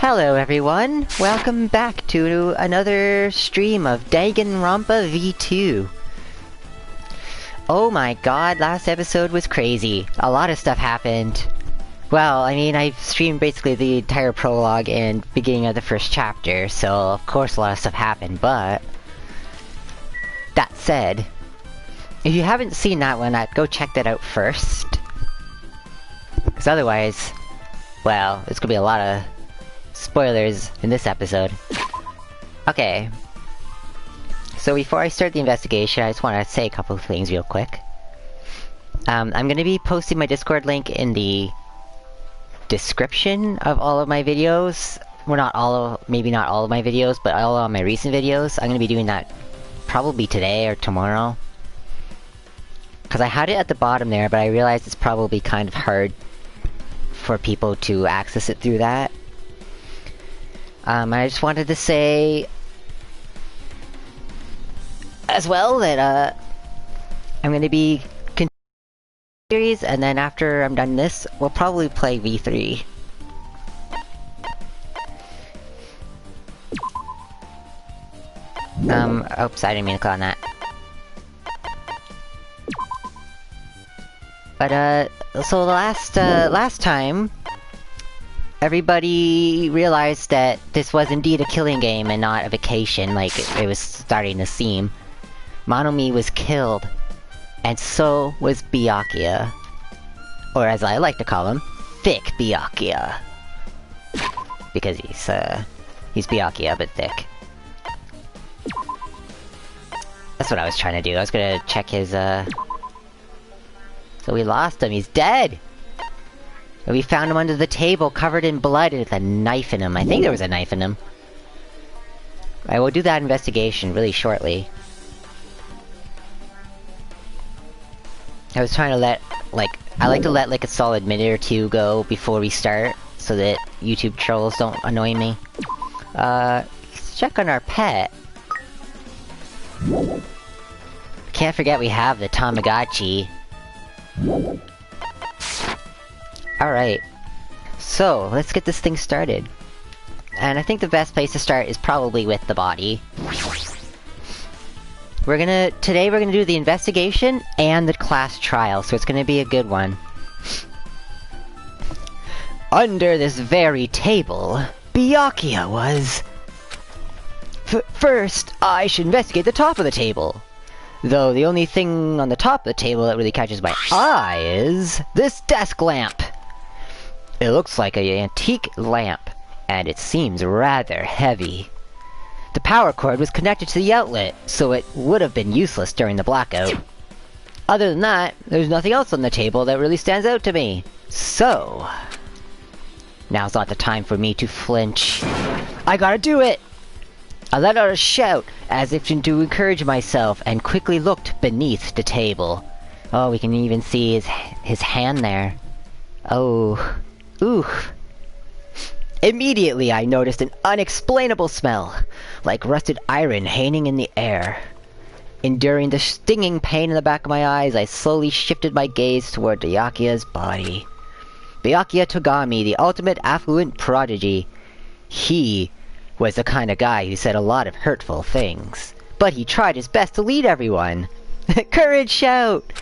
Hello everyone, welcome back to another stream of Danganronpa V2. Oh my god, last episode was crazy. A lot of stuff happened. Well, I mean, I streamed basically the entire prologue and beginning of the first chapter, so of course a lot of stuff happened, but... That said, if you haven't seen that one, go check that out first. Because otherwise, well, there's gonna be a lot of spoilers in this episode. Okay. So before I start the investigation, I just want to say a couple of things real quick. I'm gonna be posting my Discord link in the description of all of my videos. Well, not all of, maybe not all of my videos, but all of my recent videos. I'm gonna be doing that probably today or tomorrow. Because I had it at the bottom there, but I realized it's probably kind of hard for people to access it through that. I just wanted to say as well that I'm going to be continuing the series, and then after I'm done this, we'll probably play V3. Oops, I didn't mean to click on that. But so last time, everybody realized that this was indeed a killing game and not a vacation, like it was starting to seem. Monomi was killed, and so was Byakuya. Or as I like to call him, Thicc Byakuya. Because he's Byakuya, but thick. That's what I was trying to do. I was gonna check his, So we lost him, he's dead! And we found him under the table, covered in blood, with a knife in him. I think there was a knife in him. I will do that investigation really shortly. I was trying to let, I like to let, a solid minute or two go before we start, so that YouTube trolls don't annoy me. Let's check on our pet. Can't forget we have the Tamagotchi. Alright, so let's get this thing started. And I think the best place to start is probably with the body. Today we're gonna do the investigation and the class trial, so it's gonna be a good one. Under this very table, Byakuya was... First, I should investigate the top of the table. Though the only thing on the top of the table that really catches my eye is this desk lamp. It looks like an antique lamp, and it seems rather heavy. The power cord was connected to the outlet, so it would have been useless during the blackout. Other than that, there's nothing else on the table that really stands out to me. So... now's not the time for me to flinch. I gotta do it! I let out a shout, as if to encourage myself, and quickly looked beneath the table. Oh, we can even see his hand there. Oh... oof. Immediately I noticed an unexplainable smell, like rusted iron hanging in the air. Enduring the stinging pain in the back of my eyes, I slowly shifted my gaze toward Byakuya's body. Byakuya Togami, the ultimate affluent prodigy. He was the kind of guy who said a lot of hurtful things, but he tried his best to lead everyone. Courage shout!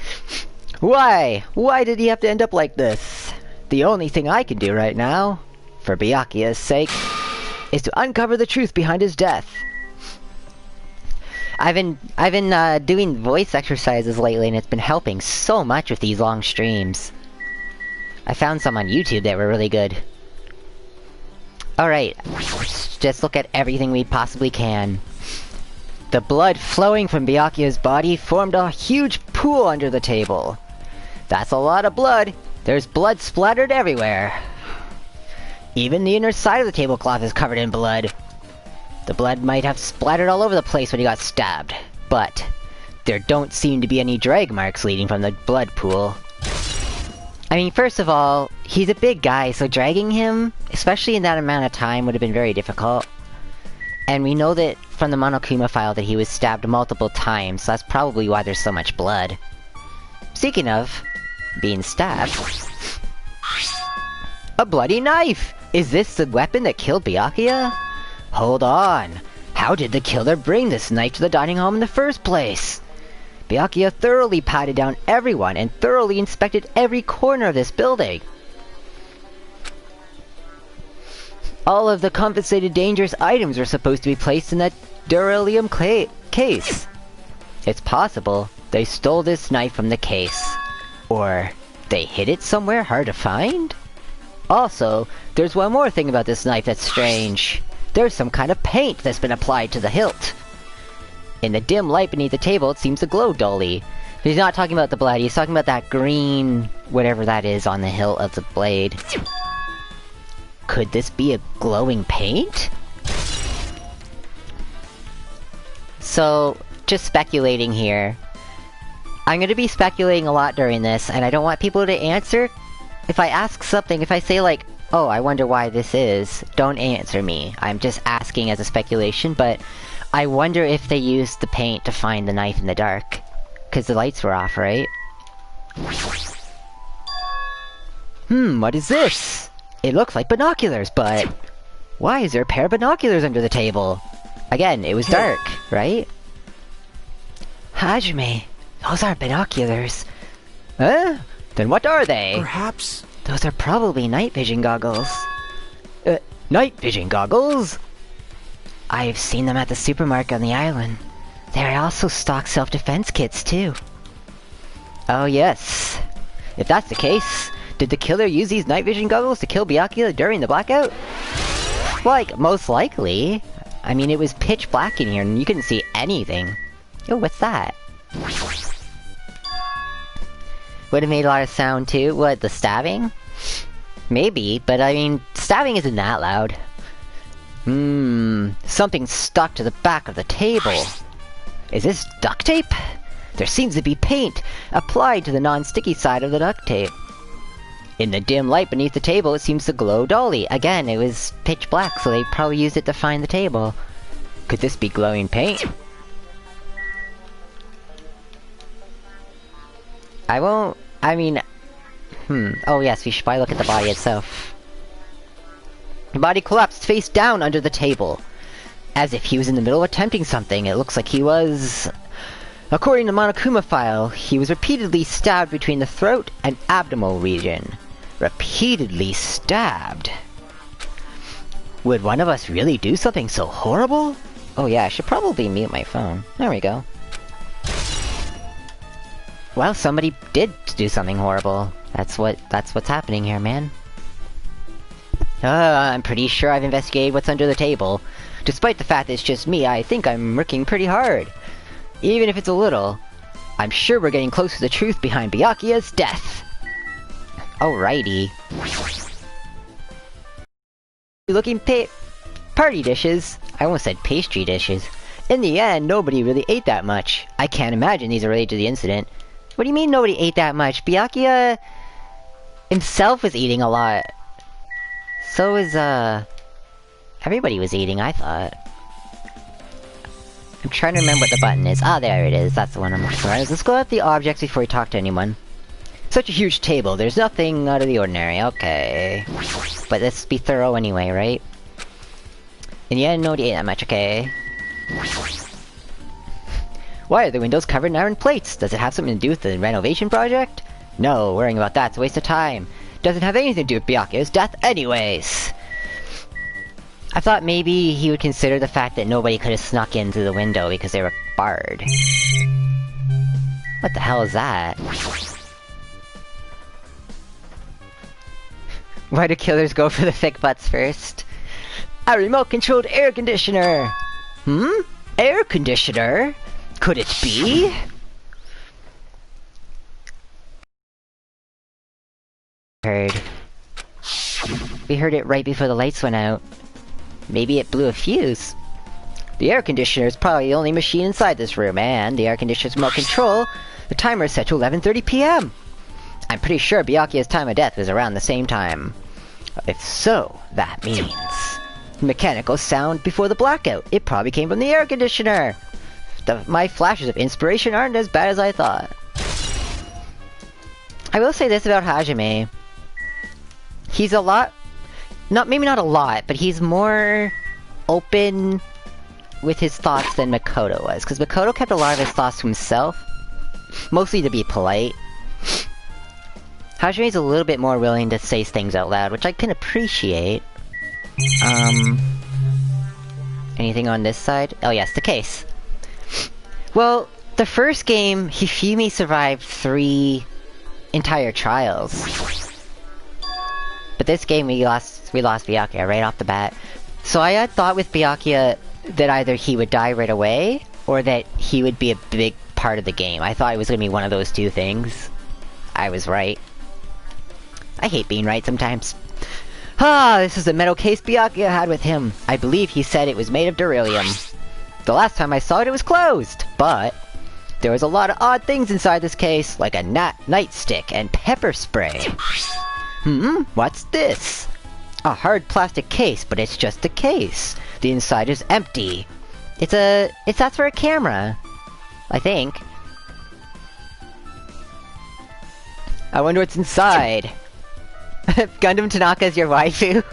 Why? Why did he have to end up like this? The only thing I can do right now, for Byakuya's sake, is to uncover the truth behind his death. I've been doing voice exercises lately, and it's been helping so much with these long streams. I found some on YouTube that were really good. Alright, let's just look at everything we possibly can. The blood flowing from Byakuya's body formed a huge pool under the table. That's a lot of blood. There's blood splattered everywhere. Even the inner side of the tablecloth is covered in blood. The blood might have splattered all over the place when he got stabbed, but there don't seem to be any drag marks leading from the blood pool. I mean, first of all, he's a big guy, so dragging him, especially in that amount of time, would have been very difficult. And we know that from the Monokuma file that he was stabbed multiple times, so that's probably why there's so much blood. Speaking of being stabbed... a bloody knife! Is this the weapon that killed Byakuya? Hold on. How did the killer bring this knife to the dining hall in the first place? Byakuya thoroughly patted down everyone and thoroughly inspected every corner of this building. All of the confiscated dangerous items were supposed to be placed in that beryllium case. It's possible they stole this knife from the case. Or they hid it somewhere hard to find? Also, there's one more thing about this knife that's strange. There's some kind of paint that's been applied to the hilt. In the dim light beneath the table, it seems to glow dully. He's not talking about the blood, he's talking about that green... whatever that is on the hilt of the blade. Could this be a glowing paint? So, just speculating here. I'm gonna be speculating a lot during this, and I don't want people to answer. If I ask something, if I say like, oh, I wonder why this is, don't answer me. I'm just asking as a speculation, but I wonder if they used the paint to find the knife in the dark. Because the lights were off, right? What is this? It looks like binoculars, but... why is there a pair of binoculars under the table? Again, it was dark, right? Hajime, those aren't binoculars. Huh? Then what are they? Perhaps... those are probably night vision goggles. Night vision goggles? I've seen them at the supermarket on the island. They also stock self-defense kits, too. Oh yes. If that's the case, did the killer use these night vision goggles to kill Byakuya during the blackout? Like, most likely. I mean, it was pitch black in here and you couldn't see anything. Oh, what's that? Would have made a lot of sound too. What, the stabbing? Maybe, but I mean, stabbing isn't that loud. Something stuck to the back of the table. Is this duct tape? There seems to be paint applied to the non-sticky side of the duct tape. In the dim light beneath the table, it seems to glow dully. Again, it was pitch black, so they probably used it to find the table. Could this be glowing paint? Oh yes, we should probably look at the body itself. The body collapsed face down under the table. As if he was in the middle of attempting something. It looks like he was... according to Monokuma file, he was repeatedly stabbed between the throat and abdominal region. Repeatedly stabbed. Would one of us really do something so horrible? Oh yeah, I should probably mute my phone. There we go. Well, somebody did do something horrible. That's what's happening here, man. I'm pretty sure I've investigated what's under the table. Despite the fact that it's just me, I think I'm working pretty hard. Even if it's a little. I'm sure we're getting close to the truth behind Byakuya's death. Alrighty. Looking party dishes. I almost said pastry dishes. In the end, nobody really ate that much. I can't imagine these are related to the incident. What do you mean nobody ate that much? Byakuya himself was eating a lot. So was, everybody was eating, I thought. I'm trying to remember what the button is. Ah, there it is. That's the one I'm looking for. Let's go at the objects before we talk to anyone. Such a huge table. There's nothing out of the ordinary. Okay. But let's be thorough anyway, right? And yeah, nobody ate that much, okay? Why are the windows covered in iron plates? Does it have something to do with the renovation project? No, worrying about that's a waste of time. Doesn't have anything to do with Byakuya's death anyways. I thought maybe he would consider the fact that nobody could have snuck in through the window because they were barred. What the hell is that? Why do killers go for the thick butts first? A remote-controlled air conditioner! Air conditioner? Could it be? We heard it right before the lights went out. Maybe it blew a fuse. The air conditioner is probably the only machine inside this room, and the air conditioner's remote control. The timer is set to 11:30 p.m. I'm pretty sure Byakuya's time of death was around the same time. If so, that means... mechanical sound before the blackout. It probably came from the air conditioner. My flashes of inspiration aren't as bad as I thought. I will say this about Hajime. He's a lot... maybe not a lot, but he's more open with his thoughts than Makoto was. Because Makoto kept a lot of his thoughts to himself. Mostly to be polite. Hajime's a little bit more willing to say things out loud, which I can appreciate. Anything on this side? Oh yes, the case. Well, the first game, Hifumi survived 3 entire trials. But this game we lost Byakuya right off the bat. So I had thought with Byakuya that either he would die right away, or that he would be a big part of the game. I thought it was going to be one of those 2 things. I was right. I hate being right sometimes. Ah, this is the metal case Byakuya had with him. I believe he said it was made of beryllium. The last time I saw it, it was closed, but there was a lot of odd things inside this case, like a nightstick and pepper spray. What's this? A hard plastic case, but it's just a case. The inside is empty. That's for a camera, I think. I wonder what's inside. Gundam Tanaka is your waifu?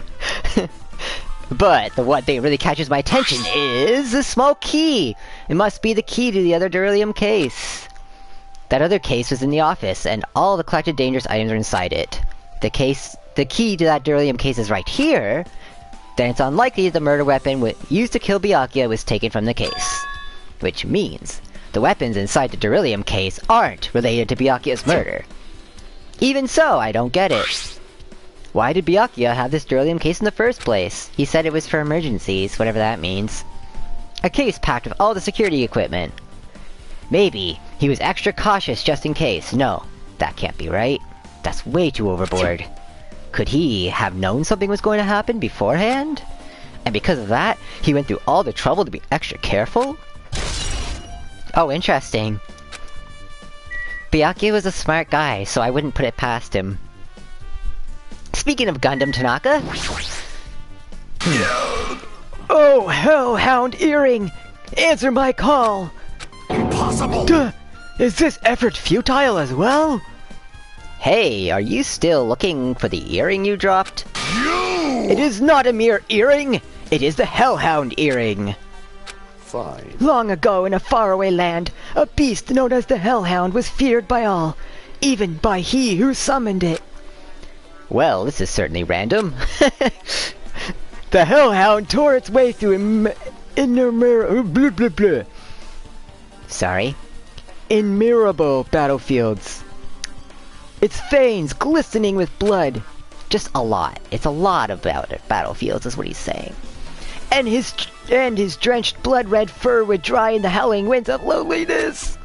But the one thing that really catches my attention is a small key! It must be the key to the other beryllium case. That other case was in the office, and all the collected dangerous items are inside it. The key to that beryllium case is right here, then it's unlikely the murder weapon used to kill Byakuya was taken from the case. Which means, the weapons inside the beryllium case aren't related to Byakuya's murder. Even so, I don't get it. Why did Byakuya have this beryllium case in the first place? He said it was for emergencies, whatever that means. A case packed with all the security equipment. Maybe he was extra cautious just in case. No, that can't be right. That's way too overboard. Could he have known something was going to happen beforehand? And because of that, he went through all the trouble to be extra careful? Oh, interesting. Byakuya was a smart guy, so I wouldn't put it past him. Speaking of Gundam Tanaka... Oh, Hellhound Earring! Answer my call! Impossible! Duh! Is this effort futile as well? Hey, are you still looking for the earring you dropped? You! It is not a mere earring! It is the Hellhound Earring! Fine. Long ago in a faraway land, a beast known as the Hellhound was feared by all, even by he who summoned it. Well, this is certainly random. The Hellhound tore its way through innumerable battlefields. Its veins glistening with blood. Just a lot. It's a lot of battlefields, is what he's saying. And his drenched blood-red fur would dry in the howling winds of loneliness.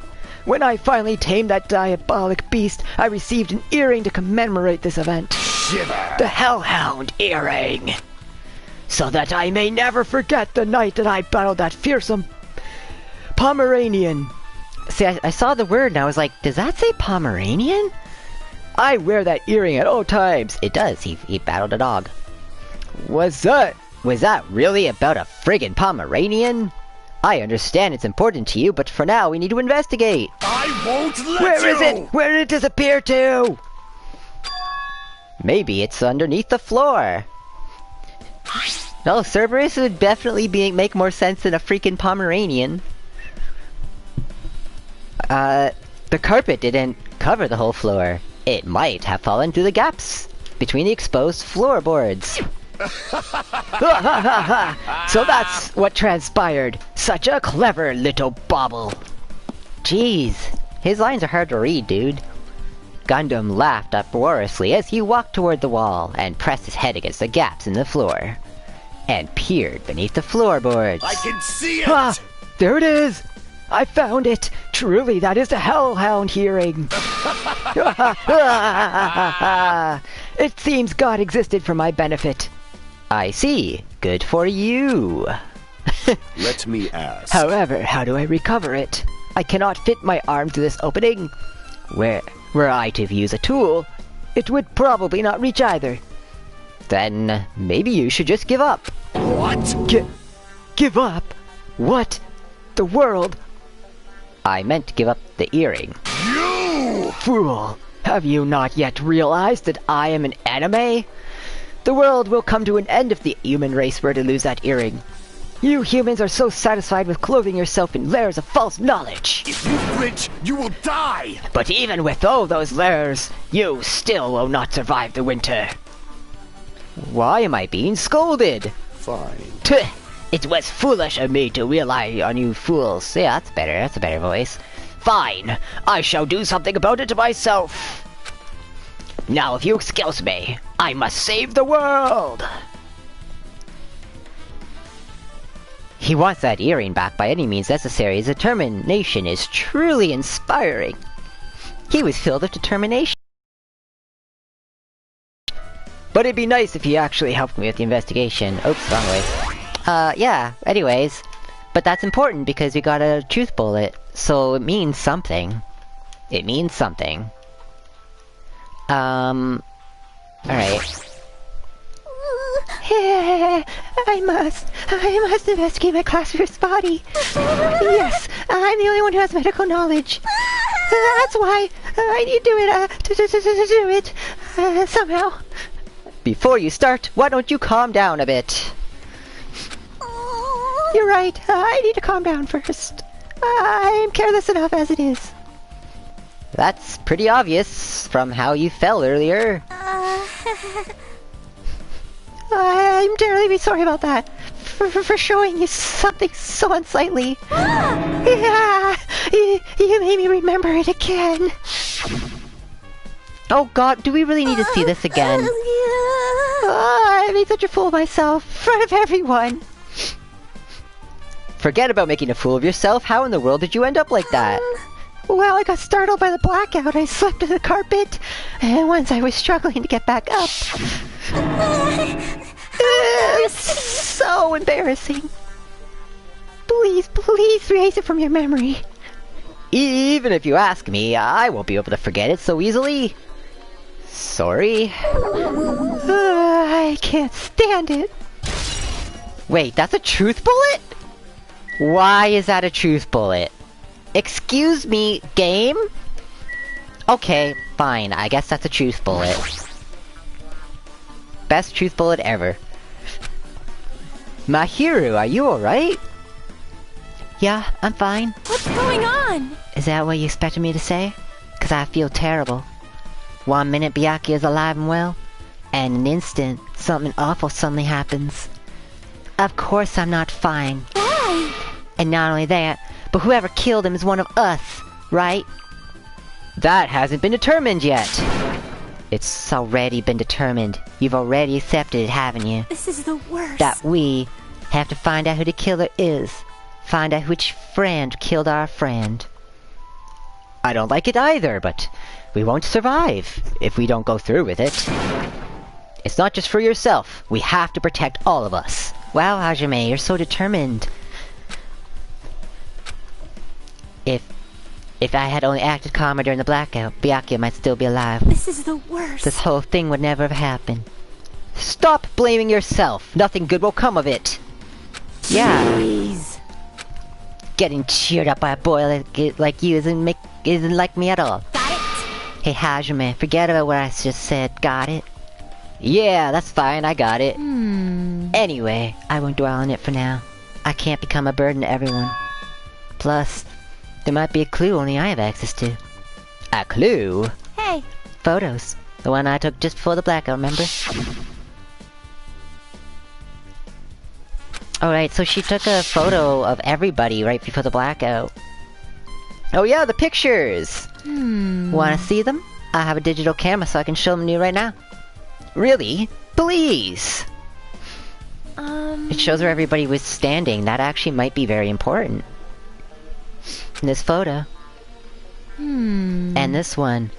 When I finally tamed that diabolic beast, I received an earring to commemorate this event. Shiver. The Hellhound Earring! So that I may never forget the night that I battled that fearsome Pomeranian. See, I saw the word and I was like, does that say Pomeranian? I wear that earring at all times. It does, he battled a dog. Was that really about a friggin' Pomeranian? I understand it's important to you, but for now we need to investigate. I won't let Where you! is it? Where did it disappear to? Maybe it's underneath the floor. No, Cerberus would definitely make more sense than a freaking Pomeranian. The carpet didn't cover the whole floor. It might have fallen through the gaps between the exposed floorboards. So that's what transpired. Such a clever little bauble. Jeez, his lines are hard to read, dude. Gundam laughed uproariously as he walked toward the wall and pressed his head against the gaps in the floor. And peered beneath the floorboards. I can see it! Ah, there it is! I found it! Truly, that is the Hellhound Earring! It seems God existed for my benefit. I see. Good for you. Let me ask. However, how do I recover it? I cannot fit my arm through this opening. Were I to use a tool, it would probably not reach either. Then, maybe you should just give up. What? Give up? What? The world? I meant to give up the earring. You! Fool! Have you not yet realized that I am an anime? The world will come to an end if the human race were to lose that earring. You humans are so satisfied with clothing yourself in layers of false knowledge. If you flinch, you will die! But even with all those layers, you still will not survive the winter. Why am I being scolded? Fine. Tuh! It was foolish of me to rely on you fools. Yeah, that's better. That's a better voice. Fine. I shall do something about it myself. Now, if you excuse me, I must save the world. He wants that earring back by any means necessary. His determination is truly inspiring. He was filled with determination. But it'd be nice if he actually helped me with the investigation. Oops, wrong way. Yeah, anyways. But that's important because we got a truth bullet. So it means something. It means something. Alright. I must investigate my classmate's body. Yes, I'm the only one who has medical knowledge. That's why I need to do it somehow. Before you start, why don't you calm down a bit? You're right, I need to calm down first. I'm careless enough as it is. That's pretty obvious from how you fell earlier. I'm terribly sorry about that. For showing you something so unsightly. Yeah, you made me remember it again. Oh god, do we really need to see this again? I made such a fool of myself in front of everyone. Forget about making a fool of yourself. How in the world did you end up like that? Well, I got startled by the blackout. I slipped on the carpet, and once I was struggling to get back up. It's so embarrassing. Please erase it from your memory. Even if you ask me, I won't be able to forget it so easily. Sorry. I can't stand it. Wait, that's a truth bullet? Why is that a truth bullet? Excuse me, game? Okay, fine. I guess that's a truth bullet. Best truth bullet ever. Mahiru, are you alright? Yeah, I'm fine. What's going on? Is that what you expected me to say? 'Cause I feel terrible. 1 minute Byakuya is alive and well, and in an instant, something awful suddenly happens. Of course I'm not fine. Why? And not only that, but whoever killed him is one of us, right? That hasn't been determined yet. It's already been determined. You've already accepted it, haven't you? This is the worst. That we have to find out who the killer is. Find out which friend killed our friend. I don't like it either, but we won't survive if we don't go through with it. It's not just for yourself. We have to protect all of us. Wow, Hajime, you're so determined. If I had only acted calmer during the blackout, Byakuya might still be alive. This is the worst. This whole thing would never have happened. Stop blaming yourself. Nothing good will come of it. Yeah. Jeez. Getting cheered up by a boy like you isn't like me at all. Got it? Hey Hajime, forget about what I just said. Got it? Yeah, that's fine. I got it. Anyway, I won't dwell on it for now. I can't become a burden to everyone. Plus, there might be a clue only I have access to. A clue? Hey. Photos. The one I took just before the blackout, remember? Alright, so she took a photo of everybody right before the blackout. Oh yeah, the pictures! Wanna see them? I have a digital camera so I can show them to you right now. Really? Please! It shows where everybody was standing. That actually might be very important. In this photo. And this one.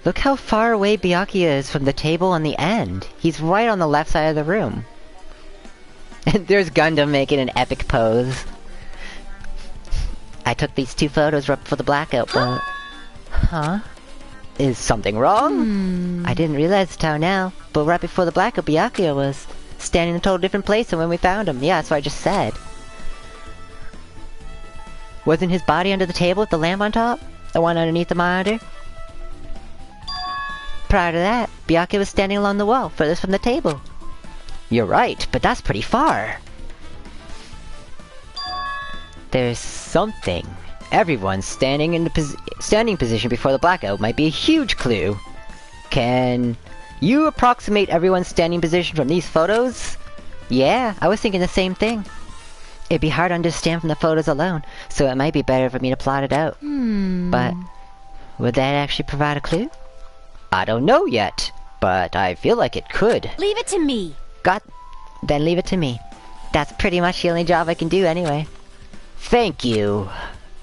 Look how far away Byakuya is from the table on the end. He's right on the left side of the room. And there's Gundam making an epic pose. I took these two photos right before the blackout, but... Huh? Is something wrong? I didn't realize it now, but right before the blackout, Byakuya was standing in a total different place than when we found him. Yeah, that's what I just said. Wasn't his body under the table with the lamp on top? The one underneath the monitor? Prior to that, Byakuya was standing along the wall, furthest from the table. You're right, but that's pretty far. There's something. Everyone standing in the standing position before the blackout might be a huge clue. Can you approximate everyone's standing position from these photos? Yeah, I was thinking the same thing. It'd be hard to understand from the photos alone, so it might be better for me to plot it out. But would that actually provide a clue? I don't know yet, but I feel like it could. Leave it to me. Then leave it to me. That's pretty much the only job I can do anyway. Thank you.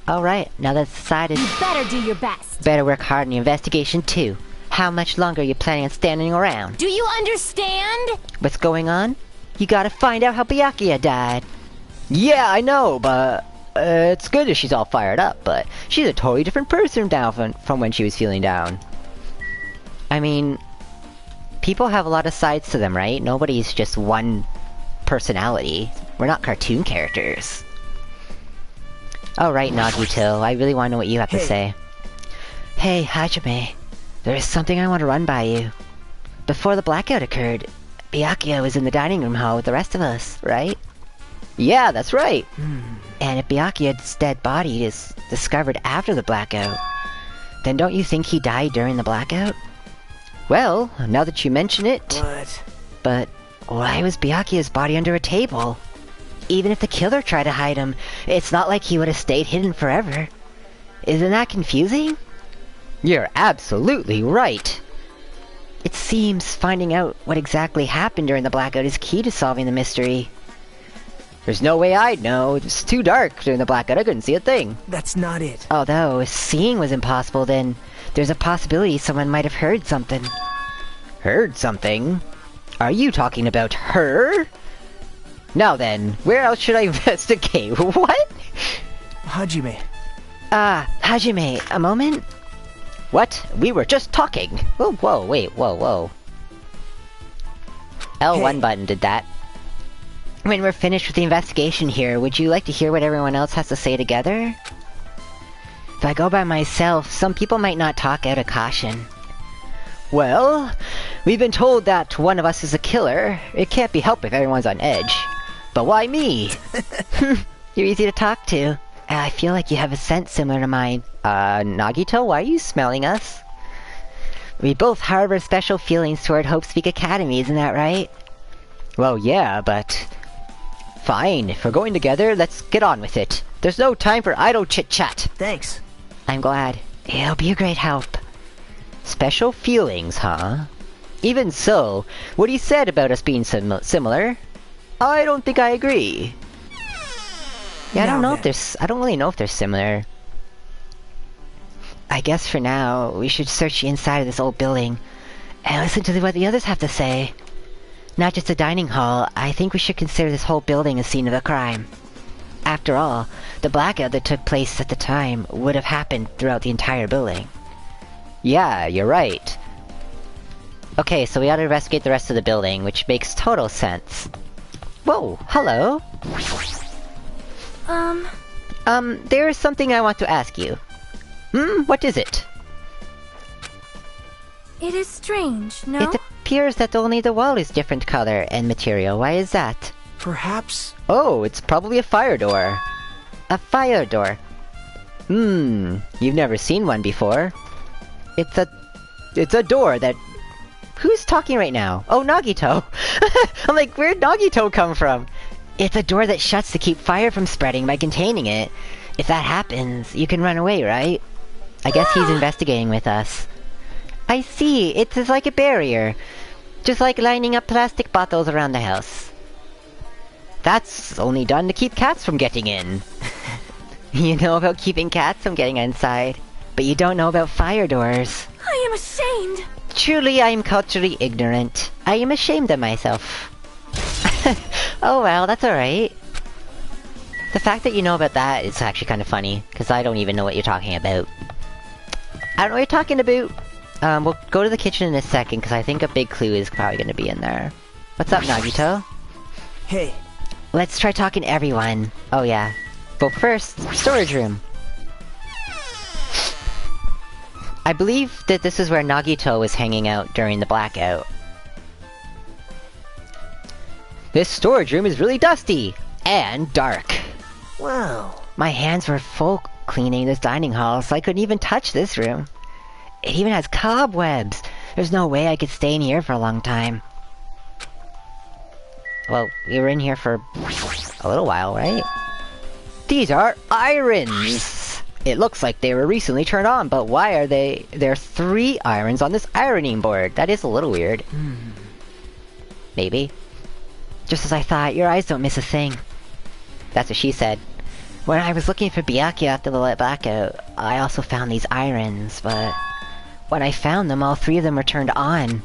Alright, now that's decided. You better do your best. Better work hard on the investigation too. How much longer are you planning on standing around? Do you understand? What's going on? You gotta find out how Byakuya died. Yeah, I know, but it's good if she's all fired up, but she's a totally different person now from when she was feeling down. I mean, people have a lot of sides to them, right? Nobody's just one personality. We're not cartoon characters. Alright, Nagito, I really want to know what you have to say. Hey, Hajime. There is something I want to run by you. Before the blackout occurred, Byakuya was in the dining room hall with the rest of us, right? Yeah, that's right. And if Byakuya's dead body is discovered after the blackout, then don't you think he died during the blackout? Well, now that you mention it... But why was Byakuya's body under a table? Even if the killer tried to hide him, it's not like he would have stayed hidden forever. Isn't that confusing? You're absolutely right. It seems finding out what exactly happened during the blackout is key to solving the mystery. There's no way I'd know. It was too dark during the blackout. I couldn't see a thing. That's not it. Although, if seeing was impossible, then there's a possibility someone might have heard something. Heard something? Are you talking about her? Now then, where else should I investigate? What? Hajime. Hajime, a moment? What? We were just talking. Whoa, wait, whoa. L1 button did that. When we're finished with the investigation here, would you like to hear what everyone else has to say together? If I go by myself, some people might not talk out of caution. Well, we've been told that one of us is a killer. It can't be helped if everyone's on edge. But why me? You're easy to talk to. I feel like you have a scent similar to mine. Nagito, why are you smelling us? We both harbor special feelings toward Hope Speak Academy, isn't that right? Well, yeah, but... Fine, if we're going together, let's get on with it. There's no time for idle chit-chat. Thanks. I'm glad. It'll be a great help. Special feelings, huh? Even so, what he said about us being similar, I don't think I agree. Yeah, I don't really know if they're similar. I guess for now, we should search the inside of this old building and listen to what the others have to say. Not just the dining hall, I think we should consider this whole building a scene of a crime. After all, the blackout that took place at the time would have happened throughout the entire building. Yeah, you're right. Okay, so we ought to investigate the rest of the building, which makes total sense. Whoa, hello. There is something I want to ask you. What is it? It is strange, no? It appears that only the wall is different color and material. Why is that? Perhaps... Oh, it's probably a fire door. A fire door. You've never seen one before. It's a door that... Who's talking right now? Oh, Nagito! I'm like, where'd Nagito come from? It's a door that shuts to keep fire from spreading by containing it. If that happens, you can run away, right? I guess he's investigating with us. I see, it's just like a barrier. Just like lining up plastic bottles around the house. That's only done to keep cats from getting in. You know about keeping cats from getting inside, but you don't know about fire doors. I am ashamed. Truly, I am culturally ignorant. I am ashamed of myself. Oh well, that's alright. The fact that you know about that is actually kind of funny, because I don't even know what you're talking about. I don't know what you're talking about. We'll go to the kitchen in a second, because I think a big clue is probably going to be in there. What's up, Nagito? Hey. Let's try talking to everyone. Oh yeah. But first, storage room. I believe that this is where Nagito was hanging out during the blackout. This storage room is really dusty and dark. Wow. My hands were full cleaning this dining hall, so I couldn't even touch this room. It even has cobwebs. There's no way I could stay in here for a long time. Well, we were in here for a little while, right? These are irons! It looks like they were recently turned on, but why are there are 3 irons on this ironing board? That is a little weird. Maybe. Just as I thought, your eyes don't miss a thing. That's what she said. When I was looking for Byakuya after the blackout, I also found these irons, but when I found them, all 3 of them were turned on.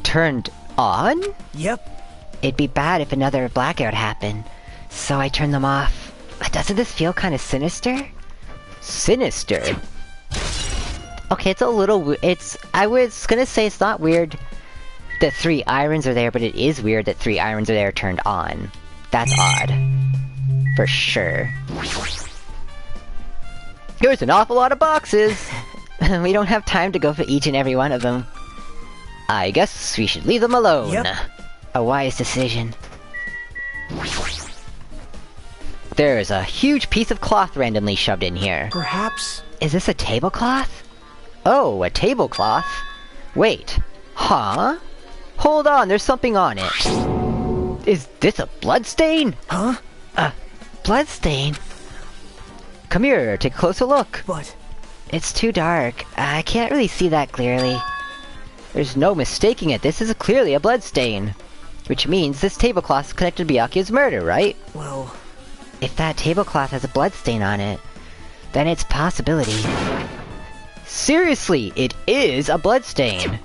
Turned on? Yep. It'd be bad if another blackout happened, so I turned them off. Doesn't this feel kind of sinister? Sinister? Okay, it's a little I was gonna say it's not weird that 3 irons are there, but it is weird that 3 irons are there turned on. That's odd. For sure. There's an awful lot of boxes! We don't have time to go for each and every one of them. I guess we should leave them alone. Yep. A wise decision. There's a huge piece of cloth randomly shoved in here. Perhaps. Is this a tablecloth? Oh, a tablecloth? Wait. Huh? Hold on, there's something on it. Is this a bloodstain? Huh? A bloodstain? Come here, take a closer look. But It's too dark. I can't really see that clearly. There's no mistaking it. This is clearly a bloodstain. Which means this tablecloth is connected to Byakuya's murder, right? well, If that tablecloth has a bloodstain on it, then it's possibility. Seriously, it is a bloodstain.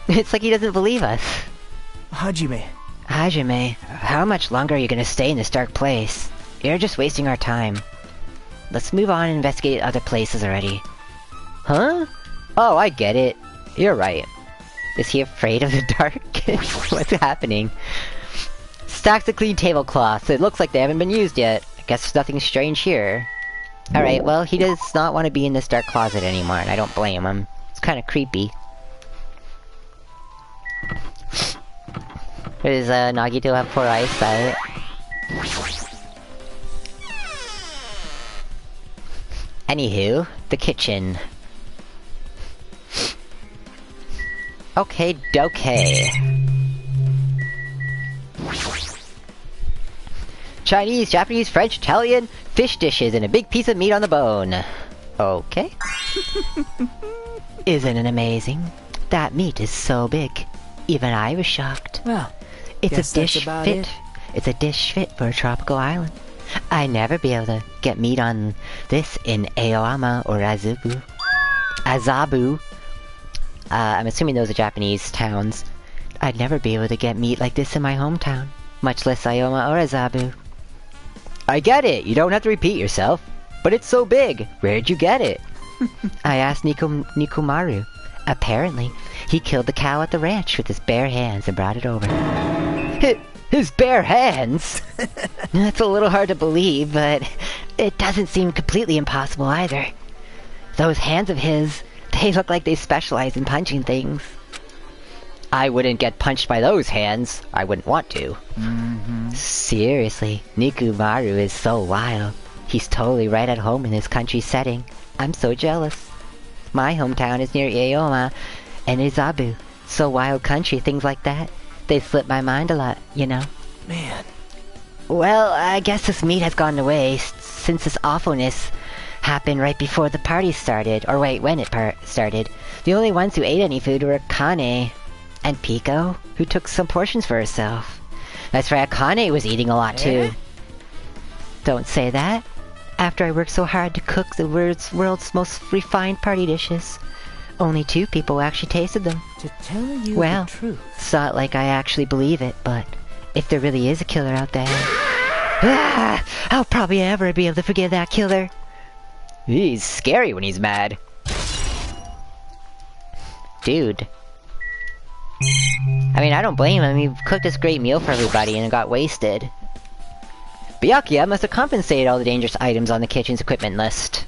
It's like he doesn't believe us. Hajime. Hajime, how much longer are you gonna stay in this dark place? You're just wasting our time. Let's move on and investigate other places already. Huh? Oh, I get it. You're right. Is he afraid of the dark? What's happening? Stacks of clean tablecloths. It looks like they haven't been used yet. I guess there's nothing strange here. Alright, well, he does not want to be in this dark closet anymore, and I don't blame him. It's kind of creepy. Does Nagito have poor eyesight? Anywho, the kitchen. Okay, dokay. Chinese, Japanese, French, Italian, fish dishes, and a big piece of meat on the bone. Okay. Isn't it amazing? That meat is so big. Even I was shocked. Well, It's guess a that's dish about fit. it. It's a dish fit for a tropical island. I'd never be able to get meat on this in Aoyama or Azabu. Azabu. I'm assuming those are Japanese towns. I'd never be able to get meat like this in my hometown, much less Aoyama or Azabu. I get it, you don't have to repeat yourself. But it's so big, where'd you get it? I asked Nikumaru. Apparently, he killed the cow at the ranch with his bare hands and brought it over. His bare hands? That's a little hard to believe, but it doesn't seem completely impossible either. Those hands of his, they look like they specialize in punching things. I wouldn't get punched by those hands. I wouldn't want to. Seriously, Nikumaru is so wild. He's totally right at home in this country setting. I'm so jealous. My hometown is near Aoyama and Izabu. So wild country, things like that. They slip my mind a lot, you know. Man, Well, I guess this meat has gone to waste since this awfulness happened right before the party started. Or wait, when it started. The only ones who ate any food were Kane and Pico, who took some portions for herself. That's right, Kane was eating a lot too. Don't say that. After I worked so hard to cook the world's most refined party dishes, only 2 people actually tasted them. to tell you Well, the truth. it's not like I actually believe it, but if there really is a killer out there, I'll probably never be able to forgive that killer. He's scary when he's mad. Dude. I mean, I don't blame him. He cooked this great meal for everybody and it got wasted. Byakuya must have compensated all the dangerous items on the kitchen's equipment list.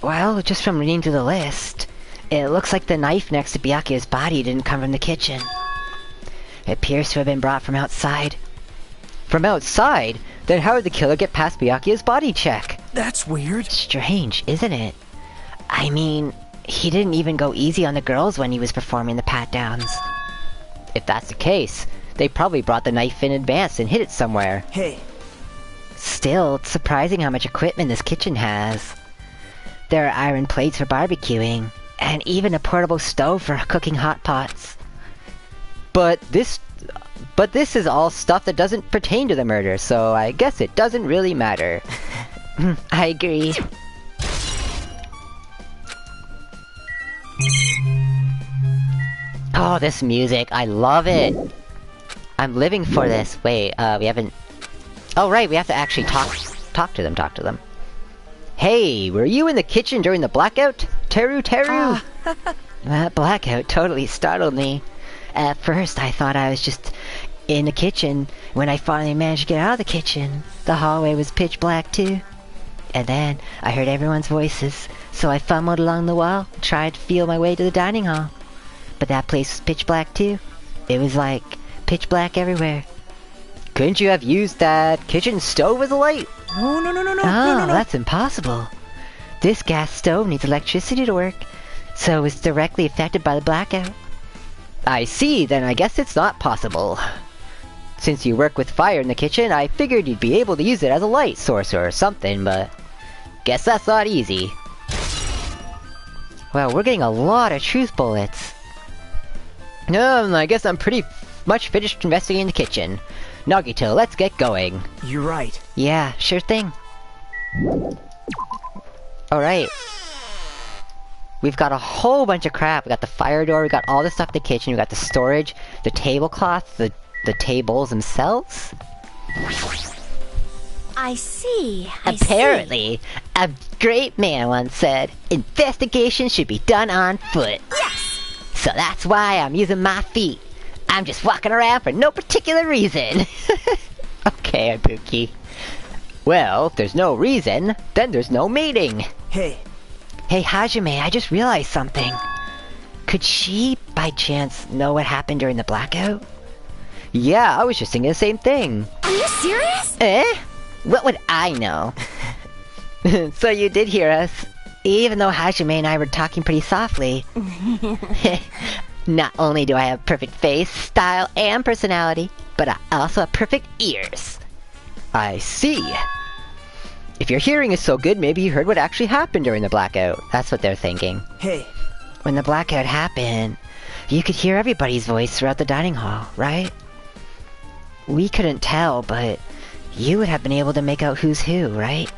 Well, just from reading through the list, it looks like the knife next to Byakuya's body didn't come from the kitchen. It appears to have been brought from outside. From outside? Then how did the killer get past Byakuya's body check? That's weird. Strange, isn't it? I mean, he didn't even go easy on the girls when he was performing the pat-downs. If that's the case, they probably brought the knife in advance and hid it somewhere. Hey, Still, it's surprising how much equipment this kitchen has. There are iron plates for barbecuing, and even a portable stove for cooking hot pots. But this is all stuff that doesn't pertain to the murder, so I guess it doesn't really matter. I agree. Oh, this music, I love it! I'm living for this. Wait, we haven't... Oh, right, we have to actually talk to them. Hey, were you in the kitchen during the blackout? Teru? That blackout totally startled me. At first, I thought I was just in the kitchen. When I finally managed to get out of the kitchen, the hallway was pitch black too. And then, I heard everyone's voices, so I fumbled along the wall, tried to feel my way to the dining hall. But that place was pitch black too. It was like pitch black everywhere. Couldn't you have used that kitchen stove as a light? no. Oh, that's impossible. This gas stove needs electricity to work, so it was directly affected by the blackout. I see, then I guess it's not possible. Since you work with fire in the kitchen, I figured you'd be able to use it as a light source or something, but... guess that's not easy. Well, we're getting a lot of truth bullets. I guess I'm pretty much finished investigating the kitchen. Nagito, let's get going. You're right. Yeah, sure thing. Alright. We've got a whole bunch of crap. We got the fire door, we got all the stuff in the kitchen, we got the storage, the tablecloth, the tables themselves. I see. Apparently, a great man once said, investigation should be done on foot. Yes! So that's why I'm using my feet. I'm just walking around for no particular reason. Okay, Ibuki. Well, if there's no reason, then there's no meeting. Hey, Hey, Hajime, I just realized something. Could she, by chance, know what happened during the blackout? Yeah, I was just thinking the same thing. Are you serious? Eh? What would I know? So you did hear us, even though Hajime and I were talking pretty softly. Not only do I have perfect face, style, and personality, but I also have perfect ears. I see. If your hearing is so good, maybe you heard what actually happened during the blackout. That's what they're thinking. hey. When the blackout happened, you could hear everybody's voice throughout the dining hall, right? We couldn't tell, but you would have been able to make out who's who, right?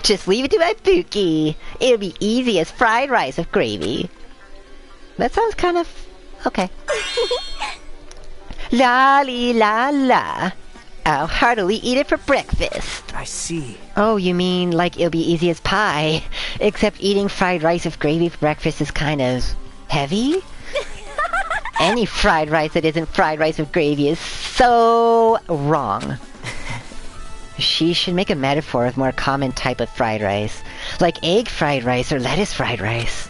Just leave it to my Ibuki. It'll be easy as fried rice with gravy. That sounds kind of... okay. La-li la. I'll heartily eat it for breakfast. I see. Oh, you mean like it'll be easy as pie? Except eating fried rice with gravy for breakfast is kind of... heavy? Any fried rice that isn't fried rice with gravy is so wrong. She should make a metaphor of more common type of fried rice. Like egg fried rice or lettuce fried rice.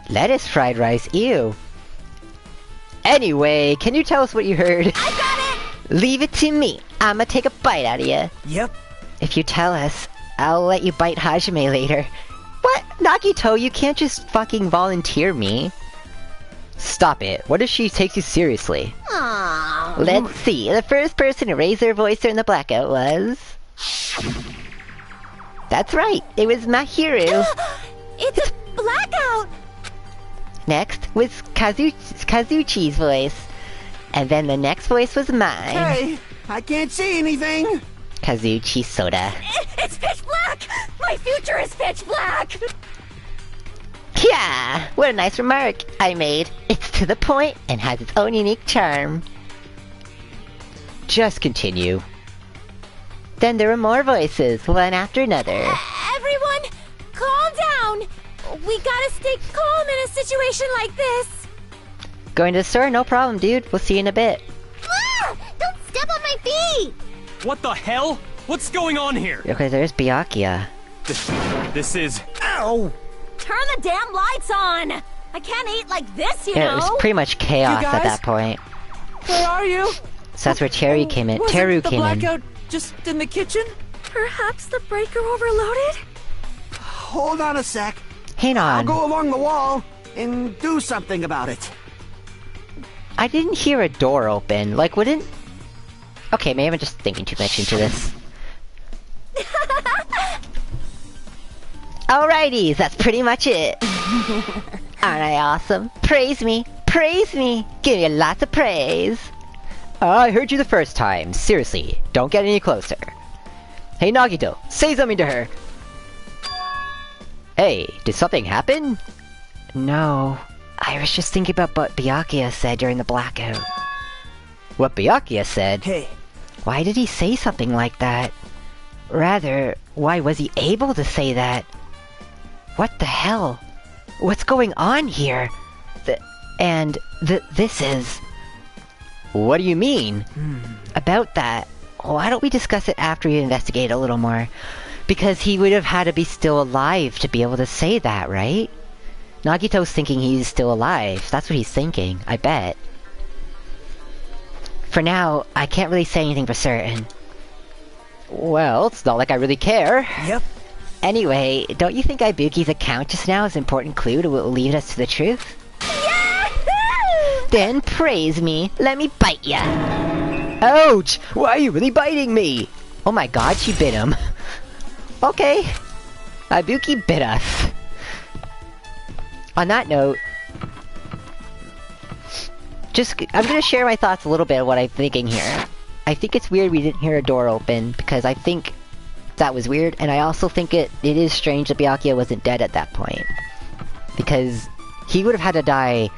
Lettuce fried rice? Ew. Anyway, can you tell us what you heard? I got it! Leave it to me. I'ma take a bite out of you. Yep. If you tell us, I'll let you bite Hajime later. What? Nagito, you can't just fucking volunteer me. Stop it. What if she takes you seriously? Aww. Let's see. The first person to raise their voice during the blackout was... That's right. It was Mahiru. It's a blackout! Next was Kazuchi's voice. And then the next voice was mine. Hey, I can't see anything. Kazuchi Soda. It's pitch black! My future is pitch black! Yeah! What a nice remark I made. It's to the point and has its own unique charm. Just continue. Then there were more voices, one after another. Everyone, calm down! We gotta stay calm in a situation like this! Going to the store? No problem, dude. We'll see you in a bit. Ah! Don't step on my feet! What the hell? What's going on here? Okay, there's Byakuya. This is... Ow! Turn the damn lights on! I can't eat like this, you Yeah, know! it was pretty much chaos You at guys? that point. Where are you? So that's where Teru came in. Wasn't Teru the came in. blackout just in the kitchen? Perhaps the breaker overloaded? Hold on a sec. Hang I'll on. go along the wall and do something about it. I didn't hear a door open. Like, wouldn't... Okay, maybe I'm just thinking too much into this. Alrighties, that's pretty much it. Aren't I awesome? Praise me! Praise me! Give me lots of praise! I heard you the first time. Seriously, don't get any closer. Hey Nagito, say something to her! Hey, did something happen? No. I was just thinking about what Byakuya said during the blackout. What Byakuya said? Hey, Why did he say something like that? Rather, why was he able to say that? What the hell? What's going on here? This is... What do you mean? About that, why don't we discuss it after we investigate a little more? Because he would have had to be still alive to be able to say that, right? Nagito's thinking he's still alive. That's what he's thinking, I bet. For now, I can't really say anything for certain. Well, it's not like I really care. yep. Anyway, don't you think Ibuki's account just now is an important clue to what will lead us to the truth? Yahoo! Then praise me. Let me bite ya. Ouch! Why are you really biting me? Oh my god, she bit him. Okay. Ibuki bit us. On that note, I'm gonna share my thoughts a little bit of what I'm thinking here. I think it's weird we didn't hear a door open, because I think that was weird, and I also think it is strange that Byakuya wasn't dead at that point. Because he would have had to die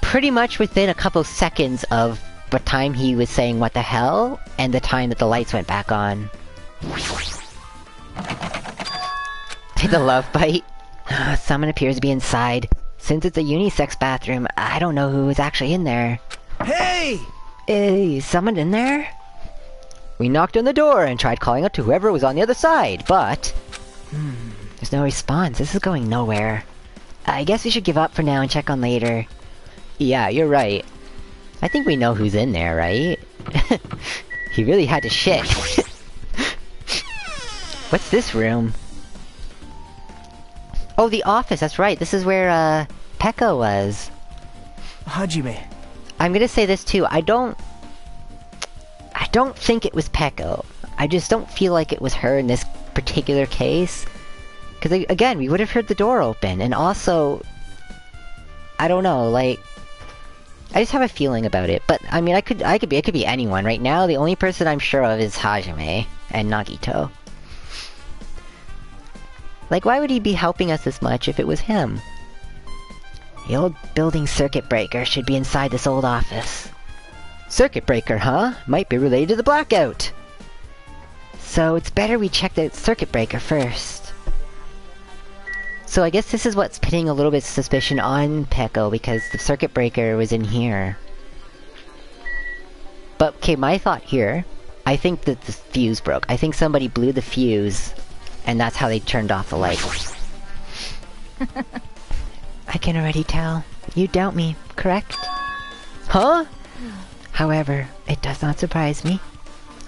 pretty much within a couple seconds of the time he was saying what the hell, and the time that the lights went back on. The love bite. Someone appears to be inside. Since it's a unisex bathroom, I don't know who is actually in there. Hey! Is someone in there? We knocked on the door and tried calling out to whoever was on the other side, but... There's no response. This is going nowhere. I guess we should give up for now and check on later. Yeah, you're right. I think we know who's in there, right? He really had to shit. What's this room? Oh, the office, that's right. This is where, Pekka was. Hajime. I'm gonna say this too. I don't think it was Pekko. I just don't feel like it was her in this particular case. Because, again, we would have heard the door open. And also... I don't know, like... I just have a feeling about it. But, I mean, it could be anyone. Right now, the only person I'm sure of is Hajime and Nagito. Like, why would he be helping us this much if it was him? The old building circuit breaker should be inside this old office. Circuit breaker, huh? Might be related to the blackout. So it's better we check the circuit breaker first. So I guess this is what's putting a little bit of suspicion on Pekko, because the circuit breaker was in here. But, okay, my thought here, I think that the fuse broke. I think somebody blew the fuse, and that's how they turned off the lights. I can already tell. You doubt me, correct? Huh? However, it does not surprise me.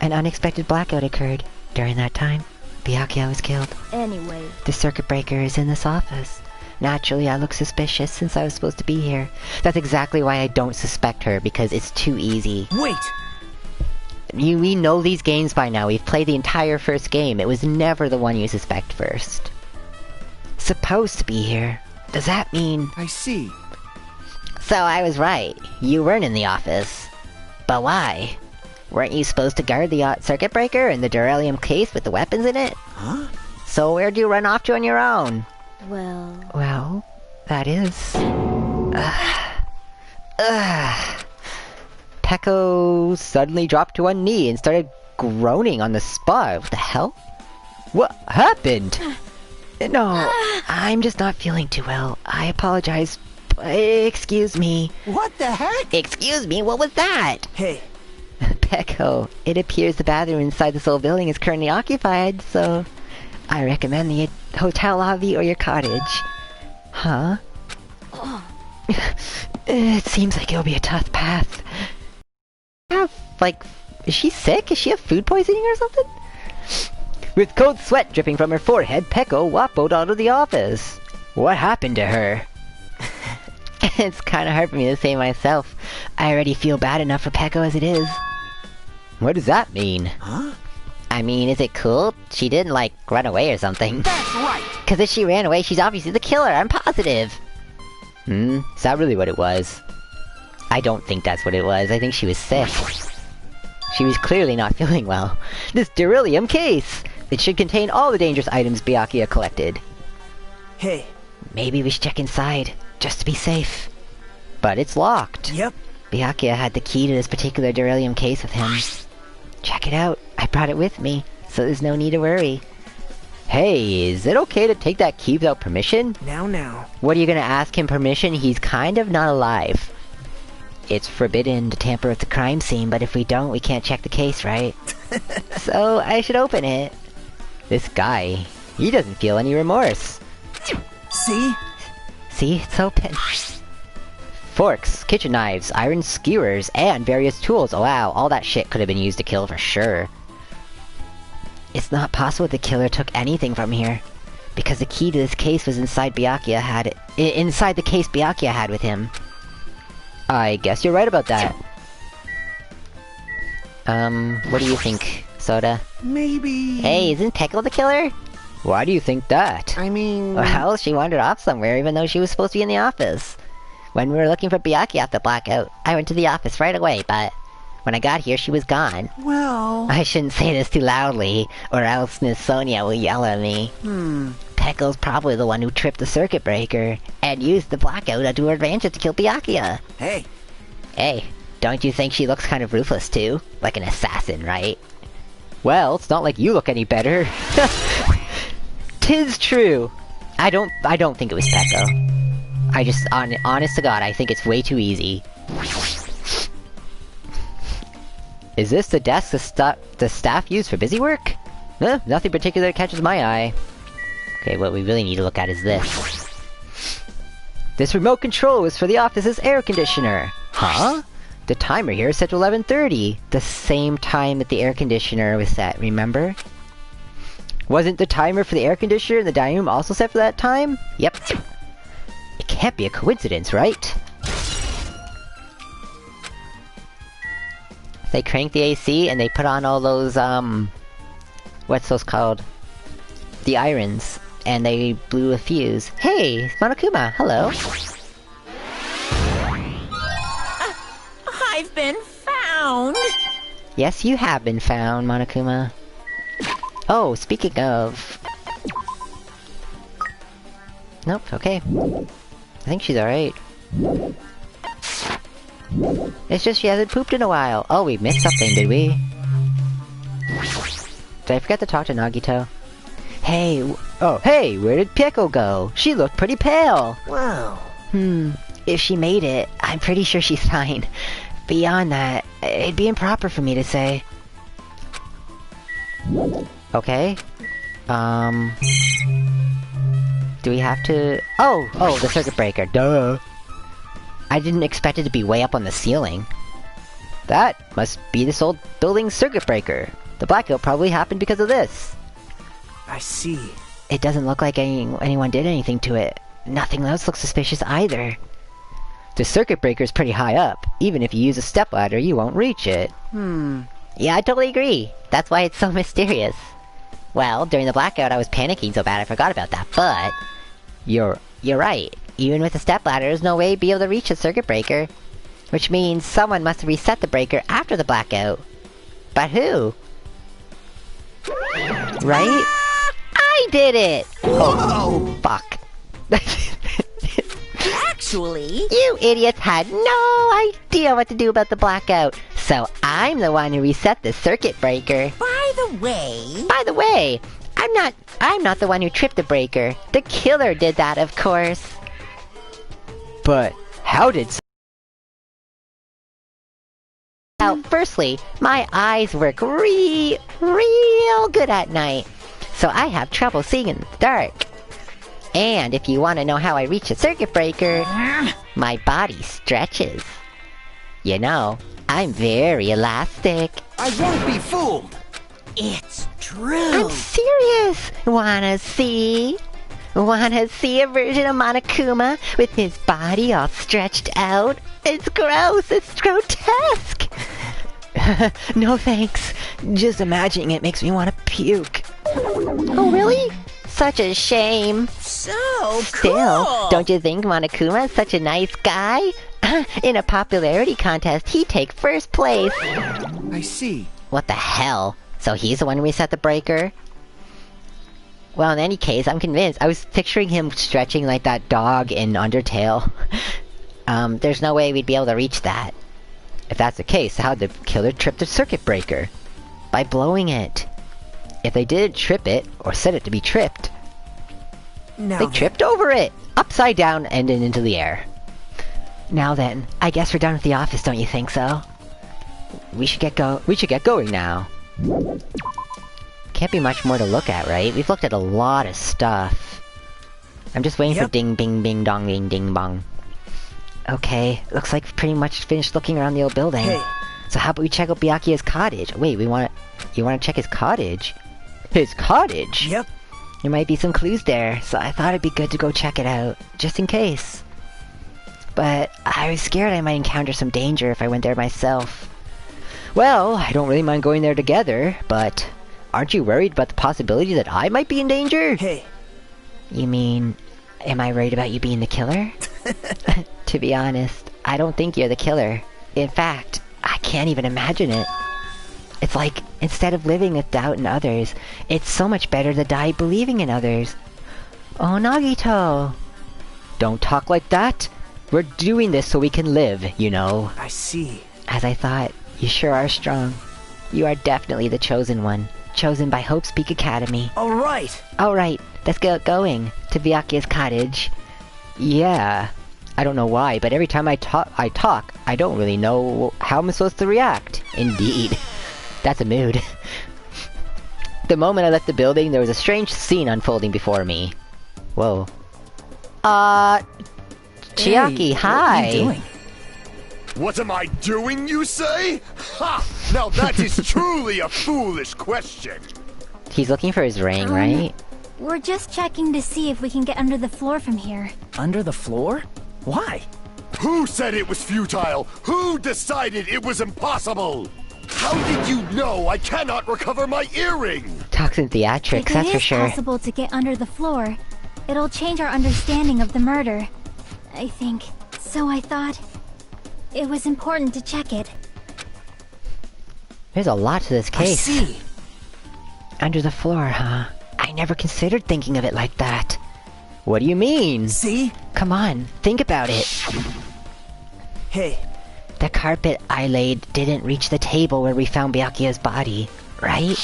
An unexpected blackout occurred. During that time, Byakuya was killed. Anyway, The circuit breaker is in this office. Naturally, I look suspicious since I was supposed to be here. That's exactly why I don't suspect her, because it's too easy. Wait! We know these games by now. We've played the entire first game. It was never the one you suspect first. Supposed to be here. Does that mean... I see. So I was right. You weren't in the office. But why? Weren't you supposed to guard the circuit breaker and the beryllium case with the weapons in it? Huh? So where'd you run off to on your own? well... Well, that is... Pekko suddenly dropped to one knee and started groaning on the spot. What the hell? What happened? No, I'm just not feeling too well. I apologize. Excuse me. What the heck? Excuse me, what was that? Hey, Pekko, it appears the bathroom inside this old building is currently occupied, so... I recommend the hotel lobby or your cottage. Huh? It seems like it'll be a tough path. like... Is she sick? Is she have food poisoning or something? With cold sweat dripping from her forehead, Peko waddled out of the office. What happened to her? It's kinda hard for me to say myself. I already feel bad enough for Peko as it is. What does that mean? Huh? I mean, is it cool? She didn't, like, run away or something. That's right! Cause if she ran away, she's obviously the killer, I'm positive! Is that really what it was? I don't think that's what it was. I think she was sick. She was clearly not feeling well. This beryllium case! It should contain all the dangerous items Byakuya collected. Hey. Maybe we should check inside, just to be safe. But it's locked. Yep. Byakuya had the key to this particular beryllium case with him. Check it out. I brought it with me, so there's no need to worry. Hey, is it okay to take that key without permission? Now. What are you gonna ask him permission? He's kind of not alive. It's forbidden to tamper with the crime scene, but if we don't, we can't check the case, right? So, I should open it. This guy, he doesn't feel any remorse. See? See, it's open. Forks, kitchen knives, iron skewers, and various tools. Oh wow, all that shit could have been used to kill for sure. It's not possible the killer took anything from here, because the key to this case was inside Byakuya had it. Inside the case Byakuya had with him. I guess you're right about that. What do you think, Soda? Maybe... Hey, isn't Peko the killer? Why do you think that? I mean... Well, she wandered off somewhere even though she was supposed to be in the office. When we were looking for Byakuya after blackout, I went to the office right away, but... when I got here, she was gone. Well... I shouldn't say this too loudly, or else Miss Sonia will yell at me. Peko's probably the one who tripped the circuit breaker, and used the blackout to her advantage to kill Byakuya. Hey. Hey, don't you think she looks kind of ruthless too? Like an assassin, right? Well, it's not like you look any better. 'Tis true. I don't think it was Peko. I just, honest to God, I think it's way too easy. Is this the desk the staff use for busy work? Nothing particular catches my eye. Okay, what we really need to look at is this. This remote control is for the office's air conditioner. Huh? The timer here is set to 11:30. The same time that the air conditioner was set, remember? Wasn't the timer for the air conditioner in the dining room also set for that time? Yep. It can't be a coincidence, right? They crank the AC and they put on all those, what's those called? The irons. And they blew a fuse. Hey, Monokuma, hello. I've been found! Yes, you have been found, Monokuma. Oh, speaking of... Nope, okay. I think she's alright. It's just she hasn't pooped in a while. Oh, we missed something, did we? Did I forget to talk to Nagito? Hey, oh, hey, where did Peko go? She looked pretty pale. Whoa. If she made it, I'm pretty sure she's fine. Beyond that, it'd be improper for me to say. Okay. Do we have to... Oh, the circuit breaker, duh. I didn't expect it to be way up on the ceiling. That must be this old building's circuit breaker. The blackout probably happened because of this. I see. It doesn't look like anyone did anything to it. Nothing else looks suspicious either. The circuit breaker's pretty high up. Even if you use a stepladder, you won't reach it. Yeah, I totally agree. That's why it's so mysterious. Well, during the blackout I was panicking so bad I forgot about that, but... You're right. Even with a stepladder, there's no way to be able to reach the circuit breaker. Which means someone must have reset the breaker after the blackout. But who? Right? I did it! Oh, fuck. Actually... You idiots had no idea what to do about the blackout. So I'm the one who reset the circuit breaker. By the way... I'm not the one who tripped the breaker. The killer did that, of course. But how did... Well, firstly, my eyes work real good at night. So I have trouble seeing in the dark. And if you want to know how I reach a circuit breaker, my body stretches. You know, I'm very elastic. I won't be fooled. It's true. I'm serious. Wanna see? Wanna see a version of Monokuma with his body all stretched out? It's gross. It's grotesque. No thanks. Just imagining it makes me want to puke. Oh, really? Such a shame. So Still, cool. don't you think Monokuma is such a nice guy? In a popularity contest, he'd take first place. I see. What the hell? So he's the one who reset the breaker? Well, in any case, I'm convinced. I was picturing him stretching like that dog in Undertale. There's no way we'd be able to reach that. If that's the case, how'd the killer trip the circuit breaker? By blowing it. If they did trip it, or set it to be tripped, Now they then. tripped over it! Upside down and then into the air. Now then, I guess we're done with the office, don't you think so? We should get going now. Can't be much more to look at, right? We've looked at a lot of stuff. I'm just waiting for Yep. ding bing bing dong ding ding bong. Okay, looks like we've pretty much finished looking around the old building. Hey. So how about we check out Byakuya's cottage? Wait, you wanna check his cottage? His cottage? Yep. There might be some clues there, so I thought it'd be good to go check it out, just in case. But I was scared I might encounter some danger if I went there myself. Well, I don't really mind going there together, but aren't you worried about the possibility that I might be in danger? Hey. You mean, am I worried about you being the killer? To be honest, I don't think you're the killer. In fact, I can't even imagine it. It's like, instead of living with doubt in others, it's so much better to die believing in others. Oh, Nagito! Don't talk like that! We're doing this so we can live, you know. I see. As I thought, you sure are strong. You are definitely the chosen one. Chosen by Hope's Peak Academy. Alright. Alright, let's get going. To Byakuya's cottage. Yeah. I don't know why, but every time I talk, I don't really know how I'm supposed to react. Indeed. That's a mood. The moment I left the building, there was a strange scene unfolding before me. Whoa. Chiaki, Hey, hi! What are you doing? What am I doing, you say? Ha! Now that is truly a foolish question. He's looking for his ring, right? We're just checking to see if we can get under the floor from here. Under the floor? Why? Who said it was futile? Who decided it was impossible? How did you know I cannot recover my earring? Talks in theatrics, If that's it for is sure. possible to get under the floor, it'll change our understanding of the murder. I think. So I thought it was important to check it. There's a lot to this I case. see. Under the floor, huh? I never considered thinking of it like that. What do you mean? See? Come on, think about it. Hey. The carpet I laid didn't reach the table where we found Byakuya's body, right?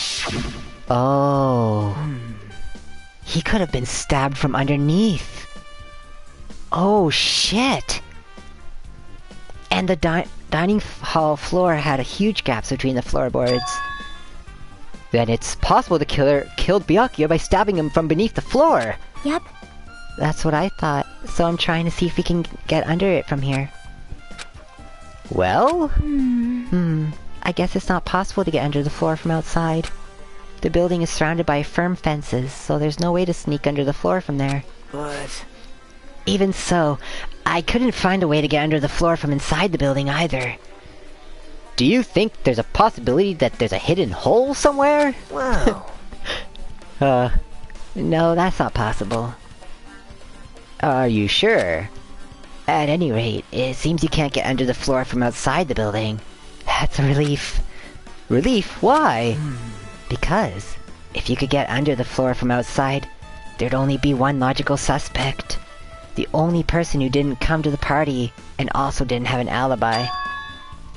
Oh. He could have been stabbed from underneath. Oh, shit! And the dining hall floor had a huge gaps between the floorboards. Then it's possible the killer killed Byakuya by stabbing him from beneath the floor. Yep. That's what I thought, so I'm trying to see if we can get under it from here. Well? I guess it's not possible to get under the floor from outside. The building is surrounded by firm fences, so there's no way to sneak under the floor from there. But... Even so, I couldn't find a way to get under the floor from inside the building either. Do you think there's a possibility that there's a hidden hole somewhere? Wow. No, that's not possible. Are you sure? At any rate, it seems you can't get under the floor from outside the building. That's a relief. Relief? Why? Because, if you could get under the floor from outside, there'd only be one logical suspect. The only person who didn't come to the party, and also didn't have an alibi.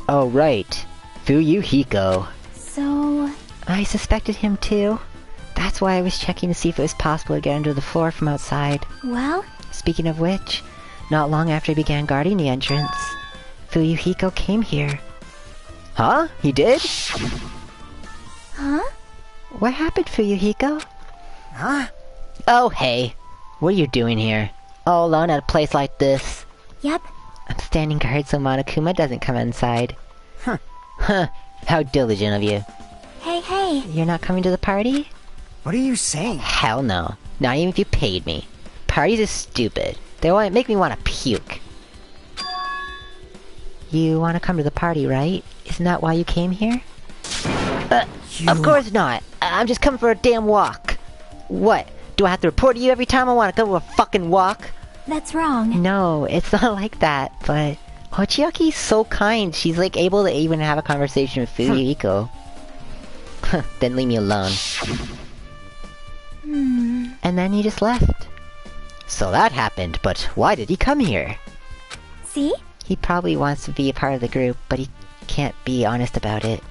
Oh, right. Fuyuhiko. So, I suspected him too. That's why I was checking to see if it was possible to get under the floor from outside. well, Speaking of which, not long after he began guarding the entrance, Fuyuhiko came here. Huh? He did? huh? What happened, Fuyuhiko? Huh? Oh, hey. What are you doing here? All alone at a place like this? Yep. I'm standing guard so Monokuma doesn't come inside. Huh. How diligent of you. Hey. You're not coming to the party? What are you saying? Hell no. Not even if you paid me. Parties are stupid. They want make me want to puke. You want to come to the party, right? Isn't that why you came here? Of course not. I'm just coming for a damn walk. What? Do I have to report to you every time I want to go for a fucking walk? That's wrong. No, it's not like that, but... Hochiyaki's so kind. She's like able to even have a conversation with Fuyuhiko. Then leave me alone. And then he just left. So that happened, but why did he come here? See? He probably wants to be a part of the group, but he can't be honest about it.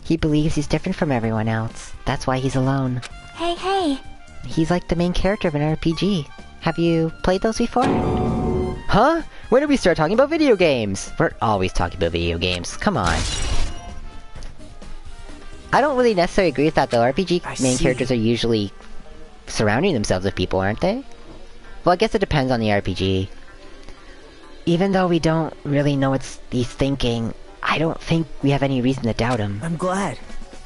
He believes he's different from everyone else. That's why he's alone. Hey. He's like the main character of an RPG. Have you played those before? Huh? When did we start talking about video games? We're always talking about video games. Come on. I don't really necessarily agree with that though. RPG main characters are usually surrounding themselves with people, aren't they? Well, I guess it depends on the RPG. Even though we don't really know what he's thinking, I don't think we have any reason to doubt him. I'm glad.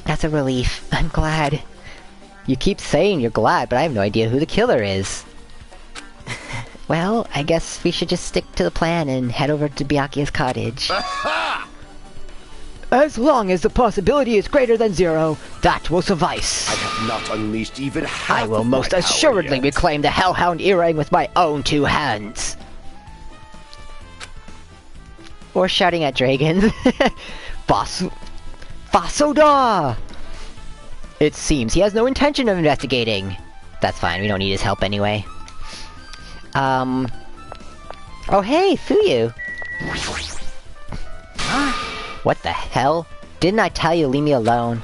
That's a relief. I'm glad. You keep saying you're glad, but I have no idea who the killer is. Well, I guess we should just stick to the plan and head over to Byakuya's cottage. As long as the possibility is greater than 0, that will suffice. I have not unleashed even half I will of my most power assuredly yet. reclaim the Hellhound earring with my own 2 hands. Or shouting at dragons. Fasoda! It seems he has no intention of investigating. That's fine, we don't need his help anyway. Oh hey, Fuyu! What the hell? Didn't I tell you to leave me alone?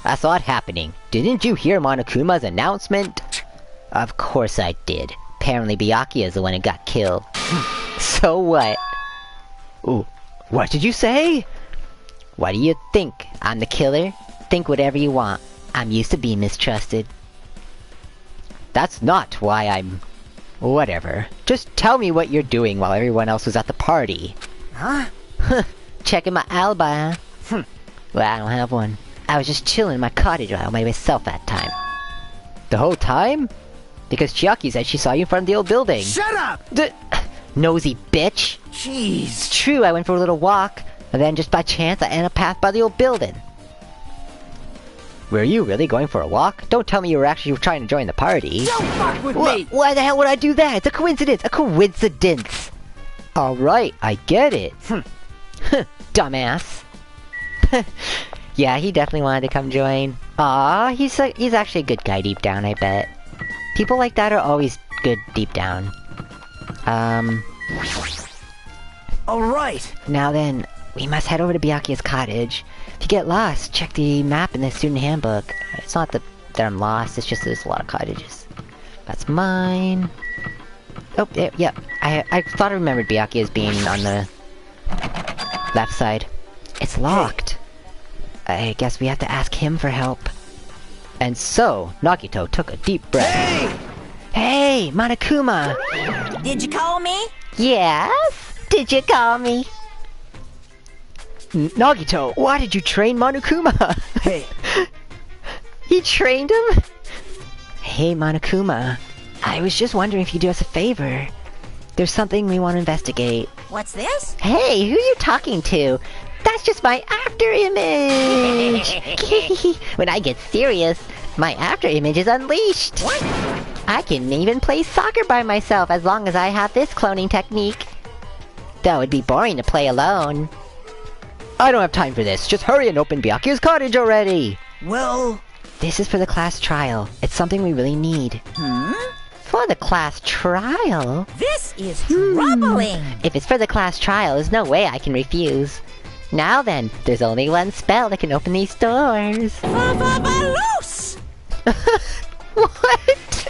I saw it happening. Didn't you hear Monokuma's announcement? Of course I did. Apparently Byakuya is the one who got killed. So what? Ooh, what did you say? What do you think? I'm the killer? Think whatever you want. I'm used to being mistrusted. That's not why I'm... Whatever. Just tell me what you're doing while everyone else was at the party. Huh? Checking my alibi, huh? Well, I don't have one. I was just chilling in my cottage by myself that time. The whole time? Because Chiaki said she saw you in front of the old building. Shut up! Nosy bitch! Jeez. It's true, I went for a little walk, and then just by chance I ended up passed by the old building. Were you really going for a walk? Don't tell me you were actually trying to join the party. Don't fuck with me! Why the hell would I do that? It's a coincidence! A coincidence! Alright, I get it. Dumbass. Yeah, he definitely wanted to come join. Aw, he's actually a good guy deep down, I bet. People like that are always good deep down. Alright! Now then, we must head over to Byakuya's cottage. If you get lost, check the map in the student handbook. It's not that I'm lost, it's just there's a lot of cottages. That's mine. Oh, yeah. I thought I remembered Byakuya as being on the left side. It's locked. I guess we have to ask him for help. And so, Nagito took a deep breath. Hey, Monokuma! Did you call me? Yes? Did you call me? Nagito, why did you train Monokuma? Hey. He trained him? Hey, Monokuma. I was just wondering if you'd do us a favor. There's something we want to investigate. What's this? Hey, who are you talking to? That's just my after image! When I get serious, my after image is unleashed! What? I can even play soccer by myself as long as I have this cloning technique. That would be boring to play alone. I don't have time for this. Just hurry and open Byakuya's cottage already! Well... This is for the class trial. It's something we really need. For the class trial? This is troubling. If it's for the class trial, there's no way I can refuse. Now then, there's only one spell that can open these doors. Loose! What?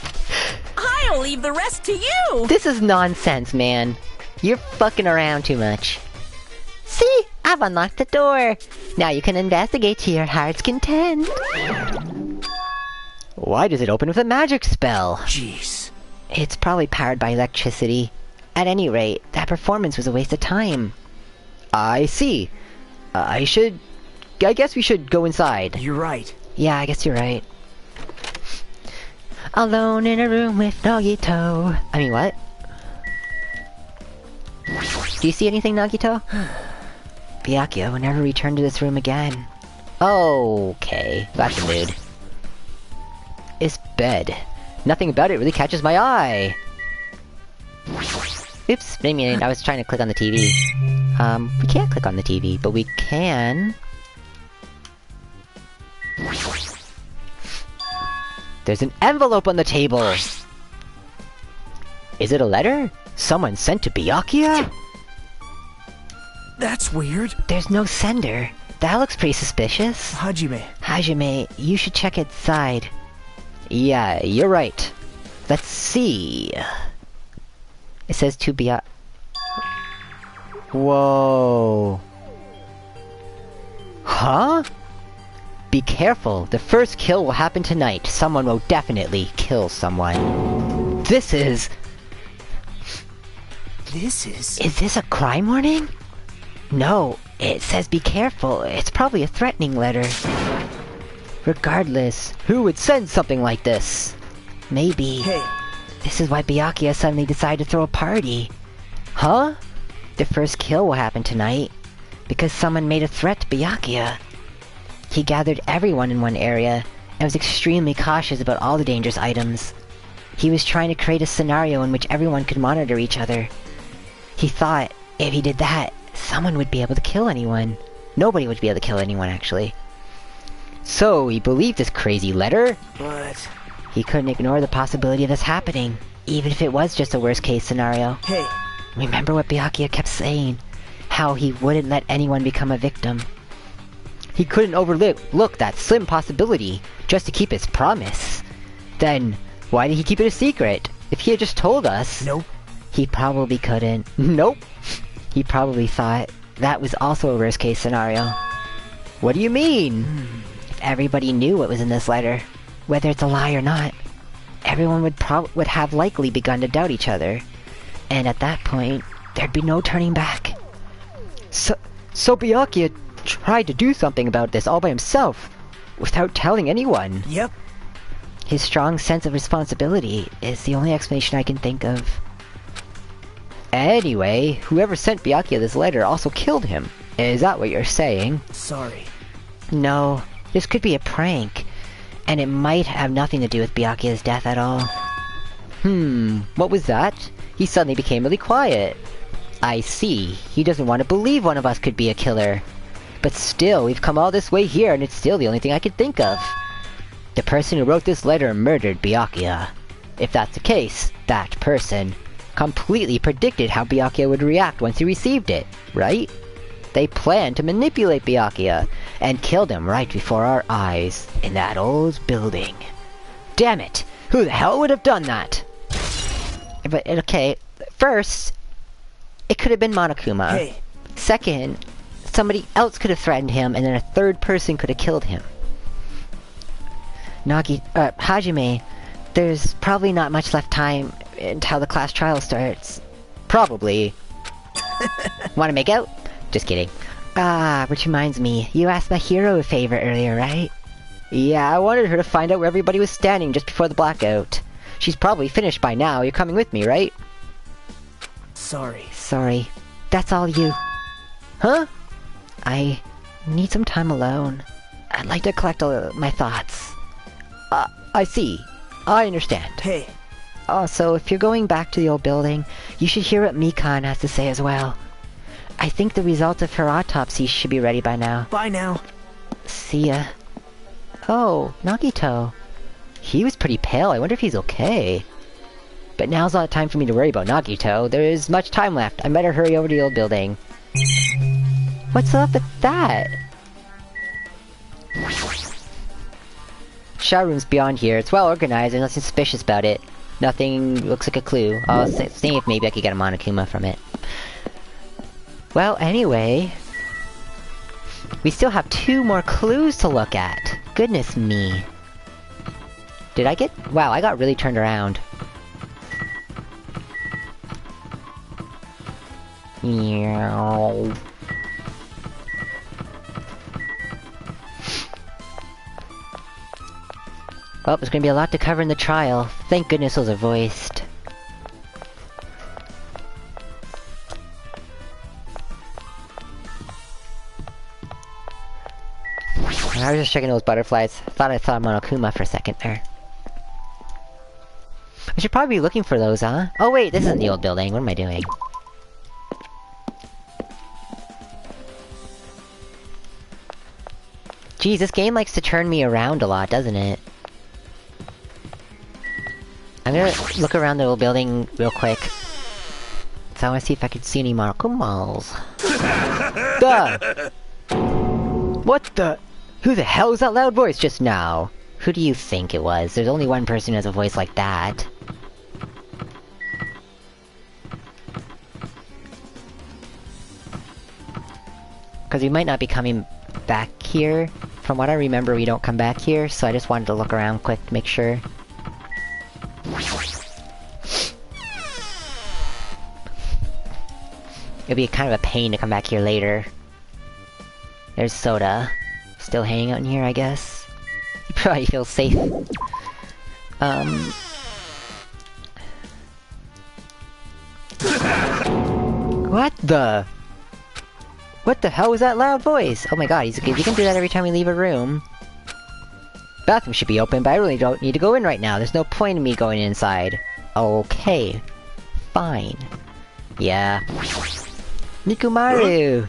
I'll leave the rest to you. This is nonsense, man. You're fucking around too much. See? I've unlocked the door. Now you can investigate to your heart's content. Why does it open with a magic spell? Jeez. It's probably powered by electricity. At any rate, that performance was a waste of time. I see. I guess we should go inside. You're right. Yeah, I guess you're right. Alone in a room with Nagito. I mean, what? Do you see anything, Nagito? Byakuya will never return to this room again. Okay, that's a mood. It's bed. Nothing about it really catches my eye. Oops, I mean, I was trying to click on the TV. We can't click on the TV, but we can... There's an envelope on the table! Is it a letter? Someone sent to Byakuya? That's weird. There's no sender. That looks pretty suspicious. Hajime, you should check inside. Yeah, you're right. Let's see. It says to Byakuya. Whoa. Huh? Be careful. The first kill will happen tonight. Someone will definitely kill someone. This is... Is this a crime warning? No, it says be careful. It's probably a threatening letter. Regardless, who would send something like this? Maybe... Hey. This is why Byakuya suddenly decided to throw a party. Huh? The first kill will happen tonight. Because someone made a threat to Byakuya. He gathered everyone in one area, and was extremely cautious about all the dangerous items. He was trying to create a scenario in which everyone could monitor each other. He thought, if he did that, someone would be able to kill anyone. Nobody would be able to kill anyone, actually. So, he believed this crazy letter? But... He couldn't ignore the possibility of this happening, even if it was just a worst-case scenario. Hey. Remember what Byakuya kept saying? How he wouldn't let anyone become a victim. He couldn't overlook that slim possibility, just to keep his promise. Then, why did he keep it a secret? If he had just told us... Nope. He probably couldn't. Nope. He probably thought that was also a worst-case scenario. What do you mean? If everybody knew what was in this letter, whether it's a lie or not, everyone would have likely begun to doubt each other. And at that point, there'd be no turning back. So Byakuya tried to do something about this all by himself, without telling anyone. Yep. His strong sense of responsibility is the only explanation I can think of. Anyway, whoever sent Byakuya this letter also killed him. Is that what you're saying? Sorry. No, this could be a prank. And it might have nothing to do with Byakuya's death at all. What was that? He suddenly became really quiet. I see. He doesn't want to believe one of us could be a killer. But still, we've come all this way here, and it's still the only thing I could think of. The person who wrote this letter murdered Byakuya. If that's the case, that person completely predicted how Byakuya would react once he received it, right? They planned to manipulate Byakuya, and killed him right before our eyes, in that old building. Damn it! Who the hell would have done that? But, okay, first, it could have been Monokuma. Hey. Second, somebody else could have threatened him, and then a third person could have killed him. Hajime, there's probably not much left time until the class trial starts. Probably. Wanna make out? Just kidding. Which reminds me, you asked my hero a favor earlier, right? Yeah, I wanted her to find out where everybody was standing just before the blackout. She's probably finished by now. You're coming with me, right? Sorry. That's all you. Huh? I need some time alone. I'd like to collect my thoughts. I see. I understand. Hey. Also, if you're going back to the old building, you should hear what Mikan has to say as well. I think the results of her autopsy should be ready by now. Bye now. See ya. Oh, Nagito. He was pretty pale. I wonder if he's okay. But now's not time for me to worry about Nagito. There is much time left. I better hurry over to the old building. What's up with that? Shower room's beyond here. It's well organized. There's nothing suspicious about it. Nothing looks like a clue. I'll see if maybe I could get a Monokuma from it. Well, anyway... we still have 2 more clues to look at. Goodness me. Did I get... wow, I got really turned around. Oh, there's gonna be a lot to cover in the trial. Thank goodness those are voiced. I was just checking those butterflies. Thought I saw Monokuma for a second there. I should probably be looking for those, huh? Oh wait, this isn't the old building. What am I doing? Geez, this game likes to turn me around a lot, doesn't it? I'm gonna look around the old building real quick. So I wanna see if I can see any Monokumas. Duh! What the? Who the hell was that loud voice just now? Who do you think it was? There's only one person who has a voice like that. Because we might not be coming back here. From what I remember, we don't come back here, so I just wanted to look around quick to make sure. It'd be kind of a pain to come back here later. There's Soda. Still hanging out in here, I guess. He probably feels safe. What the? What the hell was that loud voice? Oh my god, you can do that every time we leave a room. Bathroom should be open, but I really don't need to go in right now. There's no point in me going inside. Okay. Fine. Yeah. Nikumaru!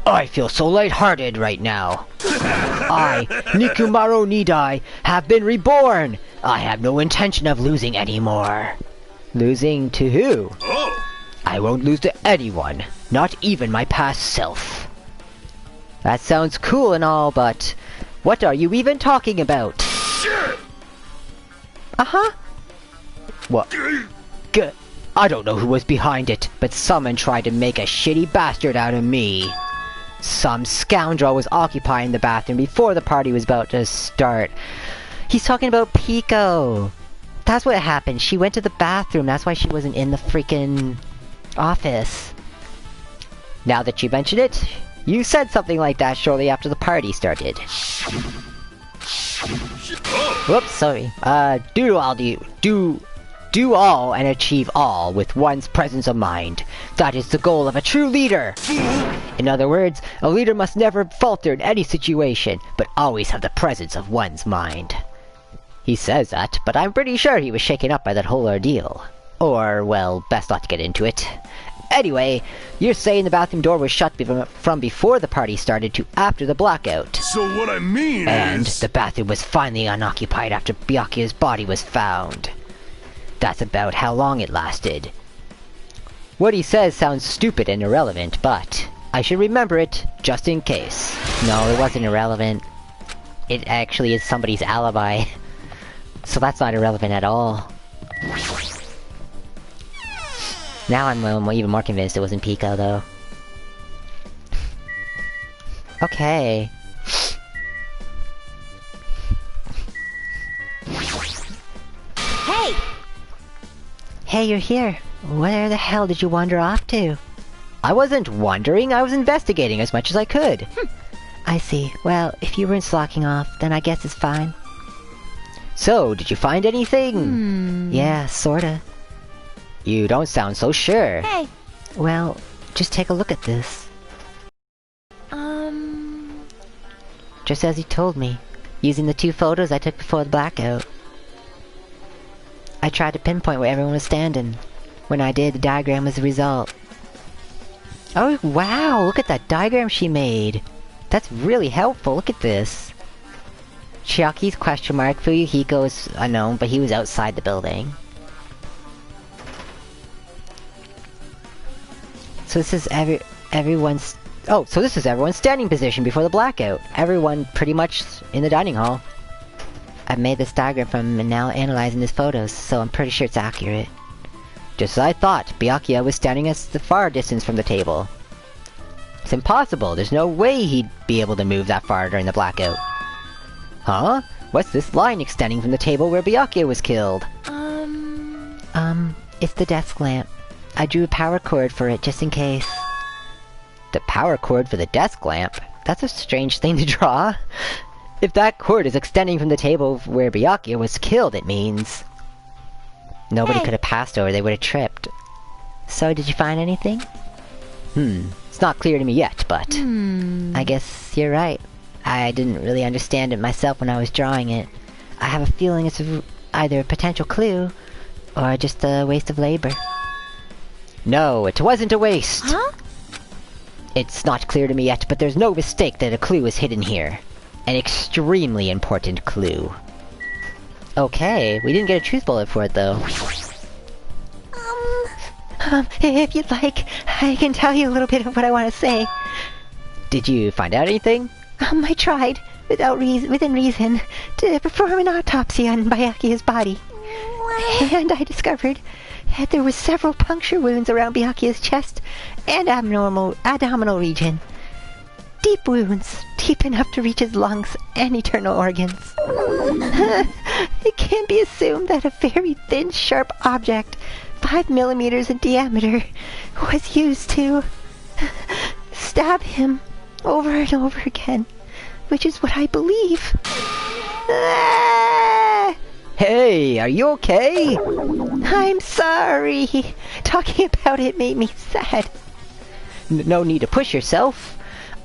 I feel so lighthearted right now. I, Nikumaru Nidai, have been reborn! I have no intention of losing anymore. Losing to who? I won't lose to anyone, not even my past self. That sounds cool and all, but what are you even talking about? Uh-huh. What? Good. I don't know who was behind it, but someone tried to make a shitty bastard out of me. Some scoundrel was occupying the bathroom before the party was about to start. He's talking about Pico. That's what happened. She went to the bathroom. That's why she wasn't in the freaking office. Now that you mention it, you said something like that shortly after the party started. Whoops, sorry. Do all and achieve all with one's presence of mind. That is the goal of a true leader. In other words, a leader must never falter in any situation, but always have the presence of one's mind. He says that, but I'm pretty sure he was shaken up by that whole ordeal. Or, well, best not to get into it. Anyway, you're saying the bathroom door was shut from before the party started to after the blackout. So what I mean and is... the bathroom was finally unoccupied after Byakuya's body was found. That's about how long it lasted. What he says sounds stupid and irrelevant, but I should remember it, just in case. No, it wasn't irrelevant. It actually is somebody's alibi. So that's not irrelevant at all. Now I'm even more convinced it wasn't Pico, though. Okay. Hey! Hey, you're here. Where the hell did you wander off to? I wasn't wandering, I was investigating as much as I could. I see. Well, if you weren't slacking off, then I guess it's fine. So, did you find anything? Yeah, sorta. You don't sound so sure. Hey! Well, just take a look at this. Just as you told me, using the 2 photos I took before the blackout. I tried to pinpoint where everyone was standing. When I did, the diagram was the result. Oh wow, look at that diagram she made! That's really helpful, look at this. Chiaki's question mark, Fuyuhiko is unknown, but he was outside the building. So this is everyone's... Oh, so this is everyone's standing position before the blackout. Everyone pretty much in the dining hall. I've made this diagram from now analyzing his photos, so I'm pretty sure it's accurate. Just as I thought, Byakuya was standing at the far distance from the table. It's impossible, there's no way he'd be able to move that far during the blackout. Huh? What's this line extending from the table where Byakuya was killed? It's the desk lamp. I drew a power cord for it, just in case. The power cord for the desk lamp? That's a strange thing to draw. If that cord is extending from the table where Byakuya was killed, it means... Nobody Hey. could have passed over, they would have tripped. So, did you find anything? It's not clear to me yet, but... I guess you're right. I didn't really understand it myself when I was drawing it. I have a feeling it's either a potential clue, or just a waste of labor. No, it wasn't a waste! Huh? It's not clear to me yet, but there's no mistake that a clue is hidden here. An extremely important clue. Okay, we didn't get a truth bullet for it though. If you'd like, I can tell you a little bit of what I want to say. Did you find out anything? I tried, within reason, to perform an autopsy on Byakuya's body. And I discovered that there were several puncture wounds around Byakuya's chest and abdominal region. Deep wounds, deep enough to reach his lungs and internal organs. It can be assumed that a very thin, sharp object, 5 millimeters in diameter, was used to stab him over and over again, which is what I believe. Hey, are you okay? I'm sorry. Talking about it made me sad. No need to push yourself.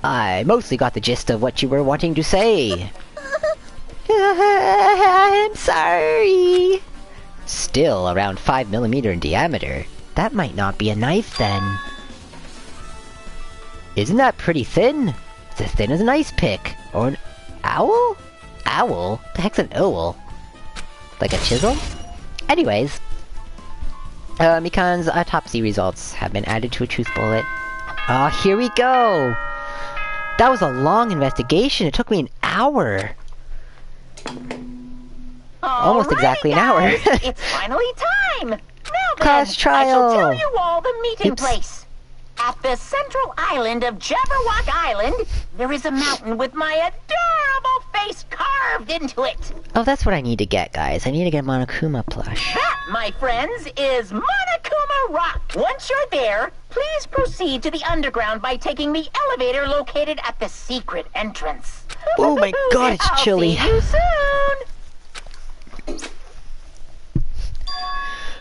I mostly got the gist of what you were wanting to say. I'm sorry. Still around 5 millimeter in diameter. That might not be a knife then. Isn't that pretty thin? It's as thin as an ice pick. Or an owl? Owl? The heck's an owl? Like a chisel? Anyways. Mikan's autopsy results have been added to a truth bullet. Ah, here we go! That was a long investigation. It took me an hour. Almost exactly an hour. It's finally time. Now then, Class trial. I shall tell you all the meeting Oops. place. At the central island of Jabberwock Island, there is a mountain with my adorable face carved into it. Oh, that's what I need to get, guys. I need to get a Monokuma plush. That, my friends, is Monokuma Rock. Once you're there, please proceed to the underground by taking the elevator located at the secret entrance. Oh my god, it's I'll chilly. See you soon.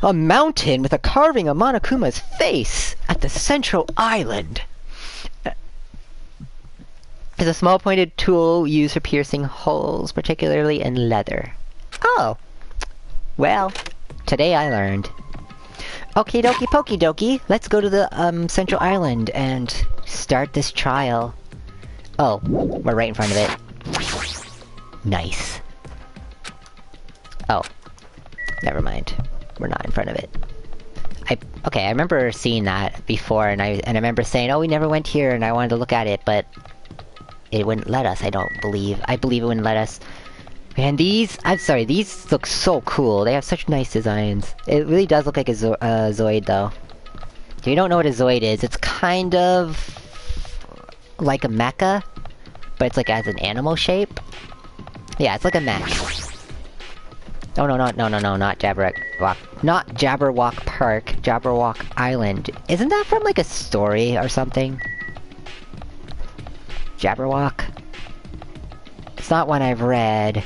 A mountain with a carving of Monokuma's face at the central island. Is a small pointed tool used for piercing holes, particularly in leather. Oh. Well, today I learned. Okie dokie pokey dokie, let's go to the central island and start this trial. Oh, we're right in front of it. Nice. Oh. Never mind. We're not in front of it. Okay, I remember seeing that before, and I remember saying, oh, we never went here, and I wanted to look at it, but it wouldn't let us, I believe it wouldn't let us. Man, these look so cool. They have such nice designs. It really does look like a Zoid, though. If you don't know what a Zoid is, it's kind of like a mecha, but it's like as an animal shape. Yeah, it's like a mech. Oh no, not Jabberwock. Not Jabberwock Park, Jabberwock Island. Isn't that from like a story or something? Jabberwock? It's not one I've read.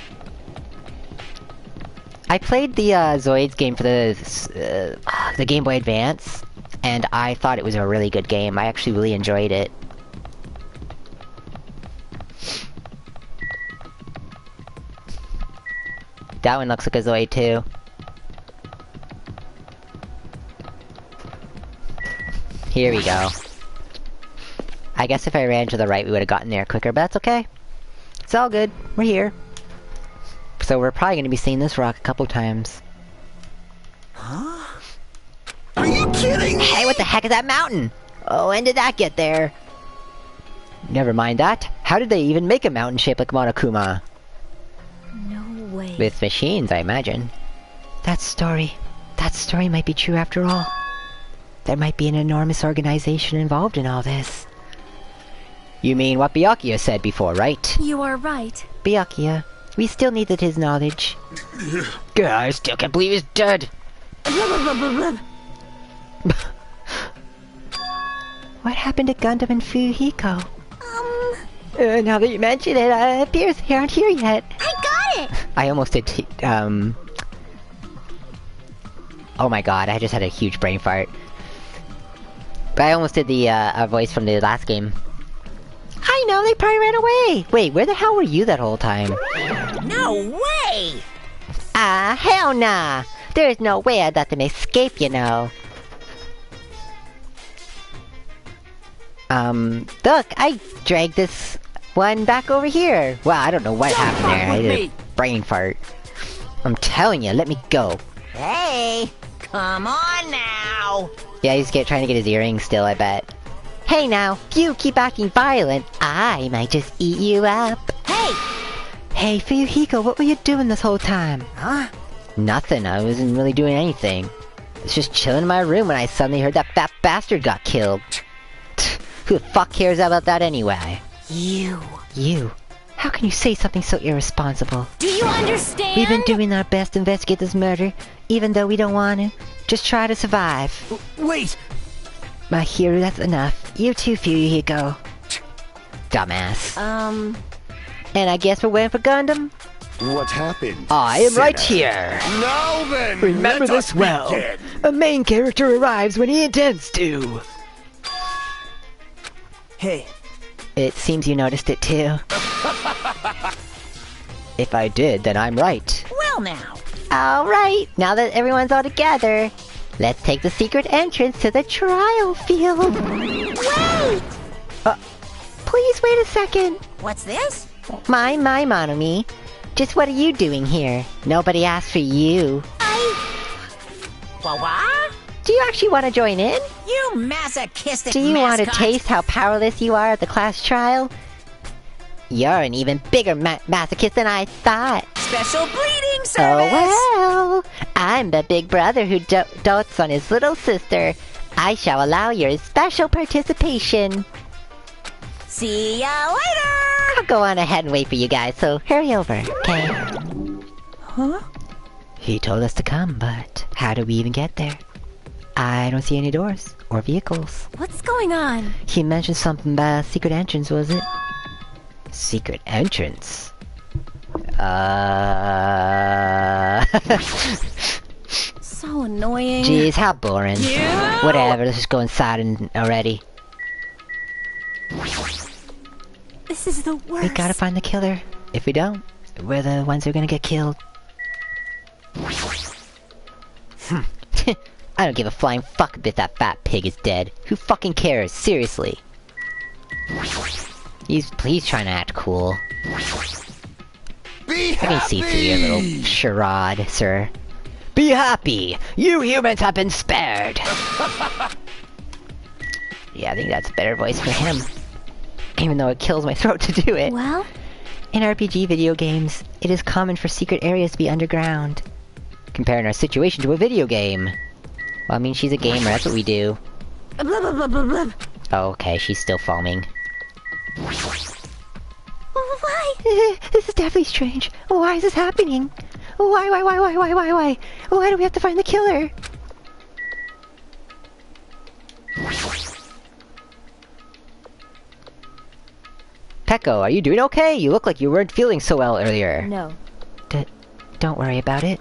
I played the Zoids game for the Game Boy Advance, and I thought it was a really good game. I actually really enjoyed it. That one looks like a Zoid too. Here we go. I guess if I ran to the right we would have gotten there quicker, but that's okay. It's all good. We're here. So we're probably going to be seeing this rock a couple times. Are you kidding? Hey, what the heck is that mountain? Oh, when did that get there? Never mind that. How did they even make a mountain shaped like Monokuma? No way. With machines, I imagine. That story might be true after all. There might be an enormous organization involved in all this. You mean what Byakuya said before, right? You are right. Byakuya, we still needed his knowledge. God, I still can't believe he's dead. What happened to Gundam and Fuhiko? Now that you mention it, it appears they aren't here yet. I got it! I almost did oh my god, I just had a huge brain fart. But I almost did the, voice from the last game. I know, they probably ran away! Wait, where the hell were you that whole time? No way! Hell nah! There's no way I'd let them escape, you know. Look, I dragged this one back over here. Well, I don't know what happened there. I did a brain fart. I'm telling you, let me go. Hey, come on now! Yeah, he's trying to get his earrings still, I bet. Hey now, if you keep acting violent, I might just eat you up. Hey! Hey, Fuyuhiko, what were you doing this whole time? Huh? Nothing, I wasn't really doing anything. I was just chilling in my room when I suddenly heard that fat bastard got killed. Who the fuck cares about that anyway? You. You? How can you say something so irresponsible? Do you understand? We've been doing our best to investigate this murder, even though we don't want to. Just try to survive. Wait! My hero, that's enough. You too, Fuyuhiko. Dumbass. And I guess we're waiting for Gundam? What happened? I am right sinner? here. Now then, Remember let us this well. begin. A main character arrives when he intends to. Hey, It seems you noticed it too. If I did, then I'm right. Well now. Alright, now that everyone's all together, let's take the secret entrance to the trial field. Wait! Please wait a second. What's this? My, Monomi. Just what are you doing here? Nobody asked for you. What? Do you actually want to join in? You masochistic Do you want to mascot. taste how powerless you are at the class trial? You're an even bigger masochist than I thought. Special bleeding Oh service! well, I'm the big brother who dotes on his little sister. I shall allow your special participation. See ya later! I'll go on ahead and wait for you guys, so hurry over, okay? Huh? He told us to come, but how do we even get there? I don't see any doors or vehicles. What's going on? He mentioned something about a secret entrance, was it? Secret entrance? So annoying. Jeez, how boring. Yeah. Whatever, let's just go inside already. This is the worst. We gotta find the killer. If we don't, we're the ones who are gonna get killed. I don't give a flying fuck if that fat pig is dead. Who fucking cares? Seriously. He's trying to act cool. Be I can see through your little happy! charade, sir. Be happy! You humans have been spared! Yeah, I think that's a better voice for him. Even though it kills my throat to do it. Well, In RPG video games, it is common for secret areas to be underground. Comparing our situation to a video game. Well, I mean, she's a gamer, that's what we do. blah, blah, blah, blah, blah. Oh, okay, she's still foaming. Why? This is definitely strange. Why is this happening? Why? Why do we have to find the killer? Peko, are you doing okay? You look like you weren't feeling so well earlier. No. Don't worry about it.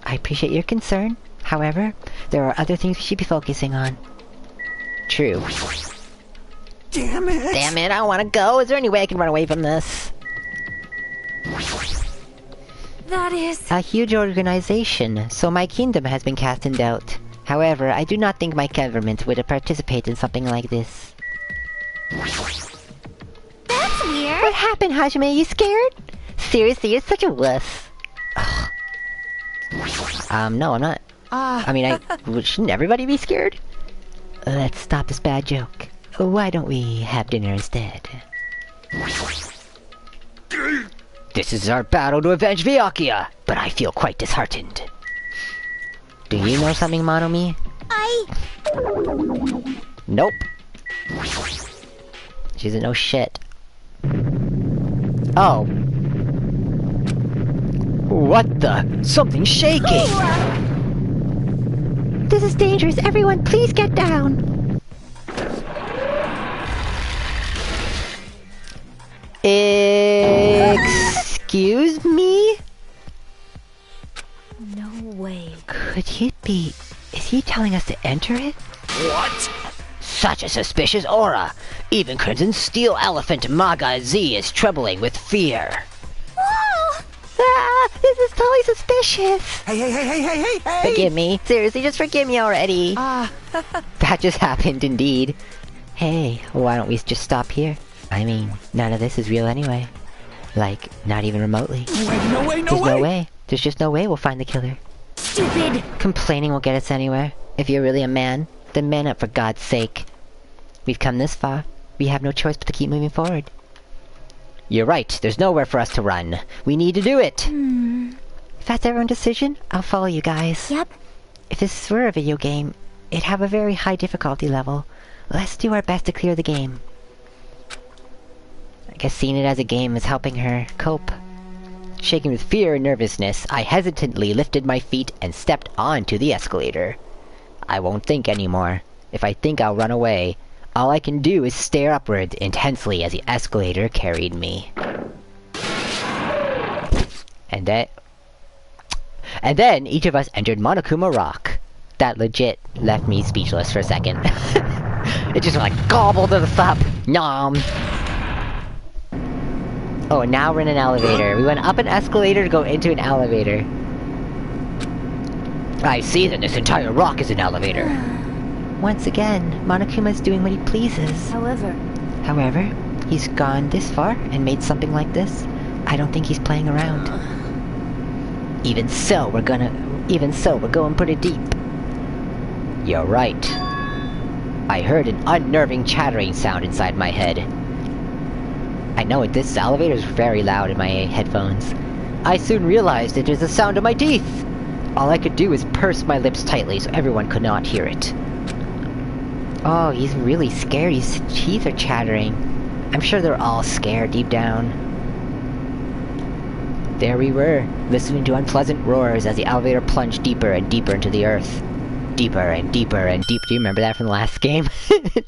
I appreciate your concern. However, there are other things we should be focusing on. True. damn it! Damn it, I don't want to go. Is there any way I can run away from this? That is... A huge organization, so my kingdom has been cast in doubt. However, I do not think my government would participate in something like this. That's weird. What happened, Hajime? Are you scared? Seriously, you're such a wuss. Ugh. No, I'm not. I mean, shouldn't everybody be scared? Let's stop this bad joke. Why don't we have dinner instead? This is our battle to avenge Byakuya, but I feel quite disheartened. Do you know something, Monomi? Nope. She doesn't know shit. Oh. What the? Something's shaking! This is dangerous. Everyone, please get down! Excuse me? No way. Could he be... Is he telling us to enter it? What? Such a suspicious aura! Even Crimson Steel Elephant Maga Z is trembling with fear. Oh! Ah, this is totally suspicious! Hey! Forgive me. Seriously, just forgive me already. That just happened, indeed. Hey, why don't we just stop here? I mean, none of this is real anyway. Like, not even remotely. No way! There's no way. There's just no way we'll find the killer. Stupid! Complaining won't get us anywhere. If you're really a man, then man up for God's sake. We've come this far. We have no choice but to keep moving forward. You're right. There's nowhere for us to run. We need to do it. If that's everyone's decision, I'll follow you guys. Yep. If this were a video game, it'd have a very high difficulty level. Let's do our best to clear the game. I guess seeing it as a game is helping her cope. Shaking with fear and nervousness, I hesitantly lifted my feet and stepped onto the escalator. I won't think anymore. If I think I'll run away, all I can do is stare upward intensely as the escalator carried me. And then each of us entered Monokuma Rock. That legit left me speechless for a second. It just like gobbled us up. Nom. Oh, and now we're in an elevator. We went up an escalator to go into an elevator. I see that this entire rock is an elevator. Once again, Monokuma's doing what he pleases. However, he's gone this far and made something like this. I don't think he's playing around. Even so, we're going pretty deep. You're right. I heard an unnerving chattering sound inside my head. I know it, this elevator is very loud in my headphones. I soon realized it was the sound of my teeth! All I could do was purse my lips tightly so everyone could not hear it. Oh, he's really scared. His teeth are chattering. I'm sure they're all scared deep down. There we were, listening to unpleasant roars as the elevator plunged deeper and deeper into the earth. Deeper and deeper and deeper. Do you remember that from the last game?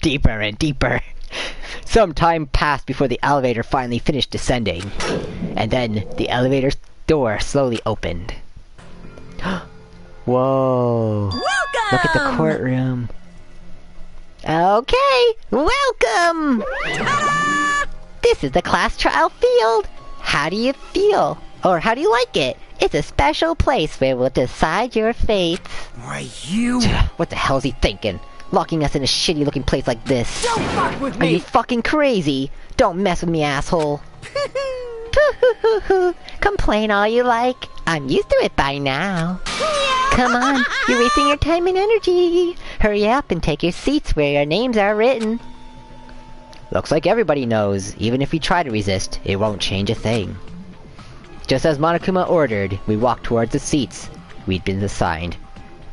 Deeper and deeper. Some time passed before the elevator finally finished descending. And then the elevator door slowly opened. Whoa. Welcome! Look at the courtroom. Okay, welcome! This is the class trial field. How do you feel? Or how do you like it? It's a special place where we'll decide your fates. Why, you... What the hell is he thinking? Locking us in a shitty looking place like this. Don't fuck with Are you me! fucking crazy? Don't mess with me, asshole. Complain all you like. I'm used to it by now. Come on, you're wasting your time and energy. Hurry up and take your seats where your names are written. Looks like everybody knows. Even if we try to resist, it won't change a thing. Just as Monokuma ordered, we walked towards the seats we'd been assigned.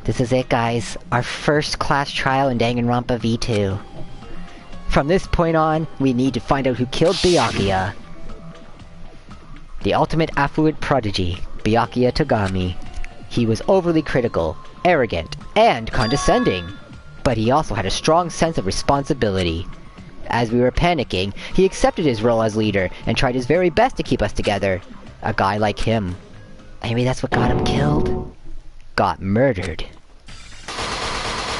This is it, guys. Our first class trial in Danganronpa V2. From this point on, we need to find out who killed Byakuya. The ultimate affluent prodigy, Byakuya Togami. He was overly critical, arrogant, and condescending. But he also had a strong sense of responsibility. As we were panicking, he accepted his role as leader and tried his very best to keep us together. A guy like him. Maybe that's what got him killed? Got murdered.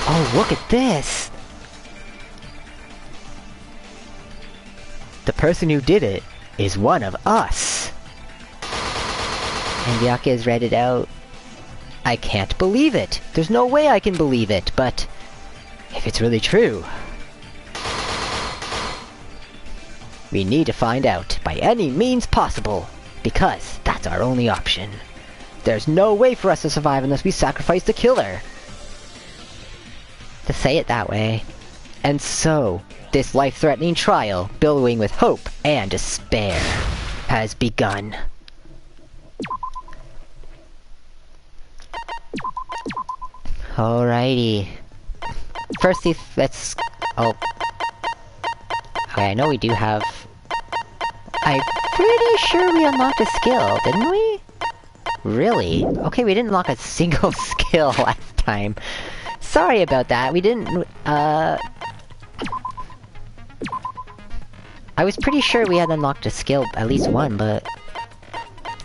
Oh, look at this! The person who did it is one of us! And Byakuya's read it out. I can't believe it! There's no way I can believe it, but... if it's really true... we need to find out by any means possible, because that's our only option. There's no way for us to survive unless we sacrifice the killer. To say it that way. And so, this life-threatening trial, billowing with hope and despair, has begun. Alrighty. Firstly, let's... oh. Okay, I know we do have... I'm pretty sure we unlocked a skill, didn't we? Really? Okay, we didn't unlock a single skill last time. Sorry about that, we didn't... I was pretty sure we had unlocked a skill, at least one, but...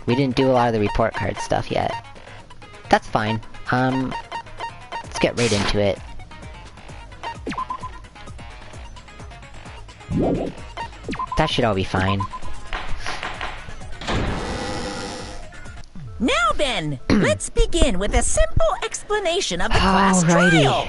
we didn't do a lot of the report card stuff yet. That's fine. Let's get right into it. That should all be fine. Now then, let's begin with a simple explanation of the class trial.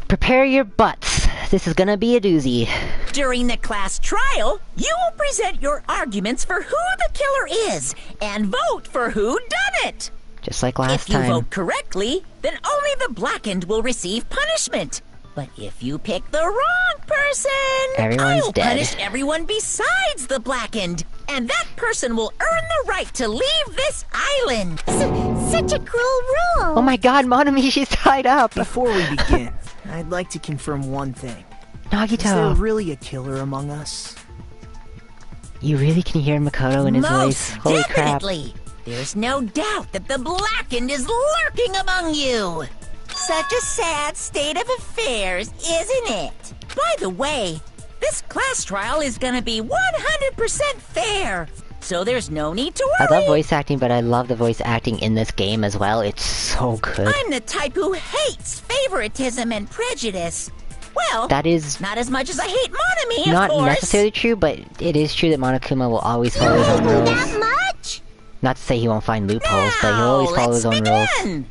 Prepare your butts. This is gonna be a doozy. During the class trial, you will present your arguments for who the killer is and vote for who done it. Just like last If you time. vote correctly, then only the blackened will receive punishment. But if you pick the wrong person, Everyone's I'll dead. punish everyone besides the blackened. And that person will earn the right to leave this island. Such a cruel rule! Oh my god, Monami, she's tied up! Before we begin, I'd like to confirm one thing. Is there Nagito! really a killer among us? You really can hear Makoto in his voice. Most Holy crap. definitely. There's no doubt that the blackened is lurking among you. Such a sad state of affairs, isn't it? By the way, this class trial is gonna be 100% fair, so there's no need to I worry. love voice acting, but I love the voice acting in this game as well. It's so good. I'm the type who hates favoritism and prejudice. Well, That is not as much as I hate Monami, of not course. necessarily true, but it is true that Monokuma will always follow his own rules. That much? Not to say he won't find loopholes, but he'll always follow his own rules. begin.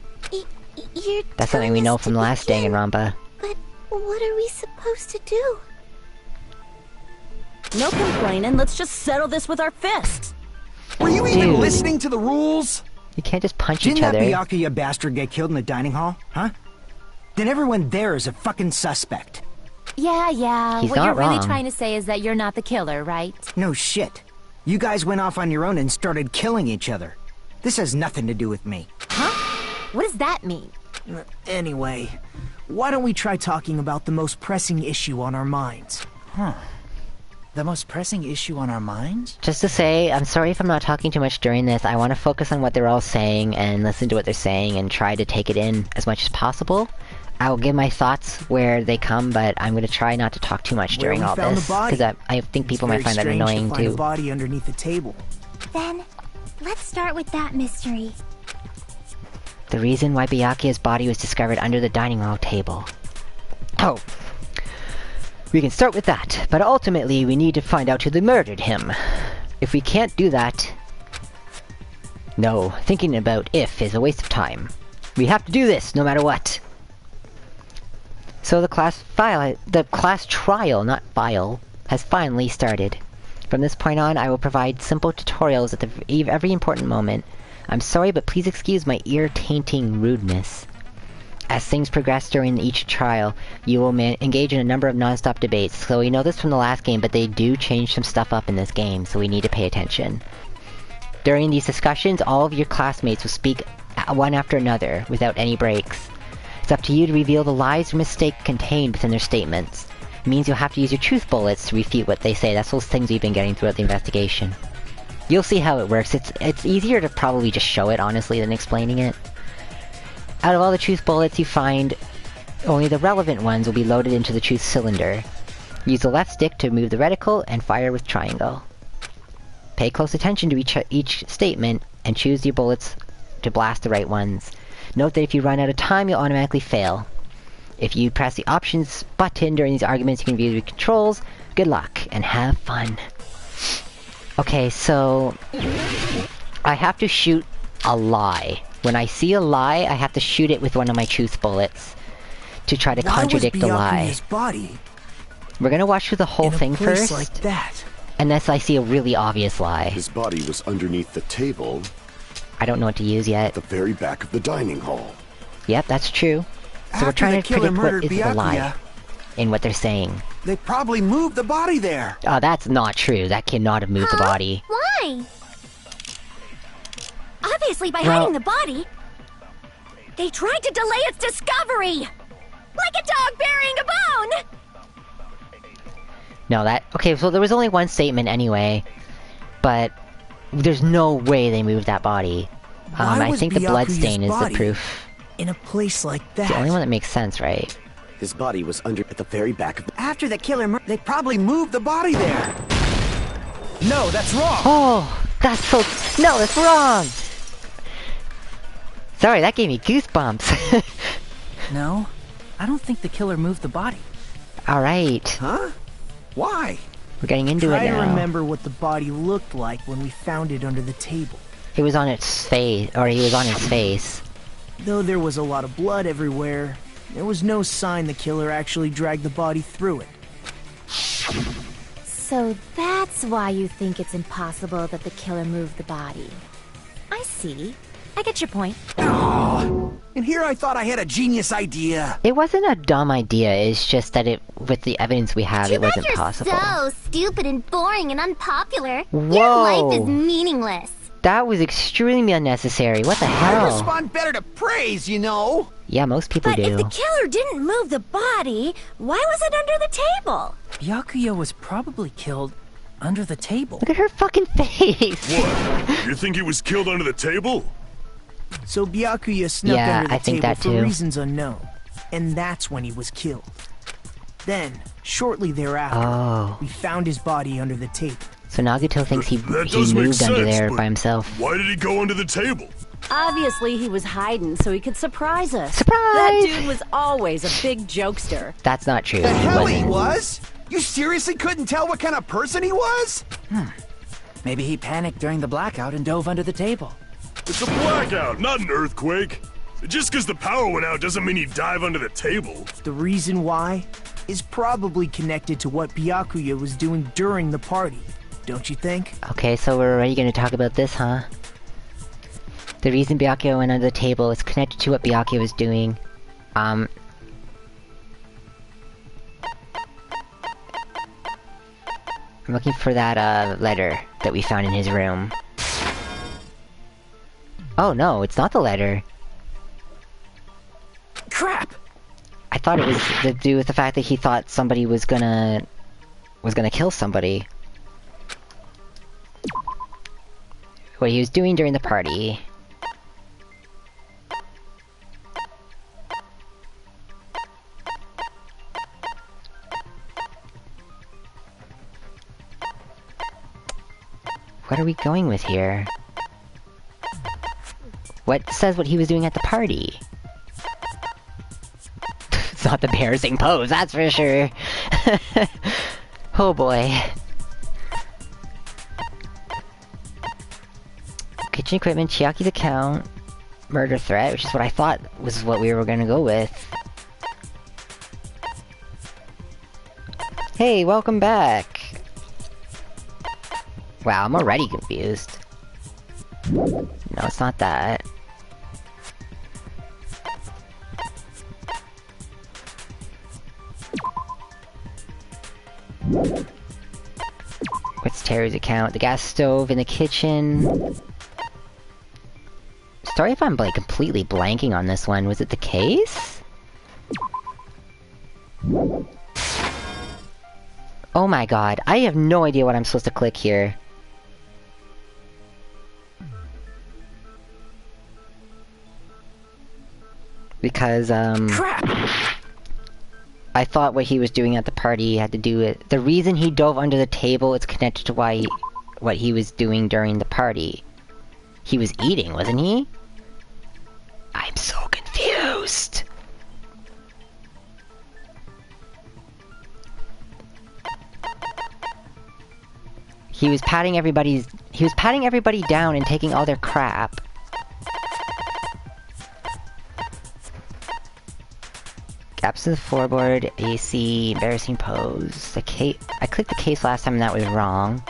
You're That's something we know from the last Danganronpa. But what are we supposed to do? No complaining, let's just settle this with our fists. Were you even Dude. listening to the rules? You can't just punch Didn't each that other. Byakuya bastard get killed in the dining hall? Huh? Then everyone there is a fucking suspect. Yeah. He's what not you're really wrong. trying to say is that you're not the killer, right? No shit. You guys went off on your own and started killing each other. This has nothing to do with me. What does that mean? Anyway, why don't we try talking about the most pressing issue on our minds? The most pressing issue on our minds? Just to say, I'm sorry if I'm not talking too much during this. I want to focus on what they're all saying and listen to what they're saying and try to take it in as much as possible. I will give my thoughts where they come, but I'm going to try not to talk too much Where during we all found this, the body. because I think people might It's find that very strange annoying to find too. a body underneath the table. Then, let's start with that mystery. The reason why Byakuya's body was discovered under the dining hall table. Oh. We can start with that, but ultimately we need to find out who murdered him. If we can't do that... No, thinking about if is a waste of time. We have to do this, no matter what. So the class trial, not file, has finally started. From this point on, I will provide simple tutorials at every important moment. I'm sorry, but please excuse my ear-tainting rudeness. As things progress during each trial, you will engage in a number of non-stop debates. So we know this from the last game, but they do change some stuff up in this game, so we need to pay attention. During these discussions, all of your classmates will speak one after another, without any breaks. It's up to you to reveal the lies or mistakes contained within their statements. It means you'll have to use your truth bullets to refute what they say. That's those things we've been getting throughout the investigation. You'll see how it works. It's easier to probably just show it, honestly, than explaining it. Out of all the truth bullets you find, only the relevant ones will be loaded into the truth cylinder. Use the left stick to move the reticle and fire with triangle. Pay close attention to each statement and choose your bullets to blast the right ones. Note that if you run out of time, you'll automatically fail. If you press the options button during these arguments, you can view the controls. Good luck and have fun. Okay, so I have to shoot a lie. When I see a lie, I have to shoot it with one of my truth bullets to try to contradict the lie. Byakuya's body We're gonna watch through the whole in a thing place first, like that? unless I see a really obvious lie. His body was underneath the table I don't know what to use yet. at the very back of the dining hall. Yep, that's true. So we're After trying the to killer predict what murdered is the lie Byakuya, in what they're saying. they probably moved the body there. Oh, that's not true. That cannot have moved the body. Why? Obviously by Well- hiding the body. They tried to delay its discovery! Like a dog burying a bone! No, that... Okay, so there was only one statement anyway. But there's no way they moved that body. Why I was think the Byakuya's bloodstain is the body proof. in a place like It's that? the only one that makes sense, right? His body was under at the very back of... After the killer they probably moved the body there. No, that's wrong! Oh, that's so... No, that's wrong! Sorry, that gave me goosebumps. No, I don't think the killer moved the body. Alright, Huh? Why? we're getting into Try it to now. remember what the body looked like when we found it under the table. It was on its face, or he was on his face. Though there was a lot of blood everywhere, there was no sign the killer actually dragged the body through it. So that's why you think it's impossible that the killer moved the body. I see. I get your point. And here I thought I had a genius idea. It wasn't a dumb idea, it's just that it, with the evidence we have, it wasn't possible. so stupid and boring and unpopular. Your Whoa. life is meaningless. That was extremely unnecessary, what the I hell? respond better to praise, you know. Yeah, most people But do. if the killer didn't move the body, why was it under the table? Byakuya was probably killed under the table. Look at her fucking face! What? You think he was killed under the table? So Byakuya snuck Yeah, under the I think table that for too. reasons unknown. And that's when he was killed. Then, shortly thereafter, Oh. we found his body under the table. So Nagato thinks he That does make moved under sense, there but by himself. Why did he go under the table? Obviously, he was hiding so he could surprise us. Surprise! That dude was always a big jokester. That's not true. The hell he wasn't. was? You seriously couldn't tell what kind of person he was? Maybe he panicked during the blackout and dove under the table. It's a blackout, not an earthquake. Just because the power went out doesn't mean you dive under the table. The reason why is probably connected to what Byakuya was doing during the party. Don't you think? Okay, so we're already gonna talk about this, huh? The reason Byakuya went under the table is connected to what Byakuya was doing. I'm looking for that, letter that we found in his room. Oh no, it's not the letter. Crap! I thought it was to do with the fact that he thought somebody was gonna kill somebody. What he was doing during the party. What are we going with here? What says what he was doing at the party? It's not the embarrassing pose, that's for sure. Oh boy. Kitchen equipment, Chiaki's account, murder threat, which is what I thought was what we were gonna go with. Hey, welcome back! Wow, I'm already confused. No, it's not that. What's Terry's account? The gas stove in the kitchen. Sorry if I'm like completely blanking on this one. Was it the case? Oh my god, I have no idea what I'm supposed to click here. Because, Crap! I thought what he was doing at the party had to do with... The reason he dove under the table is connected to what he was doing during the party. He was eating, wasn't he? I'm so confused! He was patting everybody down and taking all their crap. Gaps in the floorboard, AC, embarrassing pose. I clicked the case last time and that was wrong.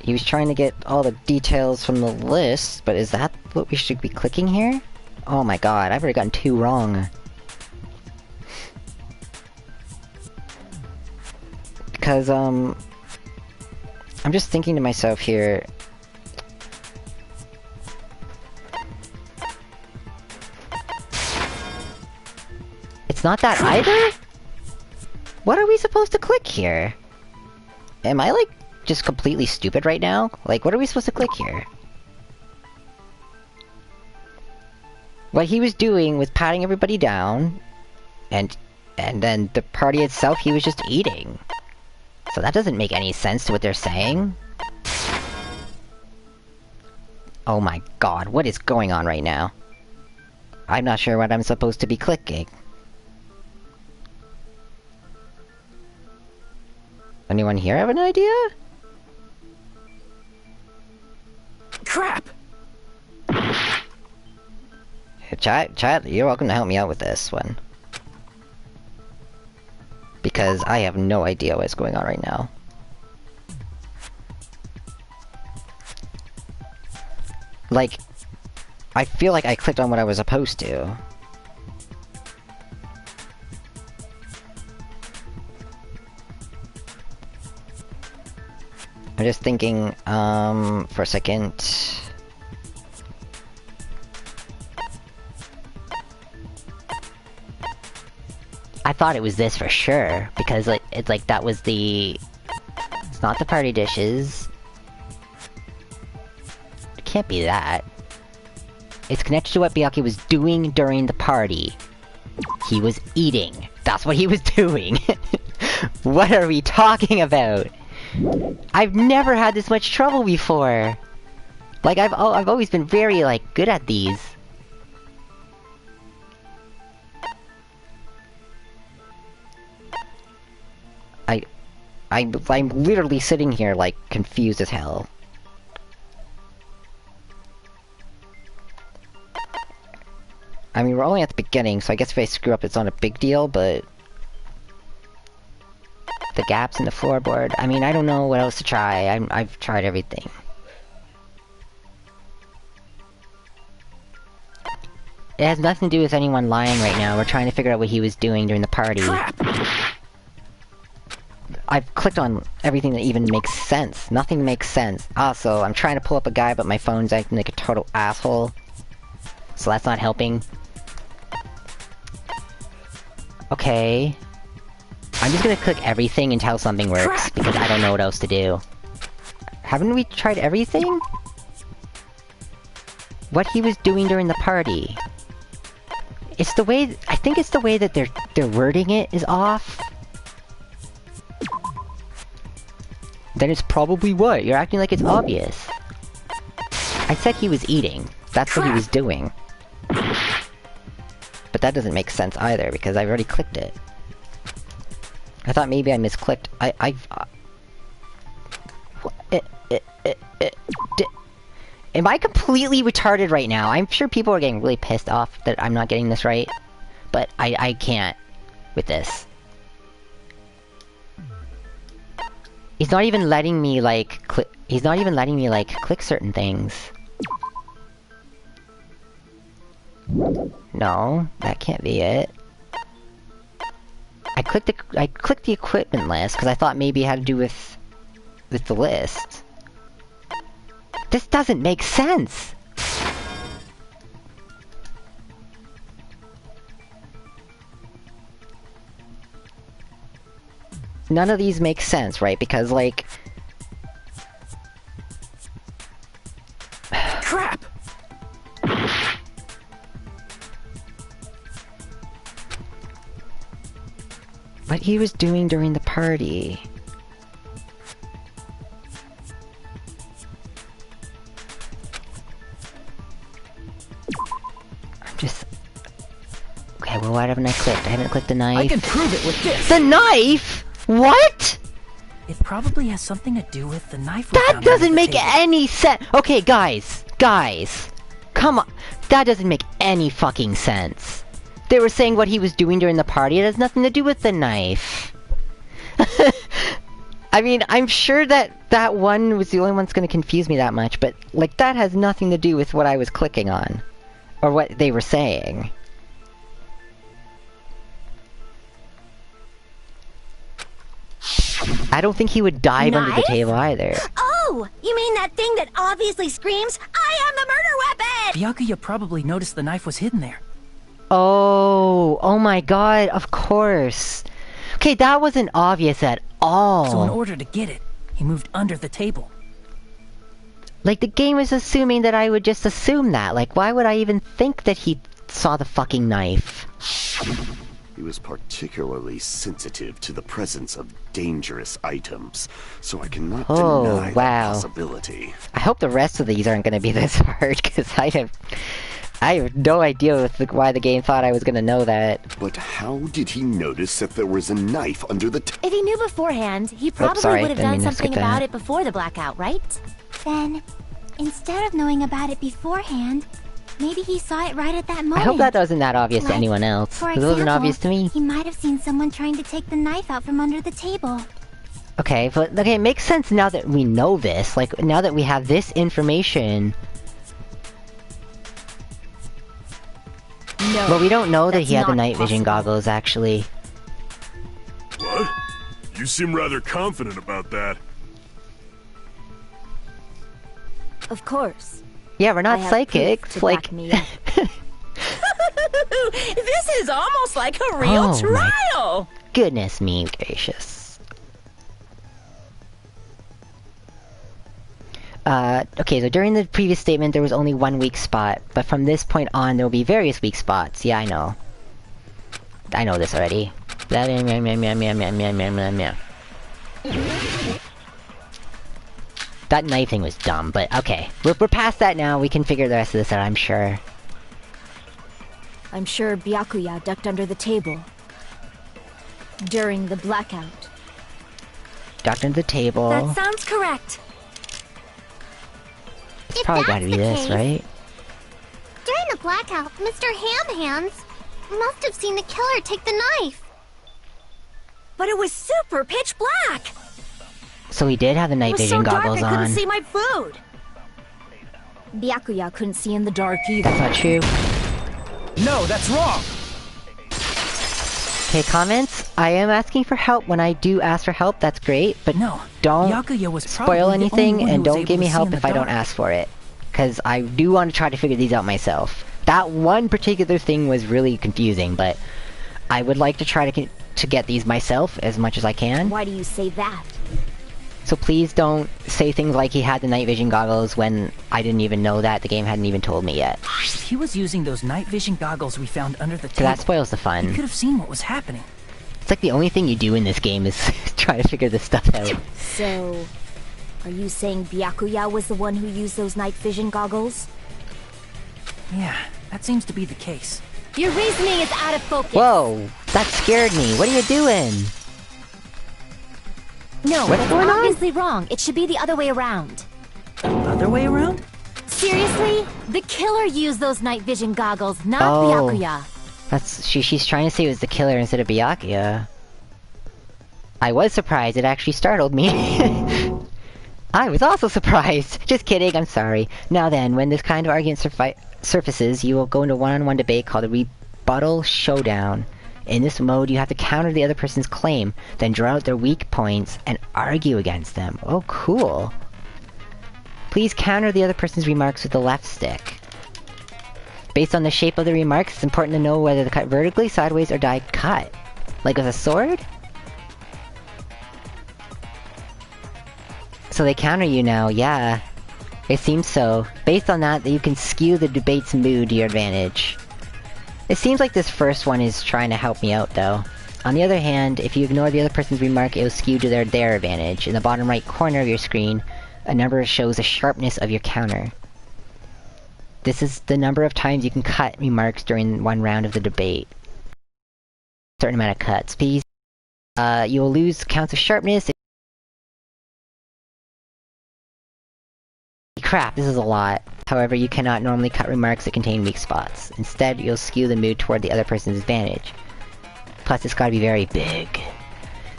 He was trying to get all the details from the list, but is that what we should be clicking here? Oh my god, I've already gotten 2 wrong. Because, I'm just thinking to myself here... It's not that either? What are we supposed to click here? Am I, like, just completely stupid right now? Like, what are we supposed to click here? What he was doing was patting everybody down, and then the party itself he was just eating. So that doesn't make any sense to what they're saying. Oh my god, what is going on right now? I'm not sure what I'm supposed to be clicking. Anyone here have an idea? Crap! Chat, you're welcome to help me out with this one. Because I have no idea what's going on right now. Like, I feel like I clicked on what I was supposed to. I'm just thinking, for a second. I thought it was this for sure, because like, it's like that was the... It's not the party dishes. It can't be that. It's connected to what Byakuya was doing during the party. He was eating. That's what he was doing. What are we talking about? I've never had this much trouble before. Like, I've always been very, like, good at these. I'm literally sitting here, like, confused as hell. I mean, we're only at the beginning, so I guess if I screw up, it's not a big deal, but... The gaps in the floorboard, I mean, I don't know what else to try. I've tried everything. It has nothing to do with anyone lying right now. We're trying to figure out what he was doing during the party. Crap! I've clicked on everything that even makes sense. Nothing makes sense. Also, I'm trying to pull up a guy, but my phone's acting like a total asshole. So that's not helping. Okay. I'm just gonna click everything until something works, because I don't know what else to do. Haven't we tried everything? What he was doing during the party. It's the way... I think it's the way that they're wording it is off. Then it's probably what? You're acting like it's obvious. I said he was eating. That's what he was doing. But that doesn't make sense either, because I've already clicked it. I thought maybe I misclicked. Am I completely retarded right now? I'm sure people are getting really pissed off that I'm not getting this right. But I can't with this. He's not even letting me, like, click... He's not even letting me, like, click certain things. No, that can't be it. I clicked the equipment list, because I thought maybe it had to do with the list. This doesn't make sense! None of these make sense, right? Because, like... Crap! What he was doing during the party. I'm just... Okay, well, what haven't I clicked? I haven't clicked the knife. I can prove it with this! The knife?! What?! It probably has something to do with the knife. That doesn't make any sense! Okay, guys! Guys! Come on! That doesn't make any fucking sense! They were saying what he was doing during the party, it has nothing to do with the knife. I mean, I'm sure that one was the only one that's gonna confuse me that much, but, like, that has nothing to do with what I was clicking on. Or what they were saying. I don't think he would dive under the table either. Oh! You mean that thing that obviously screams, I am the murder weapon! Byakuya probably noticed the knife was hidden there. Oh my god, of course. Okay, that wasn't obvious at all. So in order to get it, he moved under the table. Like, the game was assuming that I would just assume that. Like, why would I even think that he'd saw the fucking knife. He was particularly sensitive to the presence of dangerous items, so I cannot deny the possibility. I hope the rest of these aren't gonna be this hard, because I have no idea why the game thought I was gonna know that. But how did he notice that there was a knife under the If he knew beforehand, he probably would have done something about it before the blackout, right? Then, instead of knowing about it beforehand, maybe he saw it right at that moment. I hope that wasn't that obvious to anyone else. For It wasn't obvious to me. He might have seen someone trying to take the knife out from under the table. Okay, but it makes sense now that we know this. Like, now that we have this information. No. But we don't know that he had the night vision goggles, actually. What? You seem rather confident about that. Of course. Yeah, we're not psychics. Like, This is almost like a real trial! Goodness me gracious. Okay, so during the previous statement there was only one weak spot, but from this point on there will be various weak spots. Yeah, I know. I know this already. That knife thing was dumb, but okay. We're past that now, we can figure the rest of this out, I'm sure. I'm sure Byakuya ducked under the table. During the blackout. Ducked under the table. That sounds correct. It's probably gotta be this, right? During the blackout, Mr. Hamhands must have seen the killer take the knife. But it was super pitch black! So he did have the night vision goggles on. I couldn't see my food! Byakuya couldn't see in the dark either. That's not true. No, that's wrong! Okay, comments? I am asking for help when I do ask for help, that's great, but no, don't Byakuya was spoil anything and don't give me help if I dark. don't ask for it. Because I do want to try to figure these out myself. That one particular thing was really confusing, but I would like to try to get these myself as much as I can. Why do you say that? So please don't say things like he had the night vision goggles when I didn't even know that. The game hadn't even told me yet. If he was using those night vision goggles we found under the table, So that spoils the fun. He could have seen what was happening. It's like the only thing you do in this game is try to figure this stuff out. So, are you saying Byakuya was the one who used those night vision goggles? Yeah, that seems to be the case. Your reasoning is out of focus. Whoa, that scared me. What are you doing? No, What's that's going on? obviously wrong. It should be the other way around. Other way around? Seriously? The killer used those night vision goggles, not Oh. Byakuya. That's she's trying to say it was the killer instead of Byakuya. I was surprised. It actually startled me. I was also surprised. Just kidding. I'm sorry. Now then, when this kind of argument surfaces, you will go into one-on-one debate called a rebuttal showdown. In this mode, you have to counter the other person's claim, then draw out their weak points and argue against them. Oh, cool. Please counter the other person's remarks with the left stick. Based on the shape of the remarks, it's important to know whether they're cut vertically, sideways, or die cut. Like with a sword? So they counter you now, yeah. It seems so. Based on that, you can skew the debate's mood to your advantage. It seems like this first one is trying to help me out, though. On the other hand, if you ignore the other person's remark, it will skew to their advantage. In the bottom right corner of your screen, a number shows the sharpness of your counter. This is the number of times you can cut remarks during one round of the debate. Certain amount of cuts. Please, you will lose counts of sharpness. Crap, this is a lot. However, you cannot normally cut remarks that contain weak spots. Instead, you'll skew the mood toward the other person's advantage. Plus, it's gotta be very big.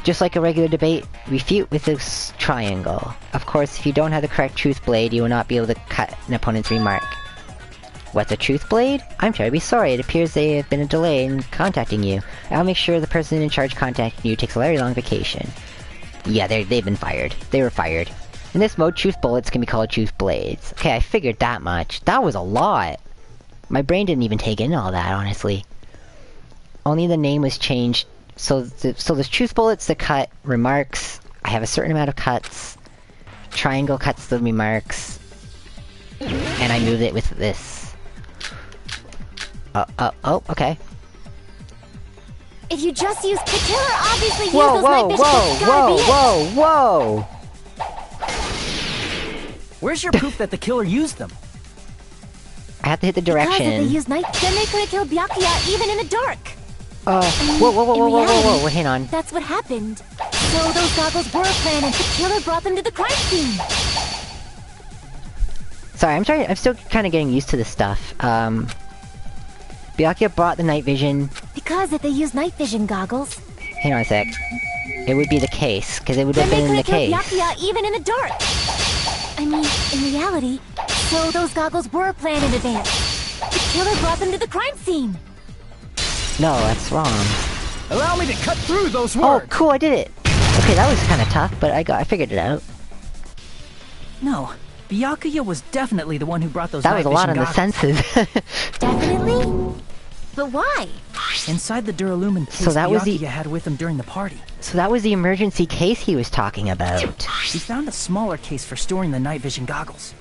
Just like a regular debate, refute with this triangle. Of course, if you don't have the correct truth blade, you will not be able to cut an opponent's remark. What's a truth blade? I'm terribly sorry, it appears there have been a delay in contacting you. I'll make sure the person in charge contacting you takes a very long vacation. Yeah, they've been fired. They were fired. In this mode, truth bullets can be called truth blades. Okay, I figured that much. That was a lot! My brain didn't even take in all that, honestly. Only the name was changed. So there's truth bullets that cut remarks. I have a certain amount of cuts. Triangle cuts the remarks. And I move it with this. Oh, okay. If you just use the killer, obviously use Whoa, those whoa, night vision whoa, goggles. whoa, whoa, whoa! Where's your proof that the killer used them? I have to hit the Because direction. if they used night, then they could have killed Byakuya even in the dark. Whoa, whoa, whoa, whoa, whoa, whoa, whoa, hang on. That's what happened. So those goggles were a plan, and the killer brought them to the crime scene. Sorry, I'm still kind of getting used to this stuff. Byakuya brought the night vision. Because if they used night vision goggles, Hang on a sec. It would be the case, because it would have then been they in could the have killed case. Byakuya even in the dark. I mean, in reality, so those goggles were planned in advance. The killer brought them to the crime scene. No, that's wrong. Allow me to cut through those Oh, words. cool, I did it. Okay, that was kind of tough, but I figured it out. No, Byakuya was definitely the one who brought those That night was a lot vision on the goggles. senses. Definitely? But why? Inside the Duralumin case So that was Byakuya the- had with him during the party. So that was the emergency case he was talking about. He found a smaller case for storing the night vision goggles.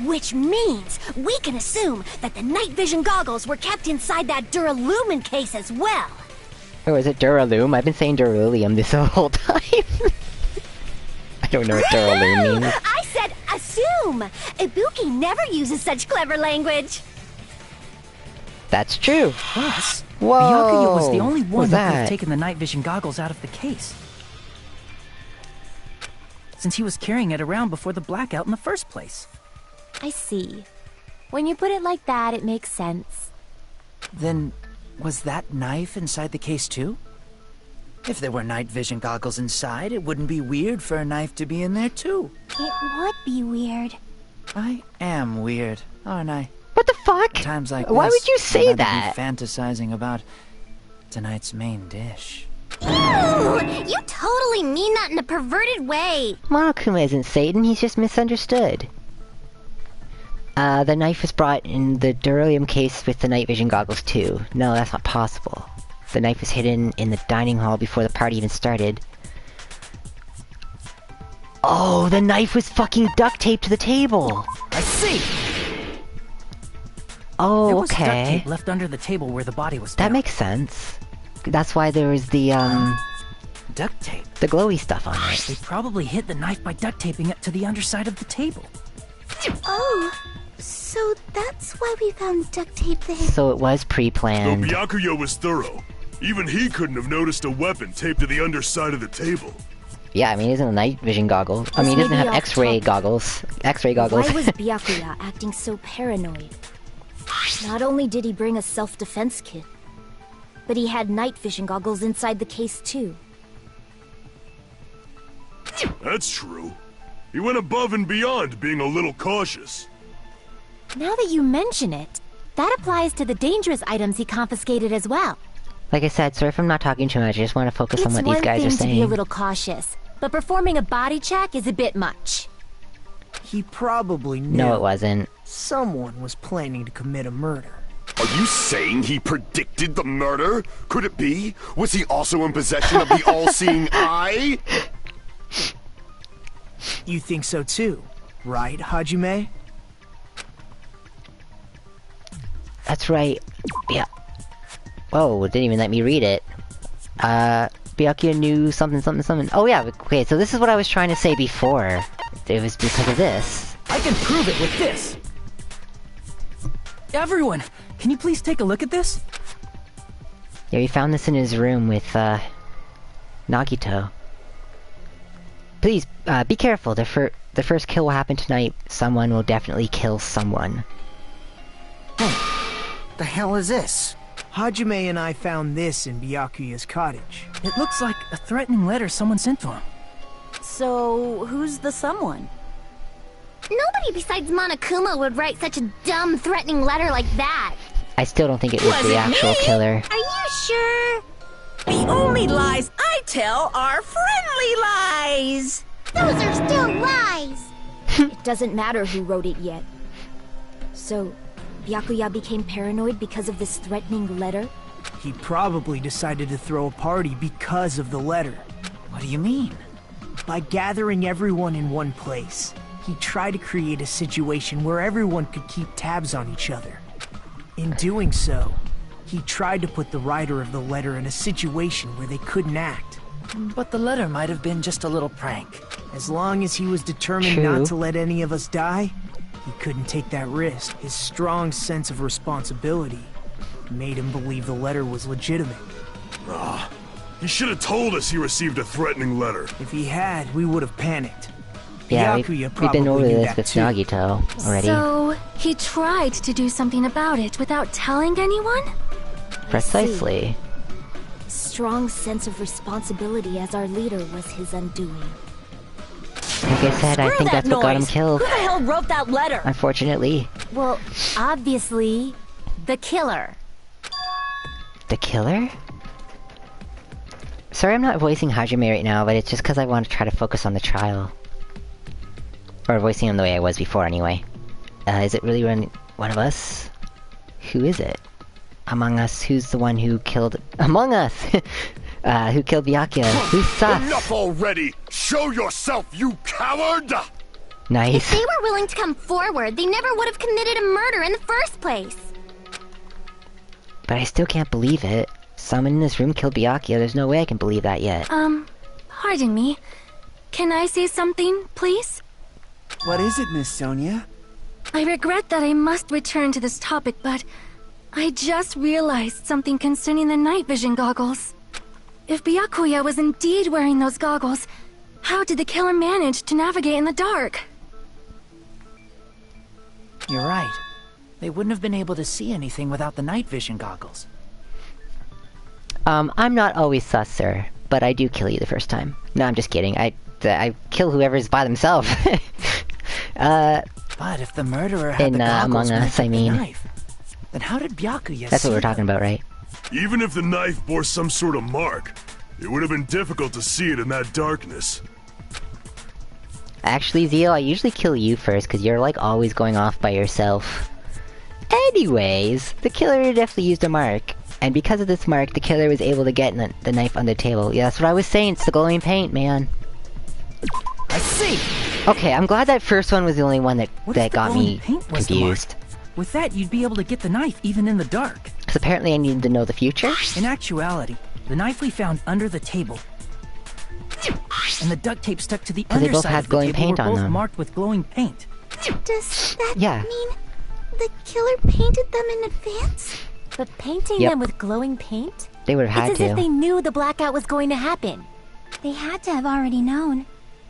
Which means we can assume that the night vision goggles were kept inside that Duralumin case as well. Or is it Duraloom? I've been saying Duralium this whole time. I don't know what Duraloom means. I said assume! Ibuki never uses such clever language. That's true. Plus, Whoa! Byakuya was the only What one was that could that? have taken the night vision goggles out of the case. Since he was carrying it around before the blackout in the first place. I see. When you put it like that, it makes sense. Then, was that knife inside the case too? If there were night vision goggles inside, it wouldn't be weird for a knife to be in there too. It would be weird. I am weird, aren't I? What the fuck? Times like Why this, would you say I'd rather that? be fantasizing about tonight's main dish. Ew! You totally mean that in a perverted way. Monokuma isn't Satan, he's just misunderstood. The knife was brought in the Duralium case with the night vision goggles too. No, that's not possible. The knife was hidden in the dining hall before the party even started. Oh, the knife was fucking duct taped to the table! I see! Oh, There was duct okay. tape left under the table where the body was That found. makes sense. That's why there was the, Duct tape. the glowy stuff on it. They probably hid the knife by duct taping it to the underside of the table. Oh, so that's why we found duct tape there. So it was Though pre-planned. Byakuya was thorough, even he couldn't have noticed a weapon taped to the underside of the table. Yeah, I mean, he doesn't have night vision goggles. I This mean, he doesn't may have be off X-ray topic. goggles. X-ray goggles. Why was Byakuya acting so paranoid? Not only did he bring a self-defense kit, but he had night vision goggles inside the case too. That's true. He went above and beyond being a little cautious. Now that you mention it, that applies to the dangerous items he confiscated as well. Like I said, sorry if I'm not talking too much. I just want to focus on It's what one these guys thing are to saying. be a little cautious, but performing a body check is a bit much. He probably knew No, it wasn't. someone was planning to commit a murder. Are you saying he predicted the murder? Could it be? Was he also in possession of the all-seeing eye? You think so too, right, Hajime? That's right. Yeah. Whoa, it didn't even let me read it. Byakuya knew something, something, something. Oh yeah, okay, so this is what I was trying to say before. It was because of this. I can prove it with this! Everyone, can you please take a look at this? Yeah, we found this in his room with, Nagito. Please, be careful. The first kill will happen tonight. Someone will definitely kill someone. The hell is this? Hajime and I found this in Byakuya's cottage. It looks like a threatening letter someone sent to him. So, who's the someone? Nobody besides Monokuma would write such a dumb, threatening letter like that. I still don't think it was Was the it actual me? killer. Are you sure? The only lies I tell are friendly lies. Those are still lies. It doesn't matter who wrote it yet. So, Byakuya became paranoid because of this threatening letter? He probably decided to throw a party because of the letter. What do you mean? By gathering everyone in one place, he tried to create a situation where everyone could keep tabs on each other. In doing so, he tried to put the writer of the letter in a situation where they couldn't act. But the letter might have been just a little prank. As long as he was determined not to let any of us die, he couldn't take that risk. His strong sense of responsibility made him believe the letter was legitimate. He should have told us he received a threatening letter. If he had, we would have panicked. Yeah, Byakuya we've been over probably knew this that with too. Nagito already. So, he tried to do something about it without telling anyone? Precisely. Strong sense of responsibility as our leader was his undoing. Like I said, I think that's what got him killed. Who the hell wrote that letter? Unfortunately. Well, obviously, the killer. The killer? Sorry I'm not voicing Hajime right now, but it's just because I want to try to focus on the trial. Or voicing him the way I was before, anyway. Is it really one of us? Who is it? Among us, who's the one who killed... Among Us! Who killed Byakuya? Who's sus? Enough already! Show yourself, you coward! Nice. If they were willing to come forward, they never would have committed a murder in the first place. But I still can't believe it. Someone in this room killed Byakuya. There's no way I can believe that yet. Pardon me. Can I say something, please? What is it, Miss Sonia? I regret that I must return to this topic, but I just realized something concerning the night vision goggles. If Byakuya was indeed wearing those goggles, how did the killer manage to navigate in the dark? You're right. They wouldn't have been able to see anything without the night vision goggles. I'm not always sus, sir, but I do kill you the first time. No, I'm just kidding. I kill whoever's by themselves. But if the murderer had the goggles Among Us, I mean. The knife, then how did Byakuya That's see what we're talking them? about, right? Even if the knife bore some sort of mark, it would have been difficult to see it in that darkness. Actually, Zio, I usually kill you first, because you're like always going off by yourself. Anyways, the killer definitely used a mark. And because of this mark, the killer was able to get the knife on the table. Yeah, that's what I was saying, it's the glowing paint, man. I see! Okay, I'm glad that first one was the only one that got me confused. With that, you'd be able to get the knife even in the dark. Because apparently I needed to know the future? In actuality, the knife we found under the table and the duct tape stuck to the they both underside had of the glowing table paint were on both them. marked with glowing paint. Does that Yeah. mean the killer painted them in advance? But painting Yep. them with glowing paint? They would have had It's as if to. they knew the blackout was going to happen. They had to have already known.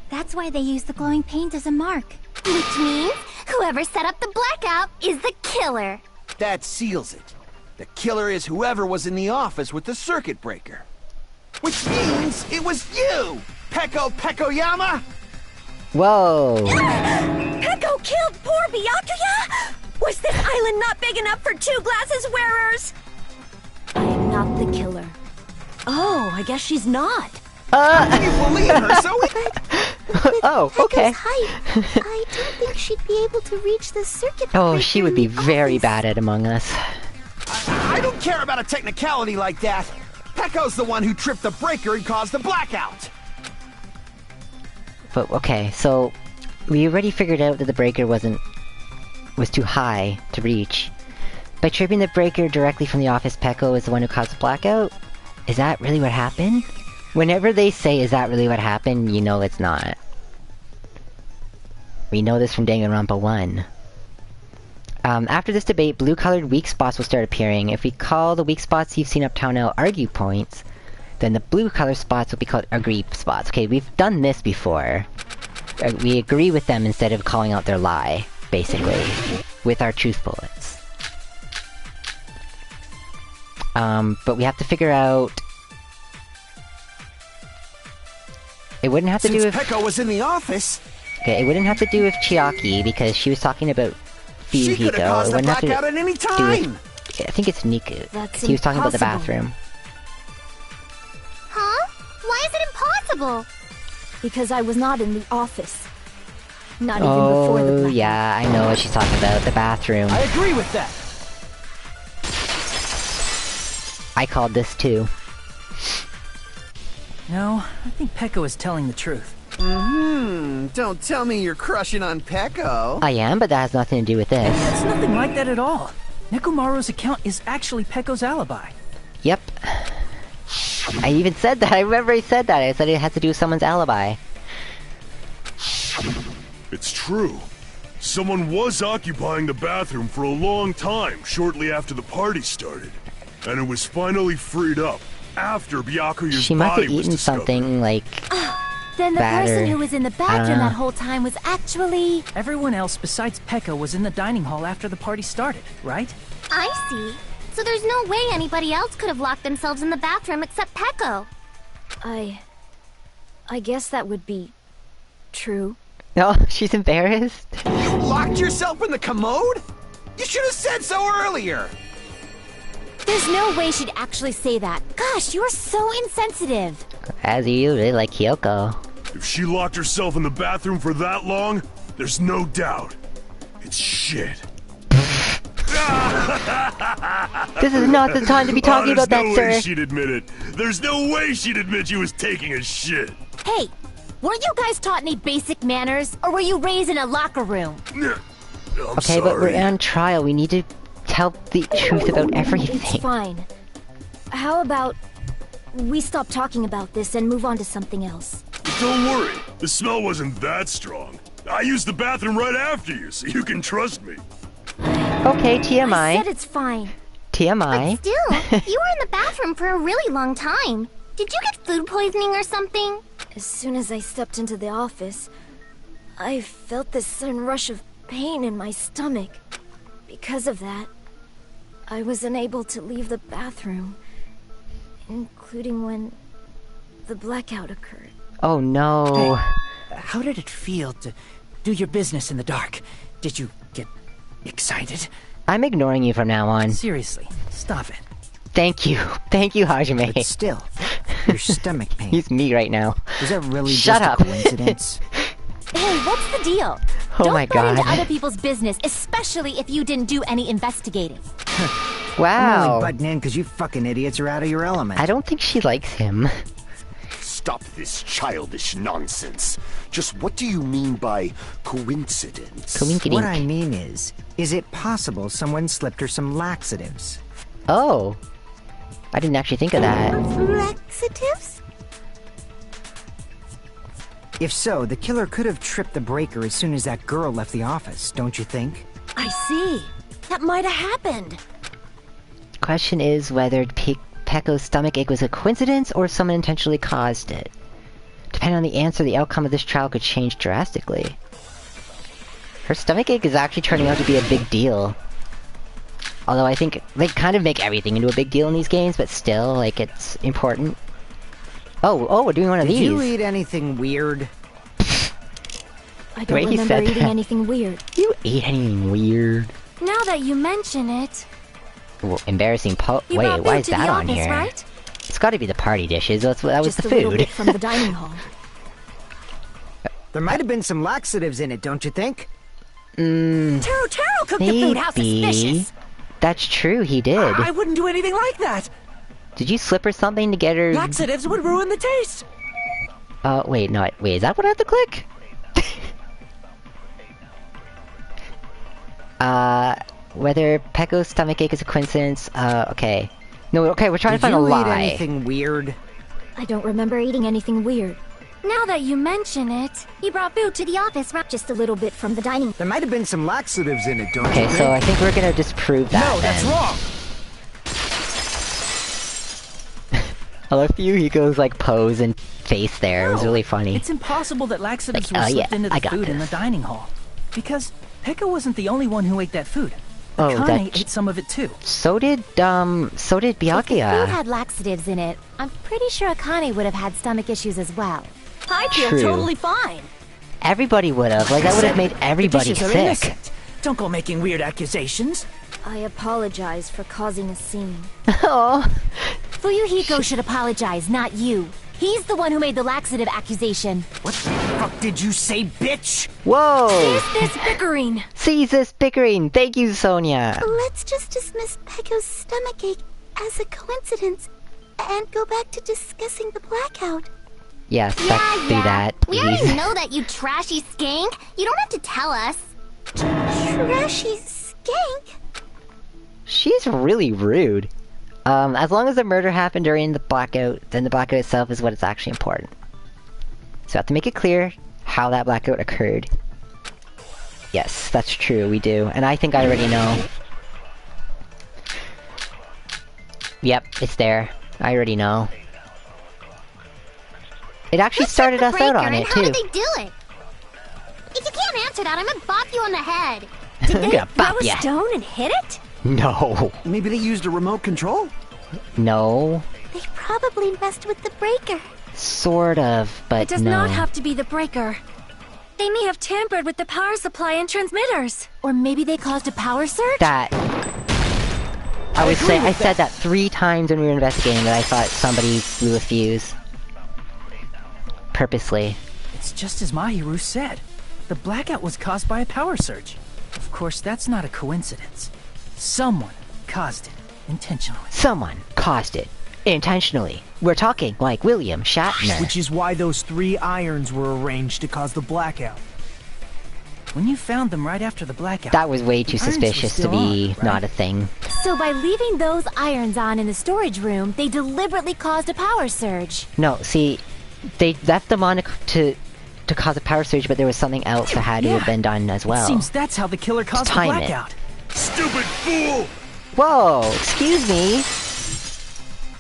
That's why they used the glowing paint as a mark. Which means whoever set up the blackout is the killer. That seals it. The killer is whoever was in the office with the circuit breaker. Which means it was you, Peko Pekoyama! Whoa! Peko killed poor Byakuya? Was this island not big enough for 2 glasses wearers? I am not the killer. Oh, I guess she's not. You believe her, so Oh, okay. Height, I don't think she'd be able to reach the circuit Oh, breaker she would in be the very office. bad at Among Us. I don't care about a technicality like that. Peko's the one who tripped the breaker and caused the blackout. But okay, so we already figured out that the breaker was too high to reach. By tripping the breaker directly from the office, Peko is the one who caused the blackout? Is that really what happened? Whenever they say, is that really what happened, you know it's not. We know this from Danganronpa 1. After this debate, blue-colored weak spots will start appearing. If we call the weak spots you've seen up till now argue points, then the blue-colored spots will be called agree spots. Okay, we've done this before. We agree with them instead of calling out their lie, basically, with our truth bullets. But we have to figure out... It wouldn't have to do Since with... Peko was in the office, Okay, it wouldn't have to do with Chiaki, because she was talking about she could have Fuyuhiko. caused It the wouldn't have to blackout at any do time. with... I think it's Niku. That's He was talking about the impossible. bathroom. Huh? Why is it impossible? Because I was not in the office. Not even before the Oh, blackout. yeah, I know what she's talking about. The bathroom. I agree with that. I called this too. No, I think Peko is telling the truth. Don't tell me you're crushing on Peko. I am, but that has nothing to do with this. It's nothing like that at all. Nekomaru's account is actually Pekko's alibi. Yep. I even said that. I remember I said that. I said it had to do with someone's alibi. It's true. Someone was occupying the bathroom for a long time shortly after the party started. And it was finally freed up after Byakuya's She must body have was eaten discovered. something like Then the batter. person who was in the bathroom that whole time was actually... Everyone else besides Pekko was in the dining hall after the party started, right? I see. So there's no way anybody else could have locked themselves in the bathroom except Pekko. I guess that would be true. No, she's embarrassed. You locked yourself in the commode? You should have said so earlier! There's no way she'd actually say that. Gosh, you are so insensitive. As you really like Kyoko. If she locked herself in the bathroom for that long, there's no doubt. It's shit. This is not the time to be talking about that, There's no way sir. she'd admit it. There's no way she'd admit she was taking a shit. Hey, weren't you guys taught any basic manners? Or were you raised in a locker room? Okay, but we're on trial. We need to tell the truth about It's everything. fine. How about we stop talking about this and move on to something else? Don't worry. The smell wasn't that strong. I used the bathroom right after you, so you can trust me. Okay, I TMI. said it's fine. TMI. Still, you were in the bathroom for a really long time. Did you get food poisoning or something? As soon as I stepped into the office, I felt this sudden rush of pain in my stomach. Because of that, I was unable to leave the bathroom, including when the blackout occurred. Oh no. How did it feel to do your business in the dark? Did you get excited? I'm ignoring you from now on. Seriously, stop it. Thank you. Thank you, Hajime. But still, your stomach pain. He's me right now. Is that really Shut just up. a coincidence? Hey, what's the deal? Oh Don't my butt into God. other people's business, especially if you didn't do any investigating. I'm Wow. only butting in because you fucking idiots are out of your element. I don't think she likes him. Stop this childish nonsense. Just what do you mean by coincidence? What I mean is it possible someone slipped her some laxatives? Oh. I didn't actually think of that. Laxatives? If so, the killer could have tripped the breaker as soon as that girl left the office, don't you think? I see. That might have happened. Question is whether Pekko's stomach ache was a coincidence or someone intentionally caused it. Depending on the answer, the outcome of this trial could change drastically. Her stomach ache is actually turning out to be a big deal. Although I think they kind of make everything into a big deal in these games, but still, like, it's important. Oh, we're doing one of these. Did you eat anything weird? I don't remember eating anything weird. You ate anything weird? Now that you mention it, Well, embarrassing you Wait, brought why food is to that the on office, here? right? It's gotta be the party dishes. That was Just the a little food. bit from the dining hall. There might have been some laxatives in it, don't you think? Taro cooked the food. How suspicious. That's true, he did. I wouldn't do anything like that. Did you slip her something to get her... Laxatives would ruin the taste. Wait, no, wait, is that what I have to click? Whether Pekko's stomachache is a coincidence, okay. No, okay, we're trying to find a lie. Did you eat anything weird? I don't remember eating anything weird. Now that you mention it, You brought food to the office, right? Just a little bit from the dining. There might have been some laxatives in it, don't Okay, you so think? I think we're gonna disprove that. No, that's then. wrong. I love Yuhiko's like pose and face there. It was really funny. It's impossible that laxatives Like, were oh, slipped yeah, into I the got food in the this. dining hall. Because Pekka wasn't the only one who ate that food. Oh, Akane that- ate some of it too. So did If the food Byakuya. had laxatives in it, I'm pretty sure Akane would have had stomach issues as well. I feel True. totally fine. Everybody would have. Like, that would have made everybody the dishes are sick. innocent. Don't go making weird accusations. I apologize for causing a scene. Oh. Fuyuhiko should apologize, not you. He's the one who made the laxative accusation. What the fuck did you say, bitch? Whoa! cease this bickering. Cease this bickering. Thank you, Sonia. Let's just dismiss Pekko's stomachache as a coincidence and go back to discussing the blackout. Yes, let's do that, We already please. know that, you trashy skank. You don't have to tell us. Trashy skank? She's really rude. As long as the murder happened during the blackout, then the blackout itself is what is actually important. So I have to make it clear how that blackout occurred. Yes, that's true, we do. And I think I already know. Yep, it's there. I already know. It actually started us out on it, too. How did they do it? If you can't answer that, I'm gonna bop you on the head. Did they throw a stone and hit it? No. Maybe they used a remote control? No. They probably messed with the breaker. Sort of, but no. It does not have to be the breaker. They may have tampered with the power supply and transmitters. Or maybe they caused a power surge? That... I said that 3 times when we were investigating that I thought somebody blew a fuse. Purposely. It's just as Mahiru said. The blackout was caused by a power surge. Of course, that's not a coincidence. Someone caused it intentionally. Someone caused it intentionally. We're talking like William Shatner. Which is why those 3 irons were arranged to cause the blackout. When you found them right after the blackout... That was way too suspicious to be on, right? not a thing. So by leaving those irons on in the storage room, they deliberately caused a power surge. No, see, they left them on to cause a power surge, but there was something else that had to have been done as well. It seems that's how the killer caused the blackout. Stupid fool! Whoa, excuse me.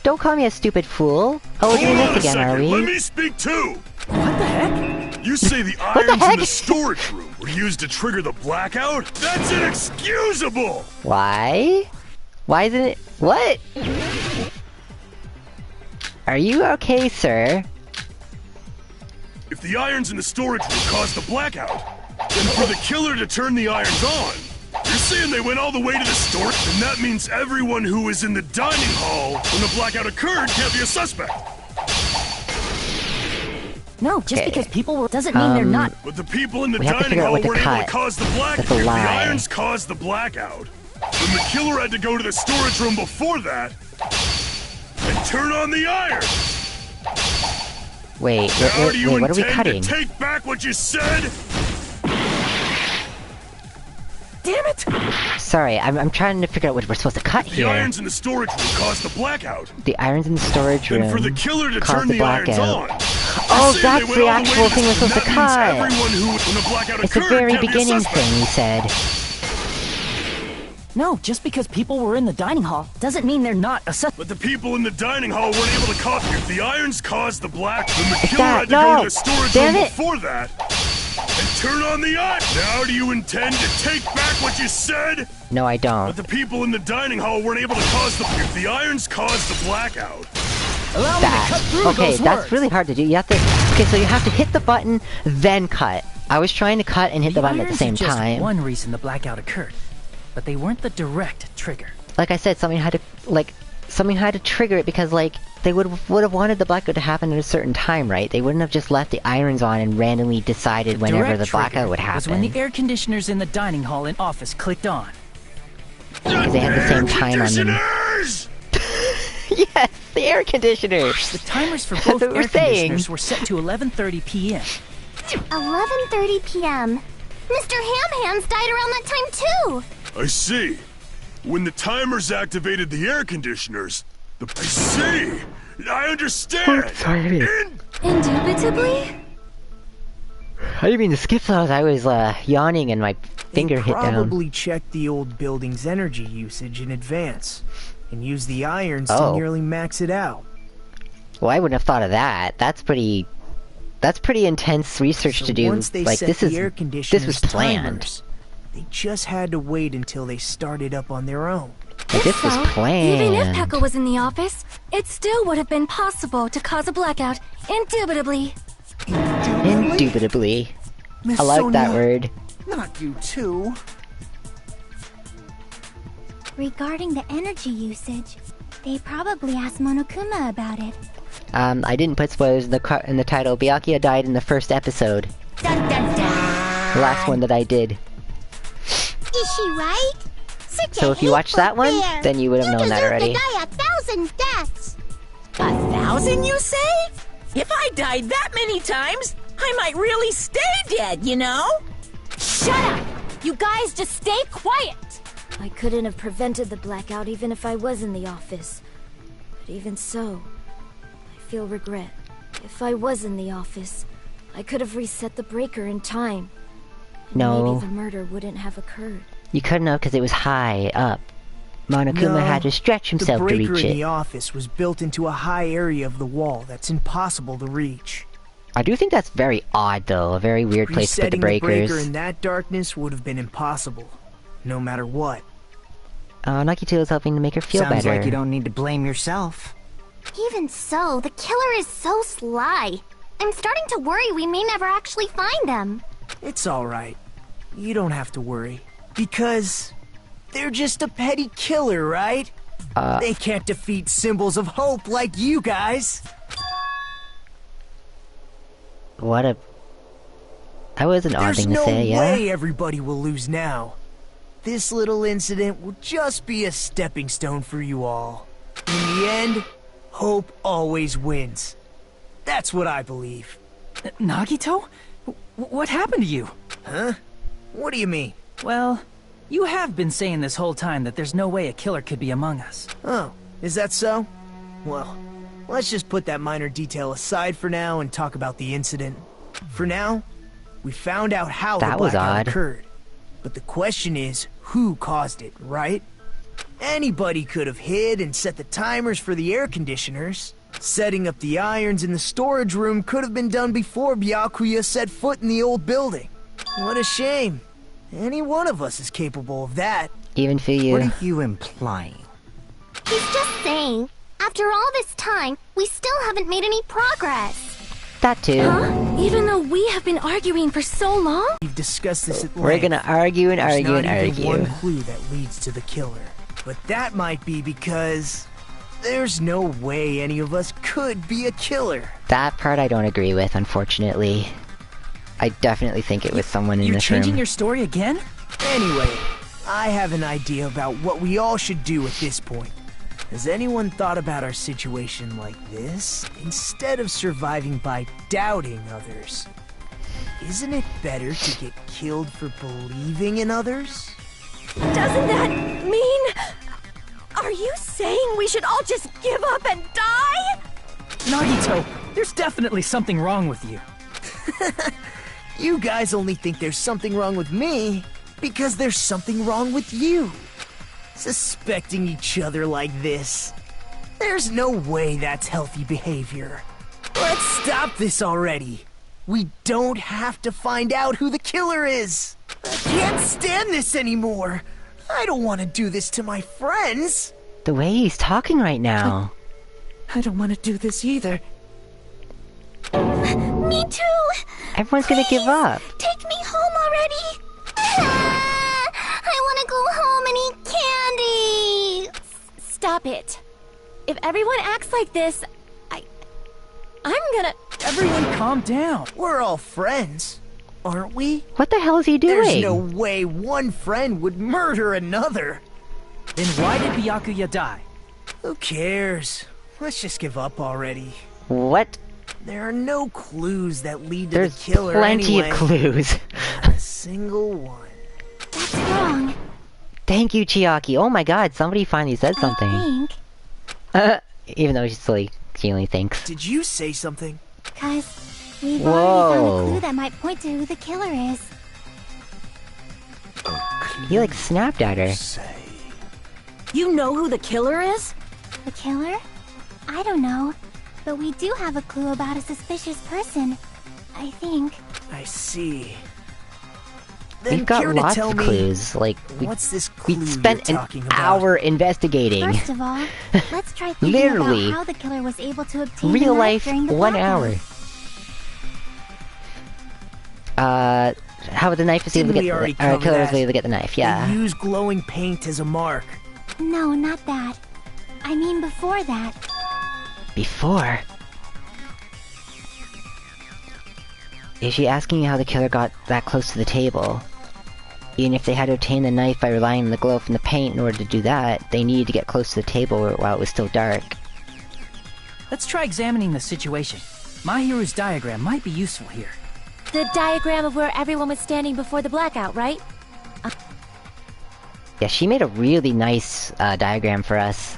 Don't call me a stupid fool. Oh, we're doing this again, are we? Let me speak too! What the heck? You say the irons in the storage room were used to trigger the blackout? That's inexcusable! Why? Why isn't it... What? Are you okay, sir? If the irons in the storage room caused the blackout, then for the killer to turn the irons on, you're saying they went all the way to the storage? And that means everyone who was in the dining hall when the blackout occurred can't be a suspect. No, just because people were doesn't mean they're not. But the people in the dining hall weren't able to cause the blackout. If the irons caused the blackout, then the killer had to go to the storage room before that and turn on the irons. Wait, what are we cutting? To take back what you said? Damn it! Sorry, I'm trying to figure out what we're supposed to cut here. The irons in the storage room caused the blackout. The irons in the storage room. Then for the killer to caused turn the irons blackout. on. Oh, that's the actual thing we're supposed to cut. Everyone who, when the blackout it's the occurred, very can't be a beginning suspect. thing you said. No, just because people were in the dining hall doesn't mean they're not a suspect. But the people in the dining hall weren't able to cause. If the irons caused the black, then the killer had to go to the storage room before that and turn on the iron. Now do you intend to take back what you said? No, I don't. But the people in the dining hall weren't able to cause the. If the irons caused the blackout. Allow me to cut through okay, those that's words. really hard to do. You have to. Okay, so you have to hit the button, then cut. I was trying to cut and hit the button at the same just time. One reason the blackout occurred, but they weren't the direct trigger. Like I said, something had to trigger it because they would have wanted the blackout to happen at a certain time, right? They wouldn't have just left the irons on and randomly decided whenever the blackout would happen. Was when the air conditioners in the dining hall and office clicked on. Because they had the same time on them. Yes, the air conditioners. The timers for both air conditioners were set to 11:30 p.m. 11:30 p.m. Mr. Ham Hands died around that time too. I see. When the timers activated the air conditioners, I see. I understand. Sorry. Indubitably? I didn't mean to skip those. I was yawning and my finger hit down. Probably checked the old building's energy usage in advance and used the irons to nearly max it out. Well, I wouldn't have thought of that. That's pretty intense research to do. Once they like set this the is air conditioners was planned. timers, they just had to wait until they started up on their own. Like, this was planned. Even if Pekka was in the office, it still would have been possible to cause a blackout, indubitably. Indubitably. I like that word. Not you too. Regarding the energy usage, they probably asked Monokuma about it. I didn't put spoilers in the title. Byakuya died in the first episode. Dun, dun, dun. The last one that I did. Is she right? Such So if you watched that one, bear. then you would have known that already. You deserve to die 1,000 deaths. 1,000, you say? If I died that many times, I might really stay dead, you know? Shut up! You guys just stay quiet! I couldn't have prevented the blackout even if I was in the office. But even so, I feel regret. If I was in the office, I could have reset the breaker in time. And No. maybe the murder wouldn't have occurred. You couldn't have because it was high up. Monokuma had to stretch himself to the breaker reach in it. the office was built into a high area of the wall that's impossible to reach. I do think that's very odd, though. A very weird place to put the Resetting breakers. the breaker in that darkness would have been impossible, no matter what. Nagito is helping to make her feel Sounds better. like you don't need to blame yourself. Even so, the killer is so sly. I'm starting to worry we may never actually find them. It's alright. You don't have to worry. Because they're just a petty killer, right? They can't defeat symbols of hope like you guys. What a... That was an odd thing to say, yeah? There's no way everybody will lose now. This little incident will just be a stepping stone for you all. In the end, hope always wins. That's what I believe. Nagito? What happened to you? Huh? What do you mean? Well, you have been saying this whole time that there's no way a killer could be among us. Oh, is that so? Well, let's just put that minor detail aside for now and talk about the incident. For now, we found out how the blackout occurred. But the question is, who caused it, right? Anybody could have hid and set the timers for the air conditioners. Setting up the irons in the storage room could have been done before Byakuya set foot in the old building. What a shame. Any one of us is capable of that. Even for you. What are you implying? He's just saying, after all this time, we still haven't made any progress. That too. Huh? Even though we have been arguing for so long? We've discussed this at length. We're gonna argue and argue and There's argue. not even one clue that leads to the killer. But that might be because there's no way any of us could be a killer. That part I don't agree with, unfortunately. I definitely think it was someone in You're this room. changing your story again? Anyway, I have an idea about what we all should do at this point. Has anyone thought about our situation like this? Instead of surviving by doubting others, isn't it better to get killed for believing in others? Doesn't that mean... Are you saying we should all just give up and die? Nagito, there's definitely something wrong with you. You guys only think there's something wrong with me because there's something wrong with you. Suspecting each other like this. There's no way that's healthy behavior. Let's stop this already. We don't have to find out who the killer is. I can't stand this anymore. I don't want to do this to my friends. The way he's talking right now. I don't want to do this either. Me too! Everyone's gonna give up. Take me home already! I want to go home and eat candy! Stop it. If everyone acts like this, I'm gonna... Everyone calm down. We're all friends, aren't we? What the hell is he doing? There's no way one friend would murder another. Then why did Byakuya die? Who cares? Let's just give up already. What? There are no clues that lead to There's the killer plenty anyway. of clues. Not a single one. That's wrong. Thank you, Chiaki. Oh my god, somebody finally said something. Even though she only thinks. Did you say something? Because we've already found a clue that might point to who the killer is. He like snapped at her. You know who the killer is? The killer? I don't know. But we do have a clue about a suspicious person. I think. I see. Then We've got care to lots tell of me, clues. Like, what's this clue we spent you're an talking about? hour investigating. First of all, let's try thinking Literally. about how the killer was able to obtain Real the knife life, during the 1 blackout. hour. How the knife was able to Didn't get we already the cover killer was that? able to get the knife, yeah. They use glowing paint as a mark. No, not that. I mean before that. Before? Is she asking how the killer got that close to the table? Even if they had to obtain the knife by relying on the glow from the paint in order to do that, they needed to get close to the table while it was still dark. Let's try examining the situation. Mahiru's diagram might be useful here. The diagram of where everyone was standing before the blackout, right? Yeah, she made a really nice diagram for us.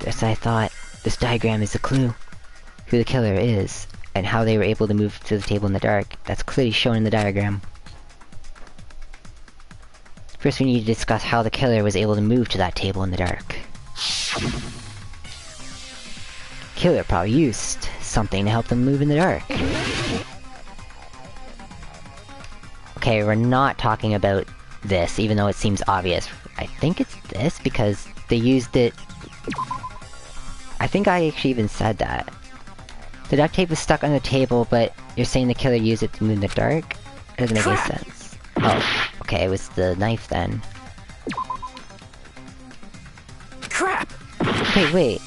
As I thought, this diagram is a clue who the killer is, and how they were able to move to the table in the dark. That's clearly shown in the diagram. First we need to discuss how the killer was able to move to that table in the dark. Killer probably used something to help them move in the dark. Okay, we're not talking about this, even though it seems obvious. I think it's this, because they used it... I think I actually even said that. The duct tape was stuck on the table, but you're saying the killer used it to move in the dark? It doesn't make any sense. Oh, okay, it was the knife then. Crap! Okay, wait.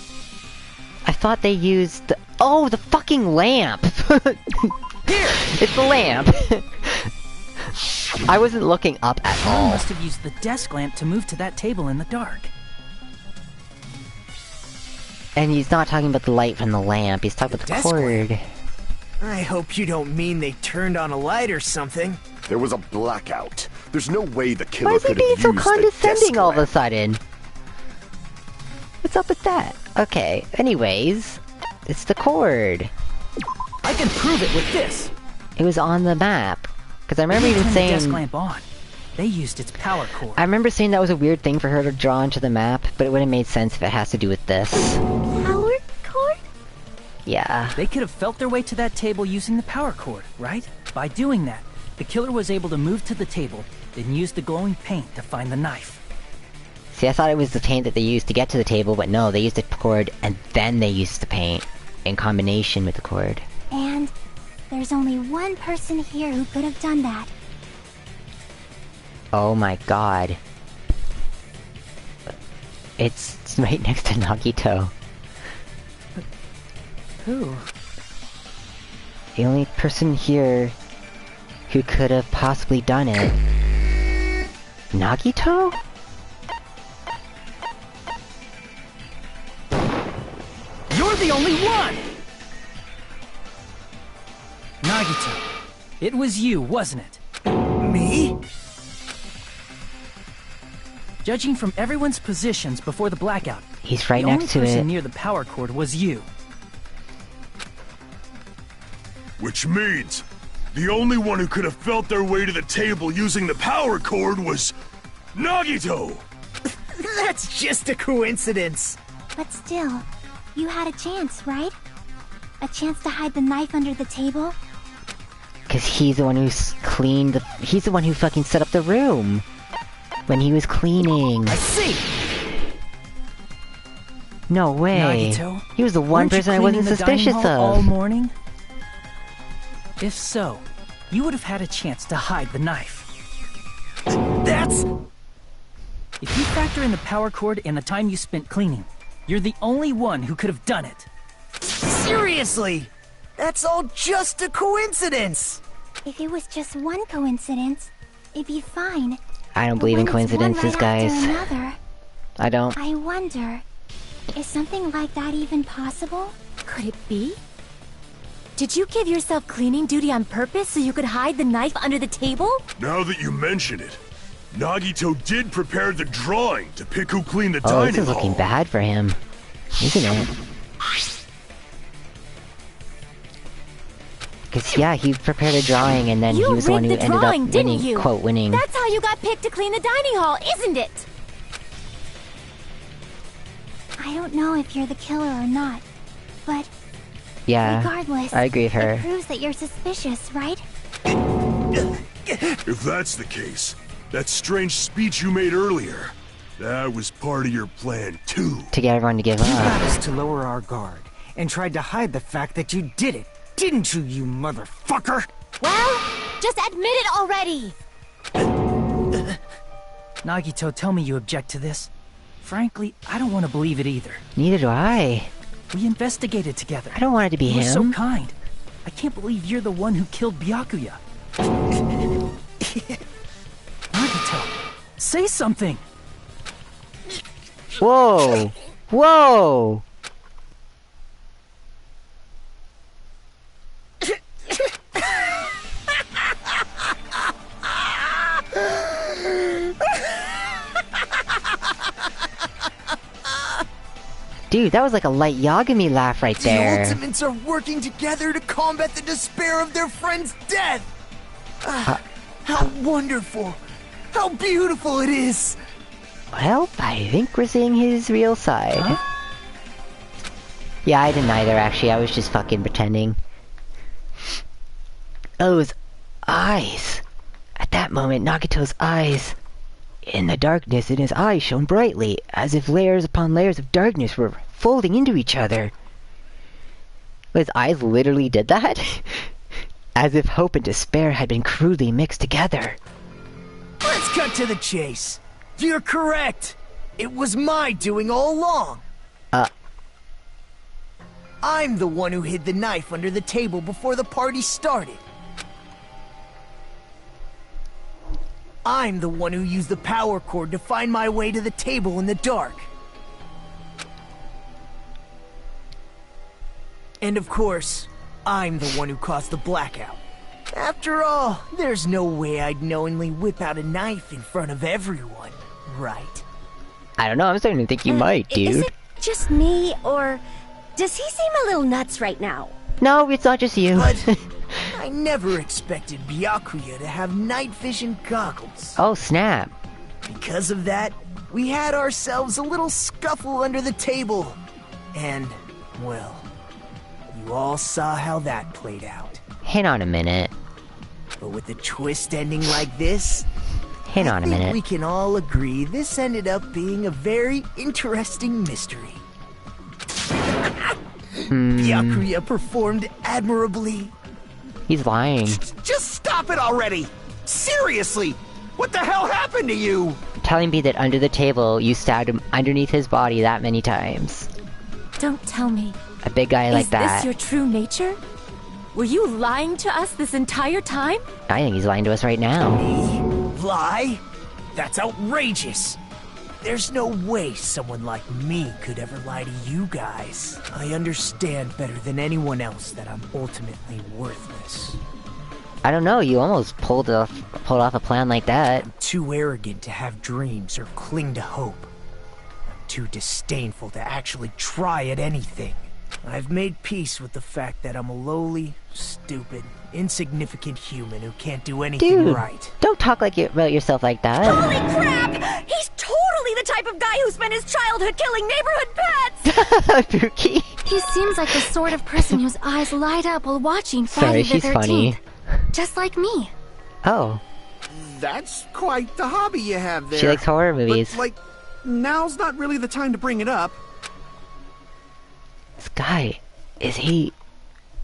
I thought they used the... Oh, the fucking lamp! Here! It's the lamp! I wasn't looking up at all. Someone must have used the desk lamp to move to that table in the dark. And he's not talking about the light from the lamp, he's talking about the cord. Lamp. I hope you don't mean they turned on a light or something. There was a blackout. There's no way the killer Why is he could being have so used condescending the all of a desk sudden? What's up with that? Okay, anyways, it's the cord. I can prove it with this. It was on the map. Because I remember even Turn saying... the desk lamp on. They used its power cord. I remember saying that was a weird thing for her to draw onto the map, but it would have made sense if it has to do with this. Power cord? Yeah. They could have felt their way to that table using the power cord, right? By doing that, the killer was able to move to the table, then use the glowing paint to find the knife. See, I thought it was the paint that they used to get to the table, but no, they used the cord and then they used the paint in combination with the cord. And there's only one person here who could have done that. Oh my god. It's right next to Nagito. Who? The only person here who could have possibly done it. Nagito? You're the only one! Nagito, it was you, wasn't it? Me? Judging from everyone's positions before the blackout, he's right the next to only person it. near the power cord was you. Which means, the only one who could have felt their way to the table using the power cord was... Nagito! That's just a coincidence. But still, you had a chance, right? A chance to hide the knife under the table? Cause he's the one who's cleaned the... He's the one who fucking set up the room! When he was cleaning. I see! No way. Nagito, he was the one person I wasn't suspicious of. All morning? If so, you would have had a chance to hide the knife. That's... If you factor in the power cord and the time you spent cleaning, you're the only one who could have done it. Seriously! That's all just a coincidence! If it was just one coincidence, it'd be fine. I don't believe in coincidences, guys. I don't. I wonder, is something like that even possible? Could it be? Did you give yourself cleaning duty on purpose so you could hide the knife under the table? Now that you mention it, Nagito did prepare the drawing to pick who cleaned the Oh, dining this is looking hall. bad for him. Isn't it? Because, yeah, he prepared a drawing and then he was the one who ended up winning, quote, winning. That's how you got picked to clean the dining hall, isn't it? I don't know if you're the killer or not, but yeah, regardless, I agree with her. It proves that you're suspicious, right? If that's the case, that strange speech you made earlier, that was part of your plan too. To get everyone to give You up. got us to lower our guard and tried to hide the fact that you did it, didn't you, you motherfucker? Well, just admit it already! Nagito, tell me you object to this. Frankly, I don't want to believe it either. Neither do I. We investigated together. I don't want it to be You were him. so kind. I can't believe you're the one who killed Byakuya. Nagito, say something! Whoa! Whoa! Dude, that was like a light Yagami laugh right there. The Ultimates are working together to combat the despair of their friend's death! How wonderful! How beautiful it is! Well, I think we're seeing his real side. Huh? Yeah, I didn't either, actually. I was just fucking pretending. Oh, his eyes. At that moment, Nagito's eyes. In the darkness, his eyes shone brightly, as if layers upon layers of darkness were folding into each other. His eyes literally did that? As if hope and despair had been crudely mixed together. Let's cut to the chase. You're correct. It was my doing all along. I'm the one who hid the knife under the table before the party started. I'm the one who used the power cord to find my way to the table in the dark. And of course, I'm the one who caused the blackout. After all, there's no way I'd knowingly whip out a knife in front of everyone, right? I don't know, I'm starting to think you might, dude. Is it just me, or does he seem a little nuts right now? No, it's not just you. But I never expected Byakuya to have night vision goggles. Oh, snap. Because of that, we had ourselves a little scuffle under the table. And, well, you all saw how that played out. Hang on a minute. But with a twist ending like this, Hang on a minute. I think we can all agree this ended up being a very interesting mystery. Byakuya performed admirably. He's lying. Just stop it already! Seriously! What the hell happened to you? Telling me that under the table you stabbed him underneath his body that many times. Don't tell me. A big guy like that. Is this your true nature? Were you lying to us this entire time? I think he's lying to us right now. Me? Lie? That's outrageous! There's no way someone like me could ever lie to you guys. I understand better than anyone else that I'm ultimately worthless. I don't know, you almost pulled off a plan like that. I'm too arrogant to have dreams or cling to hope. I'm too disdainful to actually try at anything. I've made peace with the fact that I'm a lowly, stupid, insignificant human who can't do anything right. Don't talk about yourself like that. Holy crap! He's totally the type of guy who spent his childhood killing neighborhood pets! Pookie. He seems like the sort of person whose eyes light up while watching Sorry, Friday the she's 13th. funny. Just like me. Oh. That's quite the hobby you have there. She likes horror movies. But, now's not really the time to bring it up. This guy, is he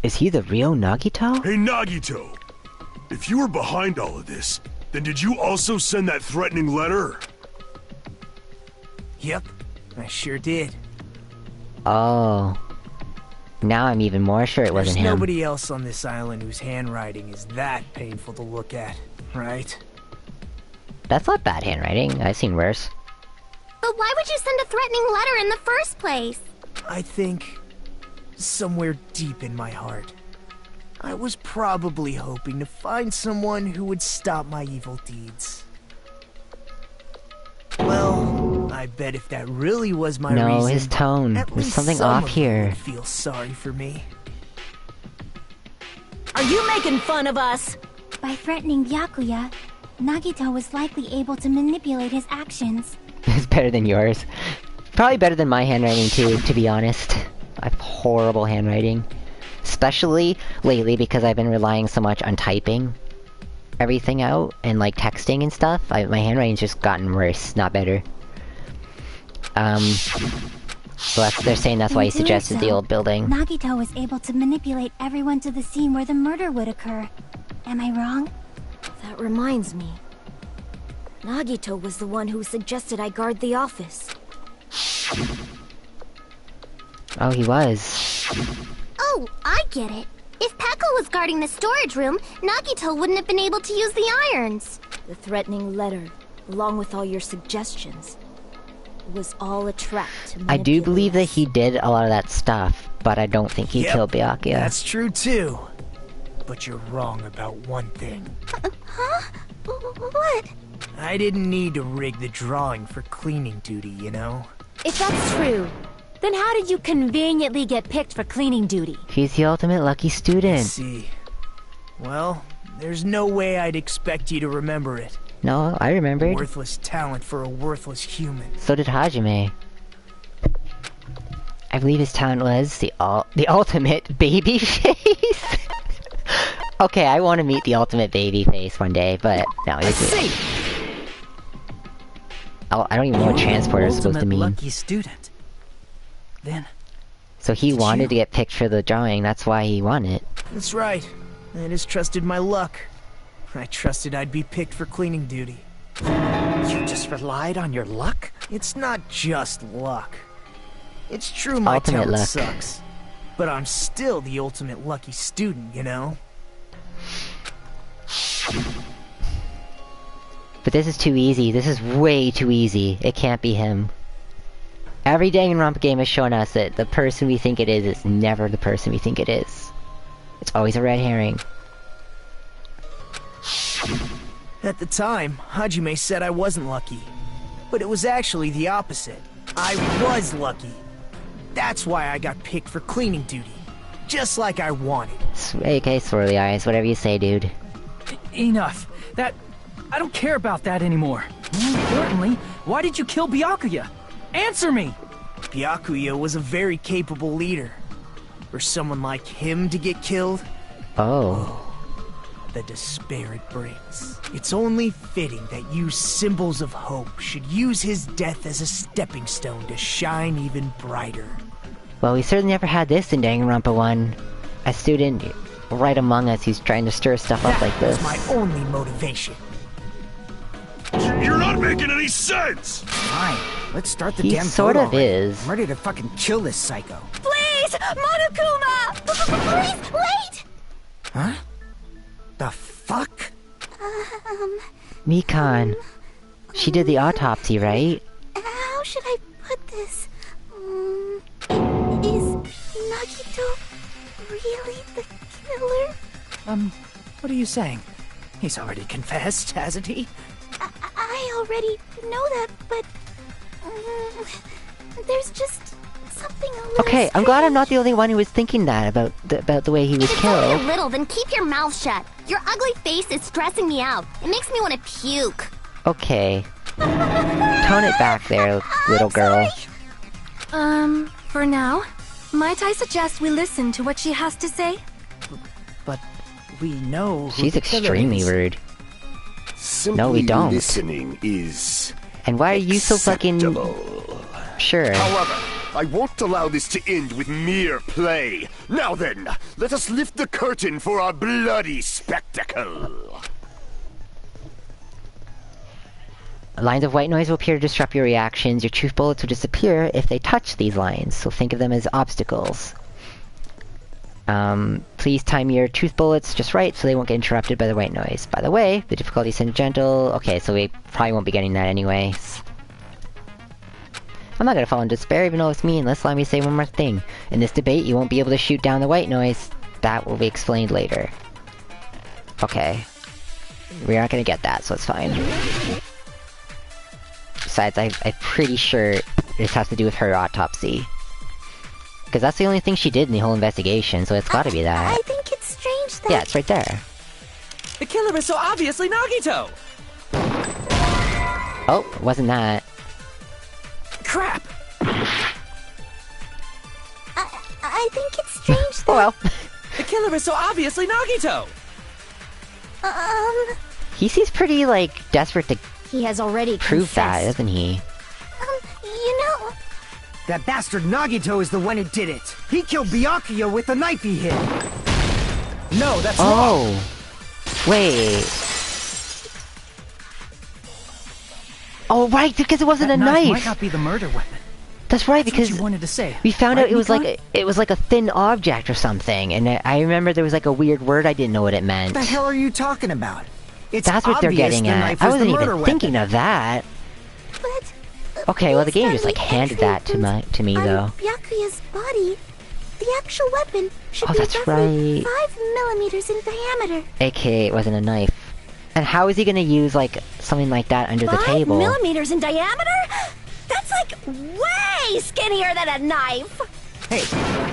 the real Nagito? Hey, Nagito! If you were behind all of this, then did you also send that threatening letter? Yep, I sure did. Oh. Now I'm even more sure it wasn't him. There's nobody else on this island whose handwriting is that painful to look at, right? That's not bad handwriting. I've seen worse. But why would you send a threatening letter in the first place? I think somewhere deep in my heart, I was probably hoping to find someone who would stop my evil deeds. Well, I bet if that really was my reason... No, his tone. There's something off here. Would feel sorry for me. Are you making fun of us? By threatening Byakuya, Nagito was likely able to manipulate his actions. It's better than yours. Probably better than my handwriting too, to be honest. I have horrible handwriting. Especially lately because I've been relying so much on typing everything out and like texting and stuff. My handwriting's just gotten worse, not better. So they're saying that's why he suggested the old building. Nagito was able to manipulate everyone to the scene where the murder would occur. Am I wrong? That reminds me. Nagito was the one who suggested I guard the office. Oh, he was. Oh, I get it. If Peko was guarding the storage room, Nagito wouldn't have been able to use the irons. The threatening letter, along with all your suggestions, was all a trap to I do believe that he did a lot of that stuff, but I don't think he killed Byakuya. That's true too. But you're wrong about one thing. Huh? What? I didn't need to rig the drawing for cleaning duty, you know? If that's true, Then how did you conveniently get picked for cleaning duty? He's the ultimate lucky student. Let's see. Well, there's no way I'd expect you to remember it. No, I remembered. Worthless talent for a worthless human. So did Hajime. I believe his talent was the ultimate baby face. Okay, I want to meet the ultimate baby face one day, but no, it's I don't even know what transporter is supposed to mean. Lucky student. Then. So he wanted to get picked for the drawing. That's why he won it. That's right. I just trusted my luck. I trusted I'd be picked for cleaning duty. You just relied on your luck? It's not just luck. It's true my ultimate talent luck sucks. But I'm still the ultimate lucky student, you know? But this is too easy. This is way too easy. It can't be him. Every Danganronpa game has shown us that the person we think it is never the person we think it is. It's always a red herring. At the time, Hajime said I wasn't lucky. But it was actually the opposite. I was lucky. That's why I got picked for cleaning duty. Just like I wanted. Okay, swirly eyes, whatever you say, dude. Enough. I don't care about that anymore. More importantly, why did you kill Byakuya? Answer me! Byakuya was a very capable leader. For someone like him to get killed? Oh. The despair it brings. It's only fitting that you symbols of hope should use his death as a stepping stone to shine even brighter. Well, we certainly never had this in Danganronpa 1. A student right among us who's trying to stir stuff up like this. That's my only motivation. You're not making any sense! Fine, let's start the He damn sort vote of already. is. I'm ready to fucking kill this psycho. Please! Monokuma! Please, wait! Huh? The fuck? Mikan. She did the autopsy, right? How should I put this? Is Nagito really the killer? What are you saying? He's already confessed, hasn't he? I already know that, but there's just something a little Okay, I'm glad I'm not the only one who was thinking that about the way he was If it's only killed. a little, then keep your mouth shut. Your ugly face is stressing me out. It makes me want to puke. Okay. Tone it back there, little girl. For now, might I suggest we listen to what she has to say? But we know who She's the killer extremely is. rude. Simply No, we don't. listening is And why are you so fucking... Sure. However, I won't allow this to end with mere play. Now then, let us lift the curtain for our bloody spectacle. Lines of white noise will appear to disrupt your reactions. Your truth bullets will disappear if they touch these lines, so think of them as obstacles. Please time your truth bullets just right so they won't get interrupted by the white noise. By the way, the difficulty is gentle. Okay, so we probably won't be getting that anyways. I'm not gonna fall into despair even though it's meaningless. Let me say one more thing. In this debate, you won't be able to shoot down the white noise. That will be explained later. Okay. We aren't gonna get that, so it's fine. Besides, I'm pretty sure this has to do with her autopsy. Because that's the only thing she did in the whole investigation, so it's gotta be that. I think it's strange that... Yeah, it's right there. The killer is so obviously Nagito! Oh, it wasn't that. Crap! I think it's strange that... Oh well. The killer is so obviously Nagito! He seems pretty, like, desperate to He has already prove that, confessed. doesn't he? You know... That bastard Nagito is the one who did it. He killed Byakuya with the knife he hid. No, that's wrong! Oh! Wait. Oh, right, because it wasn't That a knife! might not be the murder weapon. That's right, That's because what you wanted to say. we found right, out it was Mikan? like a thin object or something, and I remember there was like a weird word I didn't know what it meant. What the hell are you talking about? It's That's what they're obvious getting the at. knife I was the wasn't murder even weapon. thinking of that. But... Okay, well the game based just on like the handed that to me on though. Byakuya's body, the actual weapon should Oh, be that's roughly right. 5 millimeters in diameter. AKA it wasn't a knife. And how is he gonna use like something like that under the 5 table? millimeters in diameter? That's like way skinnier than a knife! Hey,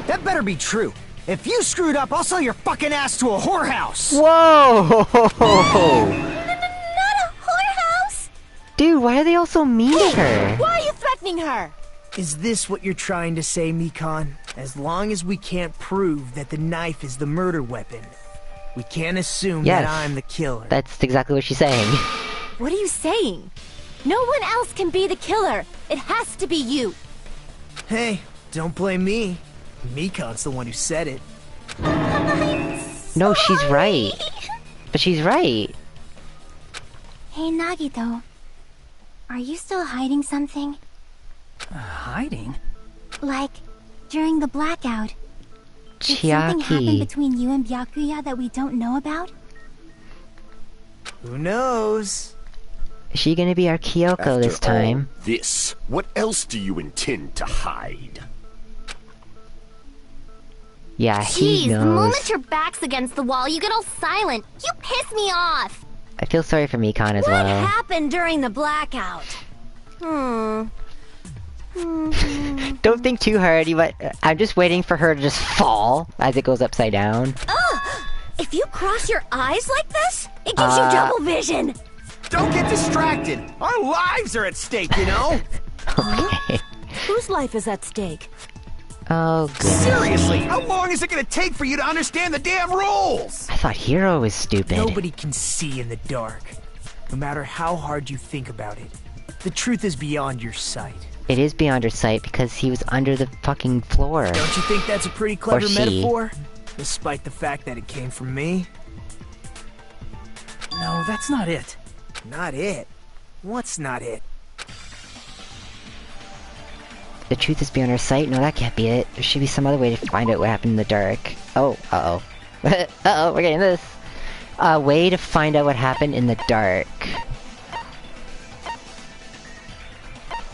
that better be true. If you screwed up, I'll sell your fucking ass to a whorehouse! Whoa! Not a whorehouse! Dude, why are they all so mean to her? Why are you threatening her? Is this what you're trying to say, Mikan? As long as we can't prove that the knife is the murder weapon, we can't assume Yes. that I'm the killer. That's exactly what she's saying. What are you saying? No one else can be the killer. It has to be you. Hey, don't blame me. Mikan's the one who said it. No, she's right. But she's right. Hey, Nagito. Are you still hiding something? Hiding? Like, during the blackout. Did something happen Chiaki. between you and Byakuya that we don't know about? Who knows? Is she gonna be our Kyoko this time? This, what else do you intend to hide? Yeah, he Jeez, the moment knows. your back's against the wall, you get all silent. You piss me off. I feel sorry for Mikan as What well. happened during the blackout? Don't think too hard, but I'm just waiting for her to just fall as it goes upside down. If you cross your eyes like this, it gives you double vision. Don't get distracted. Our lives are at stake, you know? Okay. Whose life is at stake? Oh, goodness. Seriously, how long is it gonna take for you to understand the damn rules? I thought Hero was stupid. Nobody can see in the dark, no matter how hard you think about it. The truth is beyond your sight. It is beyond her sight because he was under the fucking floor. Don't you think that's a pretty clever she. metaphor? Despite the fact that it came from me? No, that's not it. Not it. What's not it? The truth is beyond her sight? No, that can't be it. There should be some other way to find out what happened in the dark. Oh, uh-oh. Uh-oh, we're getting this. A way to find out what happened in the dark.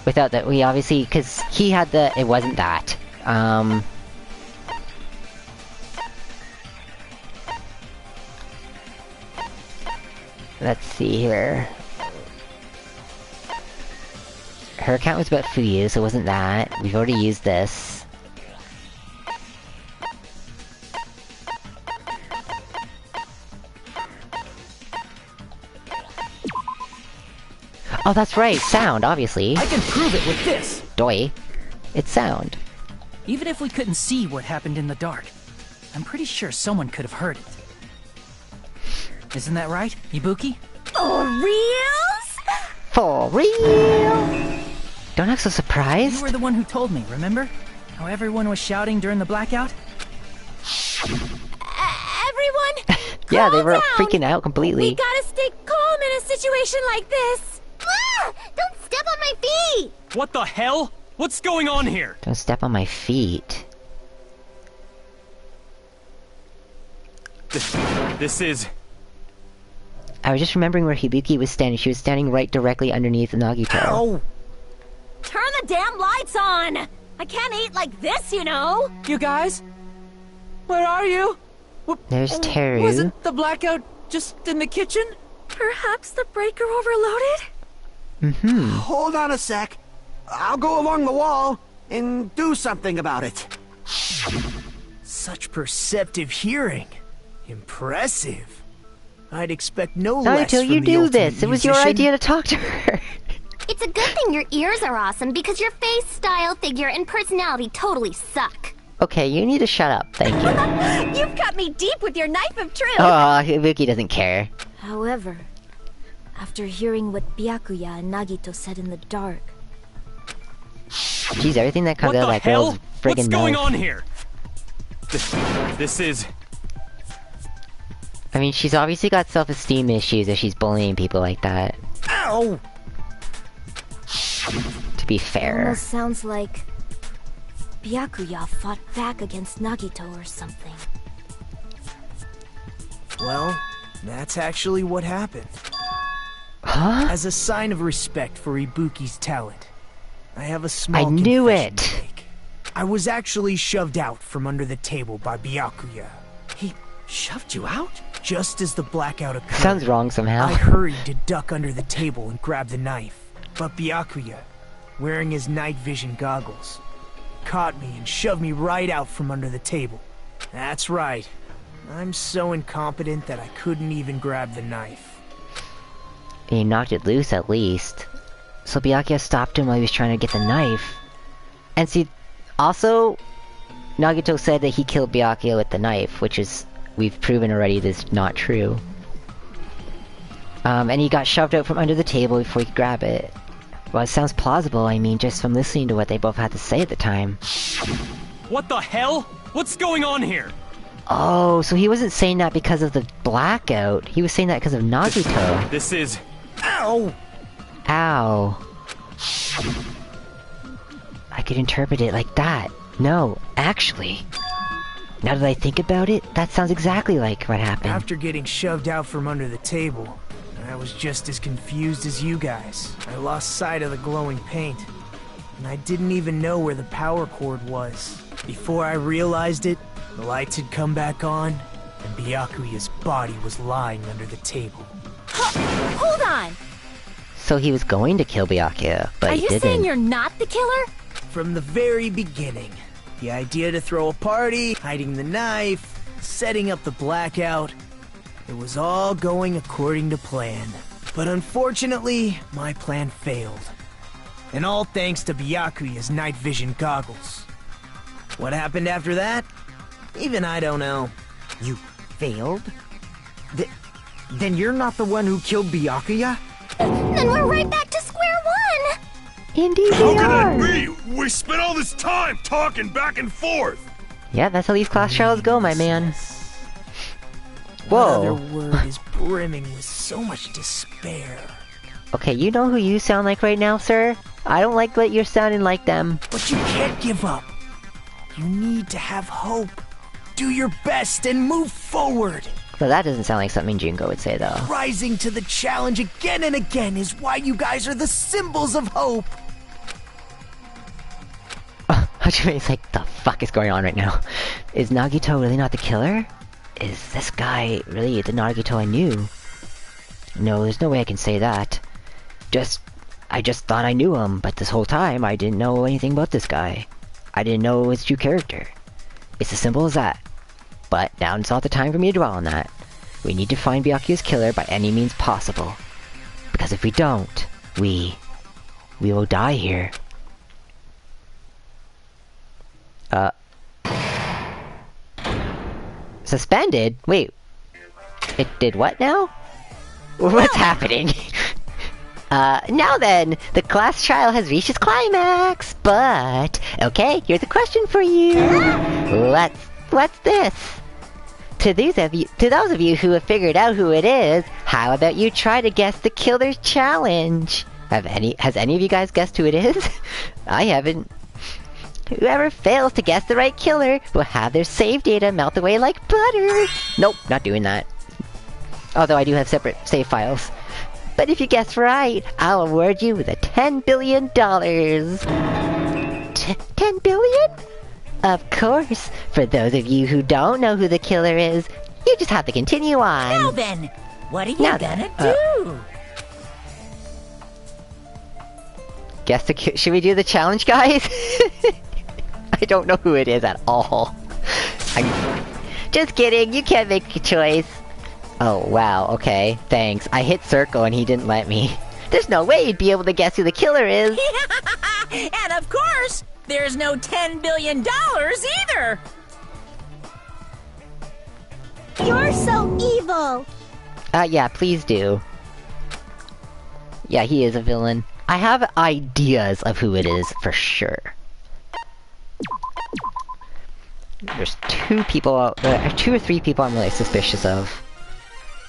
Without that, we obviously, because he had the, it wasn't that. Let's see here. Her account was about Fuyu, so it wasn't that. We've already used this. Oh, that's right, sound, obviously. I can prove it with this! Doi. It's sound. Even if we couldn't see what happened in the dark, I'm pretty sure someone could have heard it. Isn't that right, Ibuki? For reals? For real? Don't act so surprised. You were the one who told me, remember? How everyone was shouting during the blackout? Everyone, Yeah, they were calm down. freaking out completely. We gotta stay calm in a situation like this. Don't step on my feet! What the hell? What's going on here? Don't step on my feet. This is... I was just remembering where Hibuki was standing. She was standing right directly underneath Nagito. Ow! Turn the damn lights on. I can't eat like this, you know. You guys? Where are you? There's Teru. Wasn't the blackout just in the kitchen? Perhaps the breaker overloaded? Mm-hmm. Hold on a sec. I'll go along the wall and do something about it. Such perceptive hearing. Impressive. I'd expect no less Nagito, from you the do ultimate this. It was your musician. idea to talk to her. It's a good thing your ears are awesome because your face, style, figure, and personality totally suck. Okay, you need to shut up. Thank you. You've cut me deep with your knife of truth. Oh, Hibuki doesn't care. However, after hearing what Byakuya and Nagito said in the dark, Jeez, everything that comes What out of the that hell? girl's friggin' What's going mouth. on here? This is... I mean, she's obviously got self-esteem issues if she's bullying people like that. Ow! To be fair. almost sounds like Byakuya fought back against Nagito or something. Well, that's actually what happened. Huh? As a sign of respect for Ibuki's talent, I have a small I knew confession it. to make. I was actually shoved out from under the table by Byakuya. He shoved you out? Just as the blackout occurred, Sounds wrong somehow. I hurried to duck under the table and grab the knife. But Byakuya, wearing his night vision goggles. Caught me and shoved me right out from under the table. That's right. I'm so incompetent that I couldn't even grab the knife. He knocked it loose at least. So Byakuya stopped him while he was trying to get the knife. And see, also, Nagito said that he killed Byakuya with the knife, which is, we've proven already, is not true. And he got shoved out from under the table before he could grab it. Well, it sounds plausible, I mean, just from listening to what they both had to say at the time. What the hell? What's going on here? Oh, so he wasn't saying that because of the blackout. He was saying that because of Nagito. This is... Ow! Ow. I could interpret it like that. No, actually. Now that I think about it, that sounds exactly like what happened. After getting shoved out from under the table, I was just as confused as you guys. I lost sight of the glowing paint, and I didn't even know where the power cord was. Before I realized it, the lights had come back on, and Byakuya's body was lying under the table. Hold on! So he was going to kill Byakuya, but he didn't. Are you saying you're not the killer? From the very beginning. The idea to throw a party, hiding the knife, setting up the blackout, it was all going according to plan. But unfortunately, my plan failed. And all thanks to Byakuya's night vision goggles. What happened after that? Even I don't know. You failed? Then you're not the one who killed Byakuya? Then we're right back to square one! Indeed How we could are! that be? We spent all this time talking back and forth! Yeah, that's how these class trials go, my man. Whoa! Another word is brimming with so much despair. Okay, you know who you sound like right now, sir? I don't like that you're sounding like them. But you can't give up. You need to have hope. Do your best and move forward. Well, that doesn't sound like something Junko would say, though. Rising to the challenge again and again is why you guys are the symbols of hope. Hachime's like, the fuck is going on right now? Is Nagito really not the killer? Is this guy really the Nagito I knew? No, there's no way I can say that. I just thought I knew him, but this whole time I didn't know anything about this guy. I didn't know his true character. It's as simple as that. But now it's not the time for me to dwell on that. We need to find Byakuya's killer by any means possible. Because if we don't, we will die here. Suspended? Wait. It did what now? What's happening? Now then, the class trial has reached its climax, but... Okay, here's a question for you. What's this? To those of you who have figured out who it is, how about you try to guess the killer's challenge? Has any of you guys guessed who it is? I haven't. Whoever fails to guess the right killer will have their save data melt away like butter. Nope, not doing that. Although I do have separate save files. But if you guess right, I'll award you with a $10 billion. 10 billion? Of course. For those of you who don't know who the killer is, you just have to continue on. Now then, what are you gonna do? Guess should we do the challenge, guys? I don't know who it is at all. Just kidding, you can't make a choice. Oh, wow, okay, thanks. I hit circle and he didn't let me. There's no way he'd be able to guess who the killer is. And of course, there's no $10 billion either. You're so evil. Yeah, please do. Yeah, he is a villain. I have ideas of who it is for sure. There's two or three people I'm really suspicious of.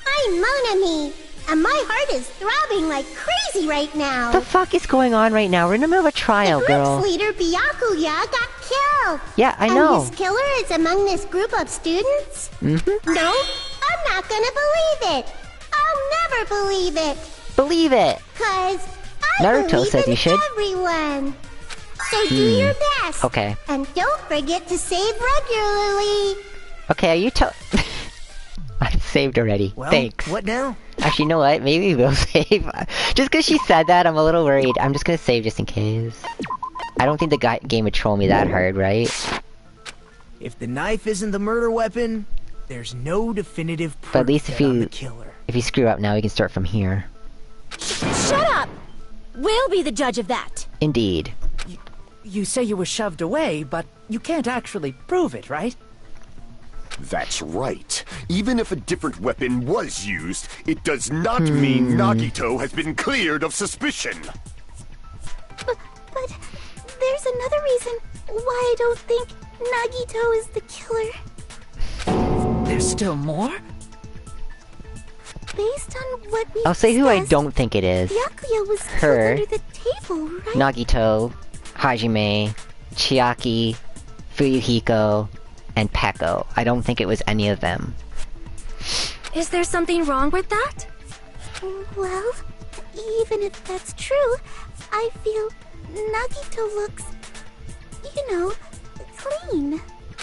I'm Monami, and my heart is throbbing like crazy right now. The fuck is going on right now? We're in the middle of a trial, the group's girl. leader, Byakuya, got killed. Yeah, I know. And his killer is among this group of students? Mm-hmm. No, I'm not gonna believe it. I'll never believe it. Believe it. 'Cause I Naruto believe says in you should. everyone. So do your best. Okay. And don't forget to save regularly. Okay, are you I'm saved already. Well, Thanks. what now? Actually, you know what? Maybe we'll save. Just because she said that, I'm a little worried. I'm just gonna save just in case. I don't think the game would troll me that hard, right? If the knife isn't the murder weapon, there's no definitive proof But at least that I'm the killer. if you screw up now, we can start from here. Shut up! We'll be the judge of that. Indeed. You say you were shoved away, but you can't actually prove it, right? That's right. Even if a different weapon was used, it does not mean Nagito has been cleared of suspicion. But there's another reason why I don't think Nagito is the killer. There's still more? Based on what we I'll say who I don't think it is. Byakuya was Her, killed under the table, right? Nagito, Hajime, Chiaki, Fuyuhiko, and Peko. I don't think it was any of them. Is there something wrong with that? Well, even if that's true, I feel Nagito looks, clean.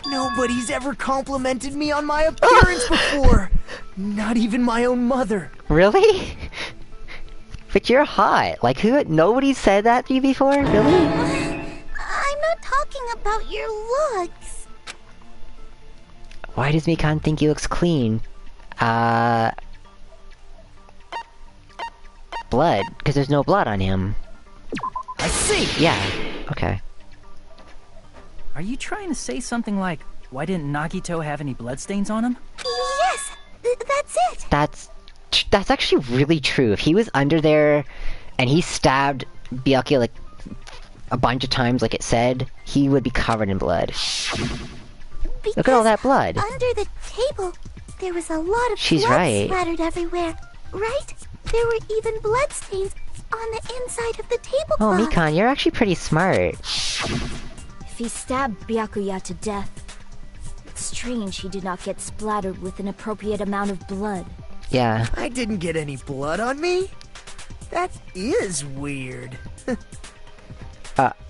Nobody's ever complimented me on my appearance before. Not even my own mother. Really? But you're hot. Like, nobody said that to you before? Really? I'm not talking about your looks. Why does Mikan think he looks clean? Blood. Because there's no blood on him. I see! Yeah. Okay. Are you trying to say something like, why didn't Nagito have any bloodstains on him? Yes, that's it. That's actually really true. If he was under there and he stabbed Byakuya like a bunch of times like it said, he would be covered in blood. Because look at all that blood. Under the table, there was a lot of She's blood right. splattered everywhere, right? There were even bloodstains on the inside of the tablecloth. Oh, Mikan, you're actually pretty smart. If he stabbed Byakuya to death, it's strange he did not get splattered with an appropriate amount of blood. Yeah. I didn't get any blood on me? That is weird.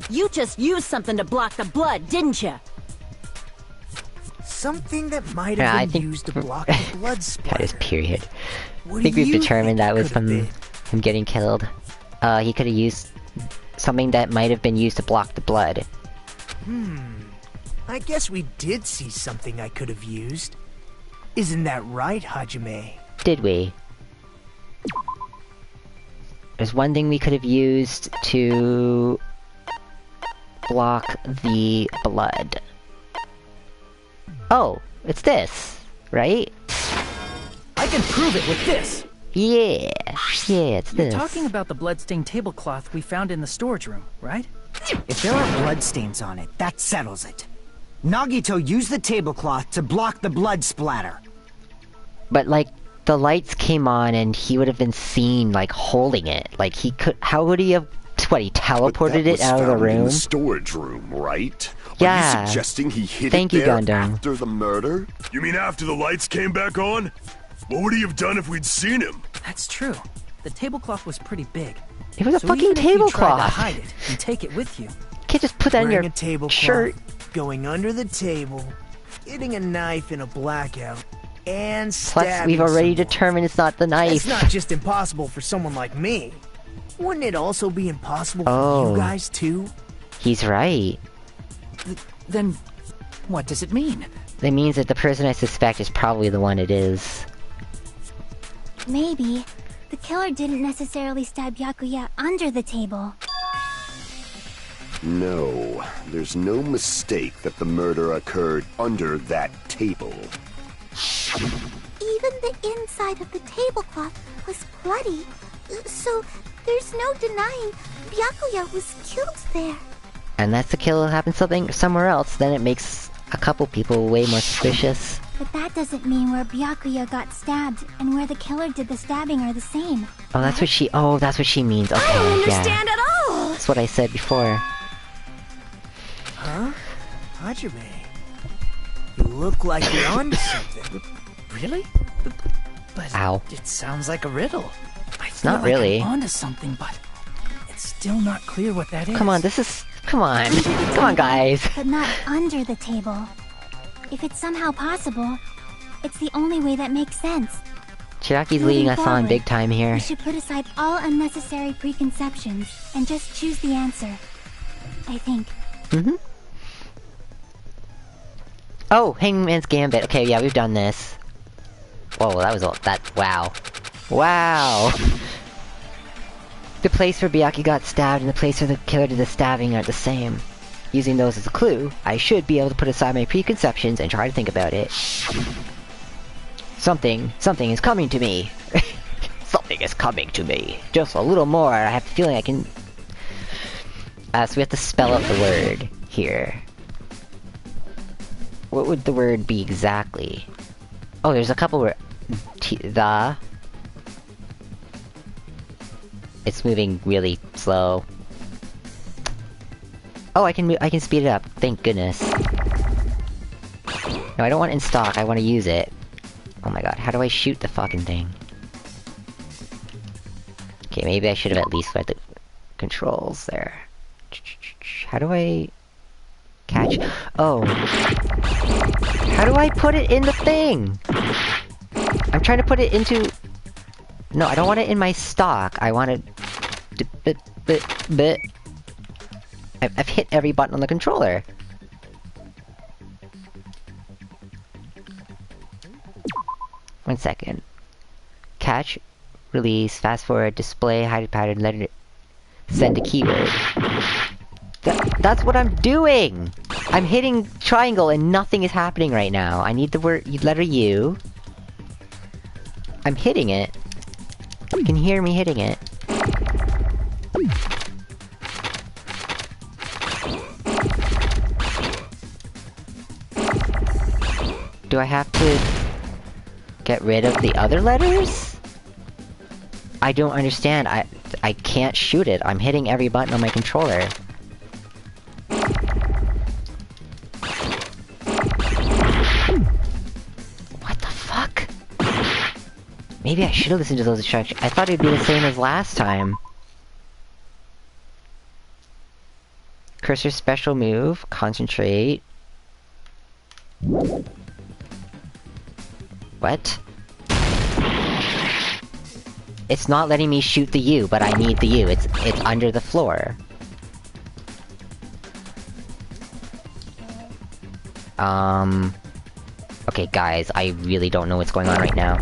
You just used something to block the blood, didn't you? Something that might have been used to block the blood splatter. That is period. What I think do we've you determined think that it was could have from him getting killed. He could have used something that might have been used to block the blood. I guess we did see something I could have used. Isn't that right, Hajime? Did we? There's one thing we could have used to block the blood. Oh, it's this, right? I can prove it with this! Yeah, it's You're this. talking about the bloodstained tablecloth we found in the storage room, right? If there are bloodstains on it, that settles it. Nagito used the tablecloth to block the blood splatter. But like, the lights came on and he would have been seen like holding it. Like he could, how would he have, he teleported it out of the room? In the storage room, right? Yeah. Are you suggesting he hid Thank it you, there Gundam. after the murder? You mean after the lights came back on? What would he have done if we'd seen him? That's true. The tablecloth was pretty big. It was a So fucking even if you tried to tablecloth. hide it and take it with you, You can't just put that on Wearing your a tablecloth, shirt. going under the table, getting a knife in a blackout, and Plus, stabbing we've already someone. determined it's not the knife. It's not just impossible for someone like me. Wouldn't it also be impossible for Oh. you guys too? He's right. then what does it mean? That means that the person I suspect is probably the one it is. Maybe the killer didn't necessarily stab Byakuya under the table. No, there's no mistake that the murder occurred under that table. Even the inside of the tablecloth was bloody, so there's no denying Byakuya was killed there. Unless the kill happened somewhere else, then it makes a couple people way more suspicious. But that doesn't mean where Byakuya got stabbed and where the killer did the stabbing are the same. Oh, that's what she. Oh, that's what she means. Okay, I don't yeah. understand at all! That's what I said before. Huh? Hajime, you look like you're onto something. Really? But Ow. it sounds like a riddle. I It's feel not like really. I'm onto something, but it's still not clear what that is. Come on, this is. Come on. Come on, guys. But not under the table. If it's somehow possible, It's the only way that makes sense. Chiraki's leading us on big time here. We should put aside all unnecessary preconceptions and just choose the answer. I think. Mm-hmm. Oh, Hangman's Gambit. Okay, yeah, we've done this. Whoa, that was wow. Wow! The place where Byakuya got stabbed and the place where the killer did the stabbing are the same. Using those as a clue, I should be able to put aside my preconceptions and try to think about it. Something is coming to me. Something is coming to me. Just a little more, I have a feeling I can... so we have to spell out the word here. What would the word be exactly? Oh, there's a couple words. It's moving really slow. Oh, I can speed it up. Thank goodness. No, I don't want it in stock. I want to use it. Oh my god, how do I shoot the fucking thing? Okay, maybe I should have at least read the controls there. How do I... catch... Oh. How do I put it in the thing? I'm trying to put it into... No, I don't want it in my stock. I want it... I've hit every button on the controller. One second. Catch, release, fast forward, display, hide a pattern, letter, send a keyword. That's what I'm doing! I'm hitting triangle and nothing is happening right now. I need the letter U. I'm hitting it. You can hear me hitting it. Do I have to get rid of the other letters? I don't understand. I can't shoot it. I'm hitting every button on my controller. What the fuck? Maybe I should have listened to those instructions. I thought it'd be the same as last time. Cursor special move. Concentrate. What? It's not letting me shoot the U, but I need the U. It's under the floor. Okay, guys, I really don't know what's going on right now.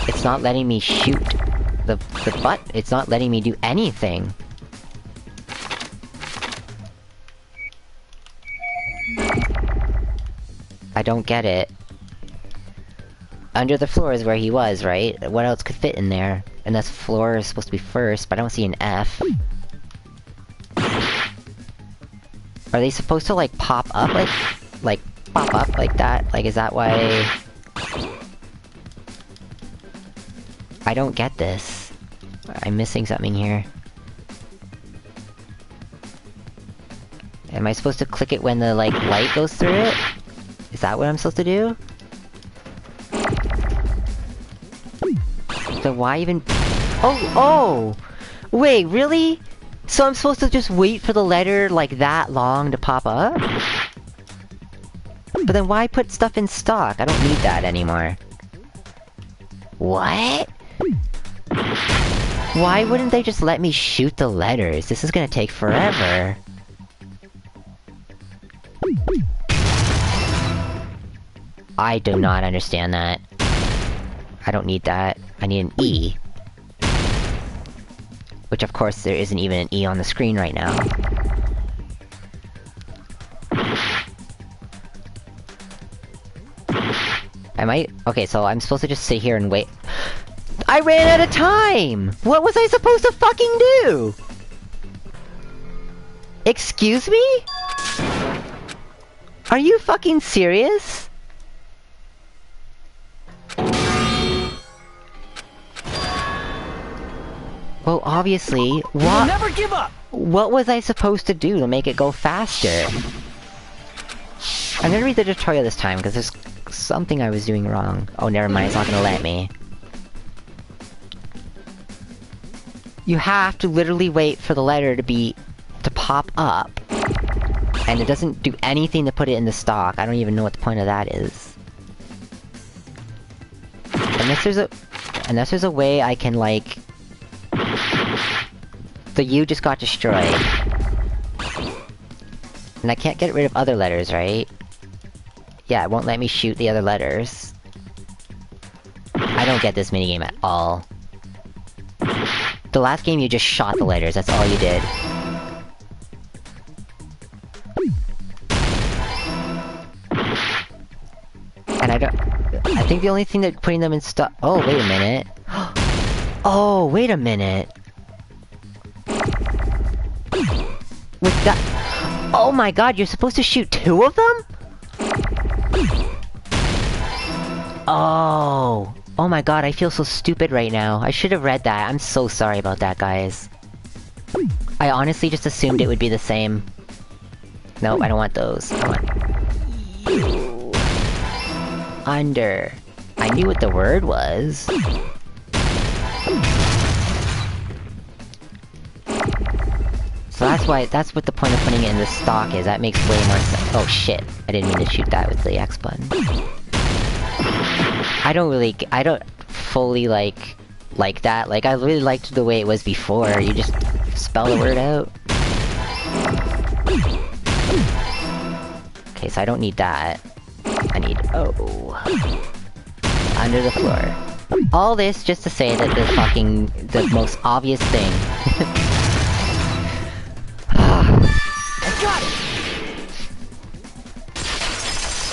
It's not letting me shoot the butt. It's not letting me do anything. I don't get it. Under the floor is where he was, right? What else could fit in there? Unless floor is supposed to be first, but I don't see an F. Are they supposed to, like, pop up like, pop up like that? Like, is that why... I don't get this. I'm missing something here. Am I supposed to click it when the, like, light goes through it? Is that what I'm supposed to do? So why even... Oh! Wait, really? So I'm supposed to just wait for the letter, like, that long to pop up? But then why put stuff in stock? I don't need that anymore. What? Why wouldn't they just let me shoot the letters? This is gonna take forever. I do not understand that. I don't need that. I need an E. Which of course there isn't even an E on the screen right now. Okay, so I'm supposed to just sit here and wait. I ran out of time! What was I supposed to fucking do? Excuse me? Are you fucking serious? Well, obviously, We'll never give up! What was I supposed to do to make it go faster? I'm gonna read the tutorial this time, because there's something I was doing wrong. Oh, never mind, it's not gonna let me. You have to literally wait for the letter to pop up. And it doesn't do anything to put it in the stock. I don't even know what the point of that is. Unless there's a way I can, like... The U just got destroyed. And I can't get rid of other letters, right? Yeah, it won't let me shoot the other letters. I don't get this minigame at all. The last game you just shot the letters, that's all you did. And I think the only thing that putting them in stock... Oh, wait a minute. Oh, wait a minute. With that... Oh my god, you're supposed to shoot 2 of them? Oh. Oh my god, I feel so stupid right now. I should have read that. I'm so sorry about that, guys. I honestly just assumed it would be the same. Nope, I don't want those. I want... You. Under. I knew what the word was. So that's what the point of putting it in the stock is. That makes way more sense. Oh shit. I didn't mean to shoot that with the X button. I don't fully like that. Like, I really liked the way it was before. You just spell the word out. Okay, so I don't need that. I need... Oh. Under the floor. All this just to say that the most obvious thing... I got it!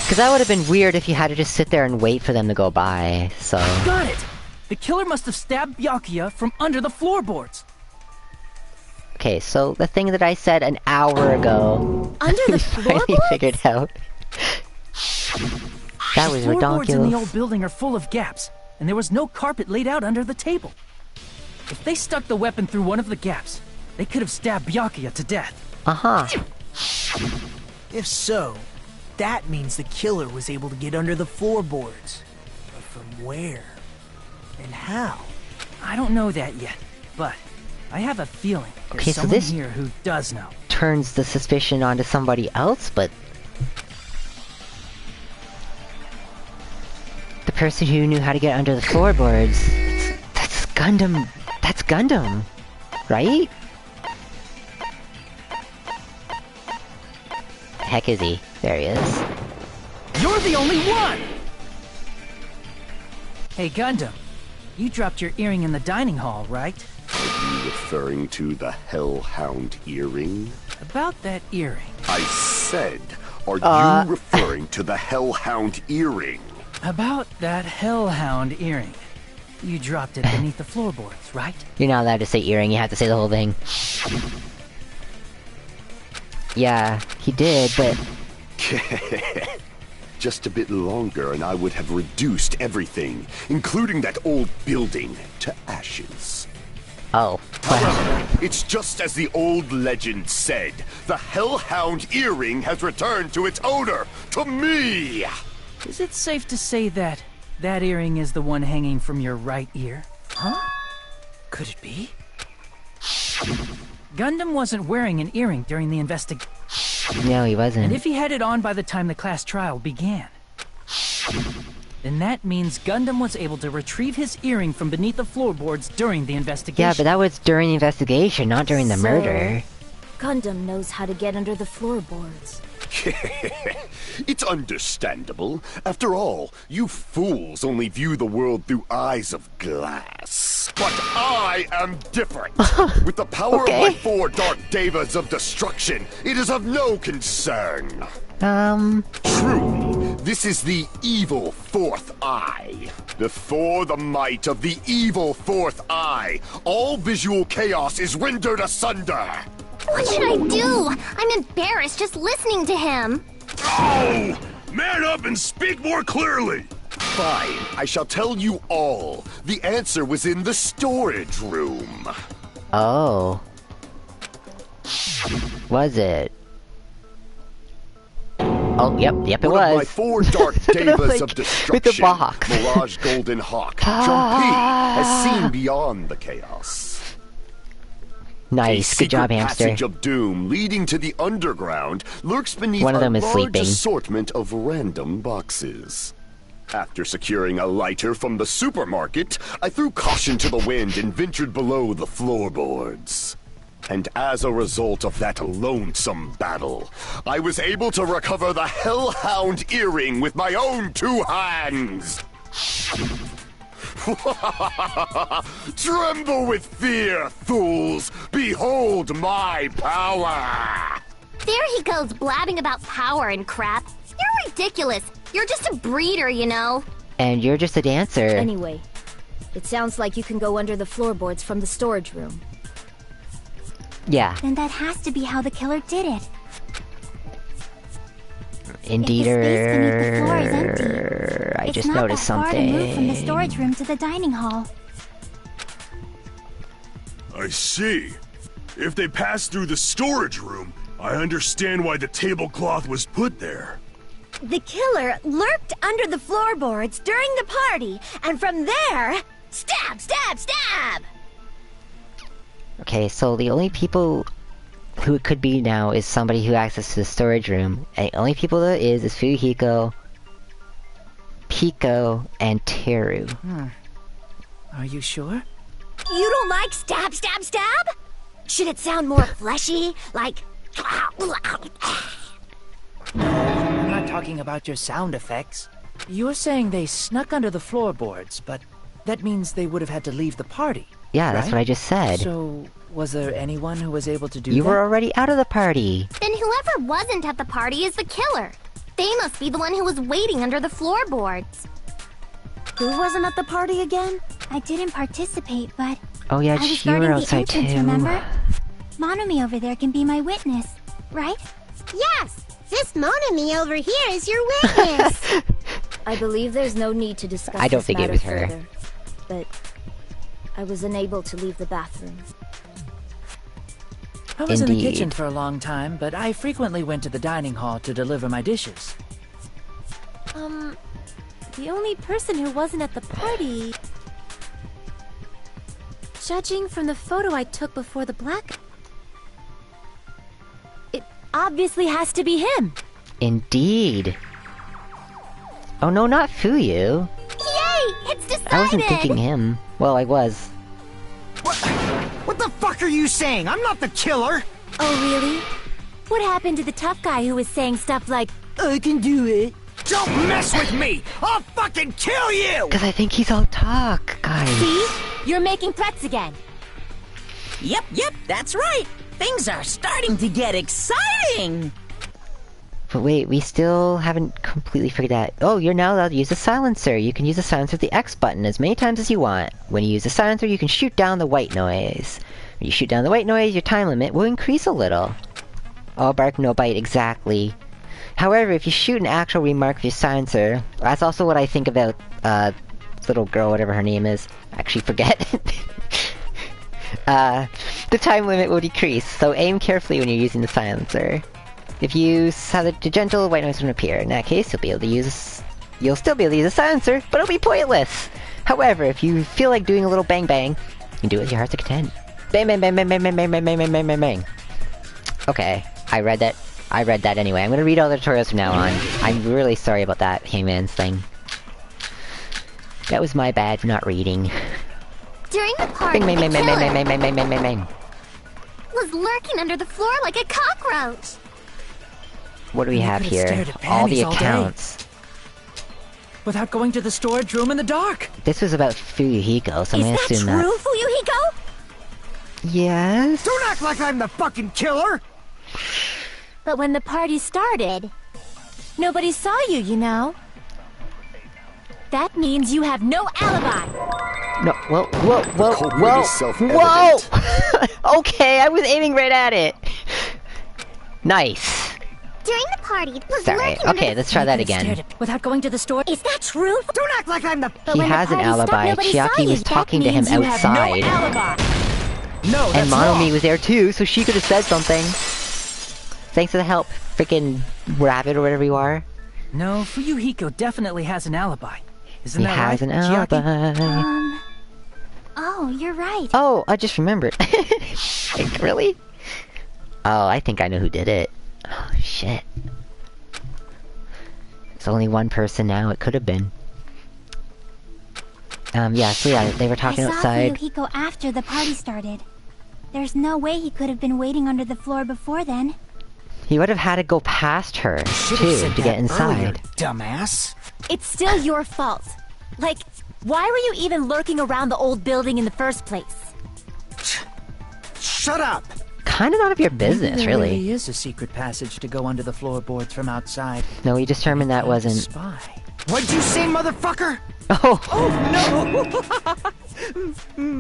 Because that would have been weird if you had to just sit there and wait for them to go by, so... Got it! The killer must have stabbed Byakuya from under the floorboards. Okay, so the thing that I said an hour ago... Under the floorboards? Finally figured out. That was the floorboards in the ridiculous. old building are full of gaps, and there was no carpet laid out under the table. If they stuck the weapon through one of the gaps, they could have stabbed Byakuya to death. Uh-huh. If so, that means the killer was able to get under the floorboards. But from where? And how? I don't know that yet, but I have a feeling there's Okay, so someone this here who does know. turns the suspicion onto somebody else, but... The person who knew how to get under the floorboards... That's Gundam... That's Gundam! Right? Heck is he? There he is. You're the only one! Hey, Gundam. You dropped your earring in the dining hall, right? Are you referring to the Hellhound earring? About that earring. I said, are you referring to the Hellhound earring? About that Hellhound earring. You dropped it beneath the floorboards, right? You're not allowed to say earring, you have to say the whole thing. Yeah, he did, but... Just a bit longer and I would have reduced everything, including that old building, to ashes. Oh. However, it's just as the old legend said. The Hellhound earring has returned to its owner, to me! Is it safe to say that that earring is the one hanging from your right ear? Huh? Could it be? Gundam wasn't wearing an earring during the investigation. No, he wasn't. And if he had it on by the time the class trial began, then that means Gundam was able to retrieve his earring from beneath the floorboards during the investigation. Yeah, but that was during the investigation, not during the murder. Gundam knows how to get under the floorboards. It's understandable. After all, you fools only view the world through eyes of glass. But I am different. With the power of my 4 dark devas of destruction, it is of no concern. Truly, this is the evil 4th eye. Before the might of the evil 4th eye, all visual chaos is rendered asunder. What should I do? I'm embarrassed just listening to him. Oh! Man up and speak more clearly! Fine, I shall tell you all. The answer was in the storage room. Oh. Was it? Oh, yep, it was. One of my 4 dark devas like, of destruction, with the box. Mirage Golden Hawk, Jumpy, has seen beyond the chaos. Nice, good job, hamster. A passage of doom leading to the underground lurks beneath One of them a is large sleeping. assortment of random boxes. After securing a lighter from the supermarket, I threw caution to the wind and ventured below the floorboards. And as a result of that lonesome battle, I was able to recover the Hellhound earring with my own 2 hands! Tremble with fear, fools! Behold my power! There he goes blabbing about power and crap. You're ridiculous. You're just a breeder, you know. And you're just a dancer. Anyway, it sounds like you can go under the floorboards from the storage room. Yeah. Then that has to be how the killer did it. Indeed. If the space beneath the floor is empty, I it's just not noticed that far to move from the something. storage room to the dining hall. I see. If they passed through the storage room, I understand why the tablecloth was put there. The killer lurked under the floorboards during the party, and from there, stab, stab, stab! Okay, so the only people who it could be now is somebody who accesses the storage room. And the only people that is Fuyuhiko, Pico, and Teru. Are you sure? You don't like stab, stab, stab? Should it sound more fleshy, like... No, I'm not talking about your sound effects. You're saying they snuck under the floorboards, but that means they would have had to leave the party. Yeah, that's right? what I just said. So, was there anyone who was able to do that? You were already out of the party. Then whoever wasn't at the party is the killer. They must be the one who was waiting under the floorboards. Who wasn't at the party again? I didn't participate, but Oh yeah, I was you were guarding the outside entrance, too. remember? Monami over there can be my witness, right? Yes! This Monami over here is your witness! I believe there's no need to discuss I don't this think it matter was her. further, but I was unable to leave the bathroom. I was in the Indeed. kitchen for a long time, but I frequently went to the dining hall to deliver my dishes. The only person who wasn't at the party... Judging from the photo I took before the black... It obviously has to be him. Indeed. Oh no, not Fuyu. Yay! It's decided! I wasn't thinking him. Well, I was. What the fuck are you saying? I'm not the killer! Oh, really? What happened to the tough guy who was saying stuff like, I can do it. Don't mess with me! I'll fucking kill you! Because I think he's all talk, guys. see? You're making threats again. Yep, that's right. Things are starting to get exciting. But wait, we still haven't completely figured out. Oh, you're now allowed to use a silencer. You can use the silencer with the X button as many times as you want. When you use the silencer, you can shoot down the white noise. When you shoot down the white noise, your time limit will increase a little. All bark, no bite, exactly. However, if you shoot an actual remark with your silencer, that's also what I think about, little girl, whatever her name is. I actually forget. The time limit will decrease, so aim carefully when you're using the silencer. If you have the gentle, white noise will appear. In that case, you'll still be able to use a silencer, but it'll be pointless. However, if you feel like doing a little bang bang, you can do it with your heart's content. Bang bang bang bang bang bang bang bang bang bang bang bang bang. Okay, I read that anyway. I'm gonna read all the tutorials from now on. I'm really sorry about that Hangman's thing. That was my bad for not reading. During the party, Bang bang the bang bang bang killer bang bang bang bang bang bang. was lurking under the floor like a cockroach. What do we have could've stared here? at All the panties all day. accounts. Without going to the storage room in the dark. This was about Fuyuhiko, so I'm gonna assume that. True, Fuyuhiko? Yes? Don't act like I'm the fucking killer! But when the party started, nobody saw you, you know? That means you have no alibi. No, whoa. culprit is self-evident. Whoa! Okay, I was aiming right at it. Nice. During the party, it was Sorry. lurking under Okay, the... let's try that again. Without going to the store. Is that true? Don't act like I'm the... But He when the has an party stopped, alibi. nobody saw Chiaki you. was talking to That him means you outside. have no alibi. No, And that's Monomi wrong. was there too, so she could have said something. Thanks for the help, freaking rabbit or whatever you are. No, Fuyuhiko definitely has an alibi. Isn't He that has right, an Chiaki? alibi. Oh, you're right. Oh, I just remembered. Really? Oh, I think I know who did it. Oh, shit. It's only one person now. It could have been. Yeah, so yeah, they were talking outside. I saw Fuyuhiko after the party started. There's no way he could have been waiting under the floor before then. He would have had to go past her, too, to get inside. Earlier, dumbass. It's still your fault. Like, why were you even lurking around the old building in the first place? Shut up! Kind of none of your business, Maybe there really. really is a secret passage to go under the floorboards from outside. No, we determined that wasn't... Spy. What'd you say, motherfucker? Oh!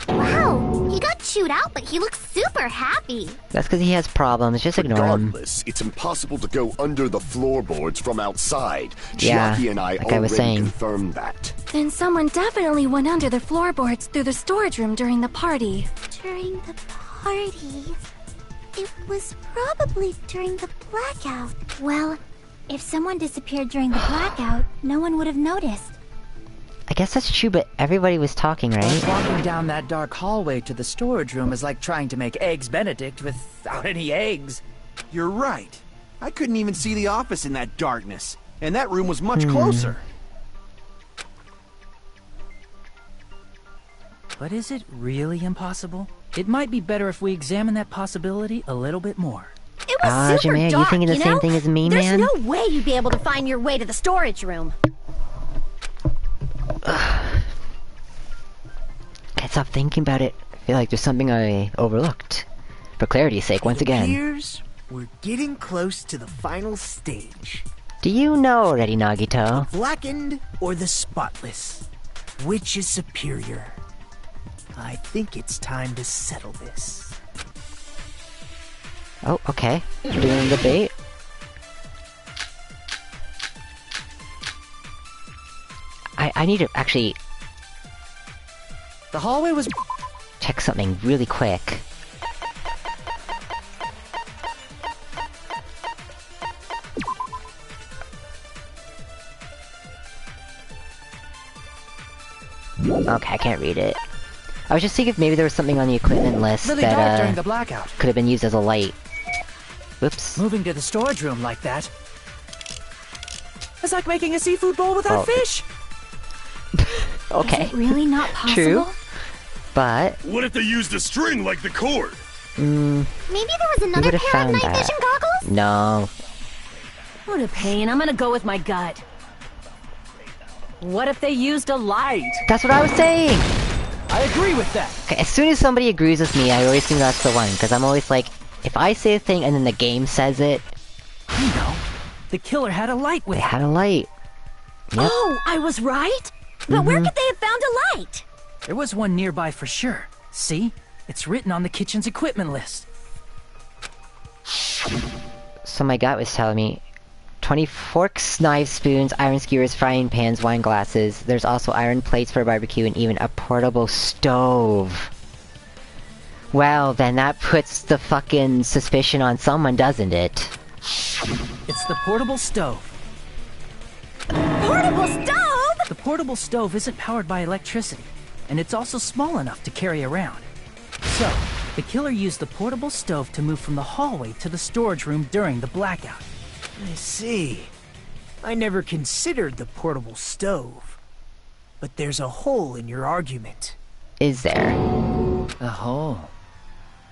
Wow, he got chewed out, but he looks super happy. That's because he has problems. Just ignore him. Regardless, it's impossible to go under the floorboards from outside. Yeah, Chiaki and I like I was already saying. confirmed that. Then someone definitely went under the floorboards through the storage room during the party. During the party... It was probably during the blackout. Well, if someone disappeared during the blackout, no one would have noticed. I guess that's true, but everybody was talking, right? Walking down that dark hallway to the storage room is like trying to make Eggs Benedict without any eggs. You're right. I couldn't even see the office in that darkness, and that room was much closer. But is it really impossible? It might be better if we examine that possibility a little bit more. It was super Jameer, dark, you thinking the same thing as me, There's man? no way you'd be able to find your way to the storage room. I can't stop thinking about it. I feel like there's something I overlooked. For clarity's sake, once again. Appears we're getting close to the final stage. Do you know already, Nagito? Blackened or the spotless? Which is superior? I think it's time to settle this. Oh, okay. Doing the bait. I need to actually The hallway was... check something really quick. Okay, I can't read it. I was just thinking if maybe there was something on the equipment list really dark during the that blackout. could have been used as a light. Whoops. Moving to the storage room like that. It's like making a seafood bowl without fish. Okay. Is it really not possible? True. But... What if they used a string like the cord? Maybe there was another would've pair of found night that. vision goggles? No. What a pain. I'm gonna go with my gut. What if they used a light? That's what I was saying! I agree with that. Okay, as soon as somebody agrees with me, I always think that's the one, because I'm always like, if I say a thing and then the game says it... You know, the killer had a light with They had a light. Yep. Oh, I was right? But where could they have found a light? There was one nearby for sure. See? It's written on the kitchen's equipment list. So my gut was telling me 20 forks, knives, spoons, iron skewers, frying pans, wine glasses. There's also iron plates for barbecue and even a portable stove. Well, then that puts the fucking suspicion on someone, doesn't it? It's the portable stove. Portable stove? The portable stove isn't powered by electricity, and it's also small enough to carry around. So, the killer used the portable stove to move from the hallway to the storage room during the blackout. I see. I never considered the portable stove. But there's a hole in your argument. Is there? A hole?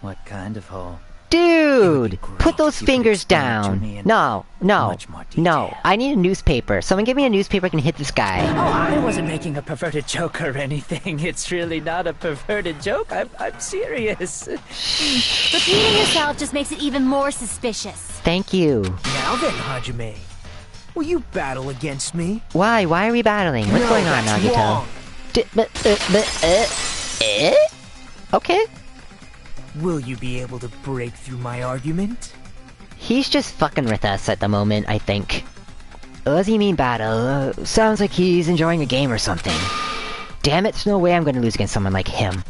What kind of hole? Dude! Put those fingers down! No, no, no. I need a newspaper. Someone give me a newspaper I can hit this guy. Oh, I wasn't making a perverted joke or anything. It's really not a perverted joke. I'm serious. Repeating yourself just makes it even more suspicious. Thank you. Now then, Hajime. Will you battle against me? Why? Why are we battling? What's going on, that's Nagito? wrong. Okay. Will you be able to break through my argument? He's just fucking with us at the moment, I think. What does he mean battle? Sounds like he's enjoying a game or something. Damn it, there's no way I'm gonna lose against someone like him.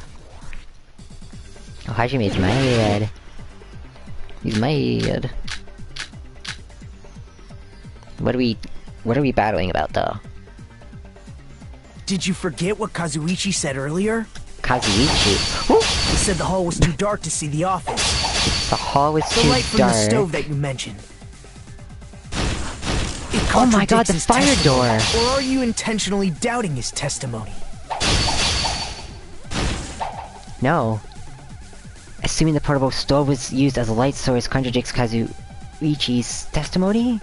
Oh, Hajime's mad. He's mad. What are we battling about, though? Did you forget what Kazuichi said earlier? Kazuichi. Ooh. He said the hall was too dark to see the office. The hall was too dark. The light from dark. the stove that you mentioned. Oh my god, the fire door! Or are you intentionally doubting his testimony? No. Assuming the portable stove was used as a light source contradicts Kazuichi's testimony?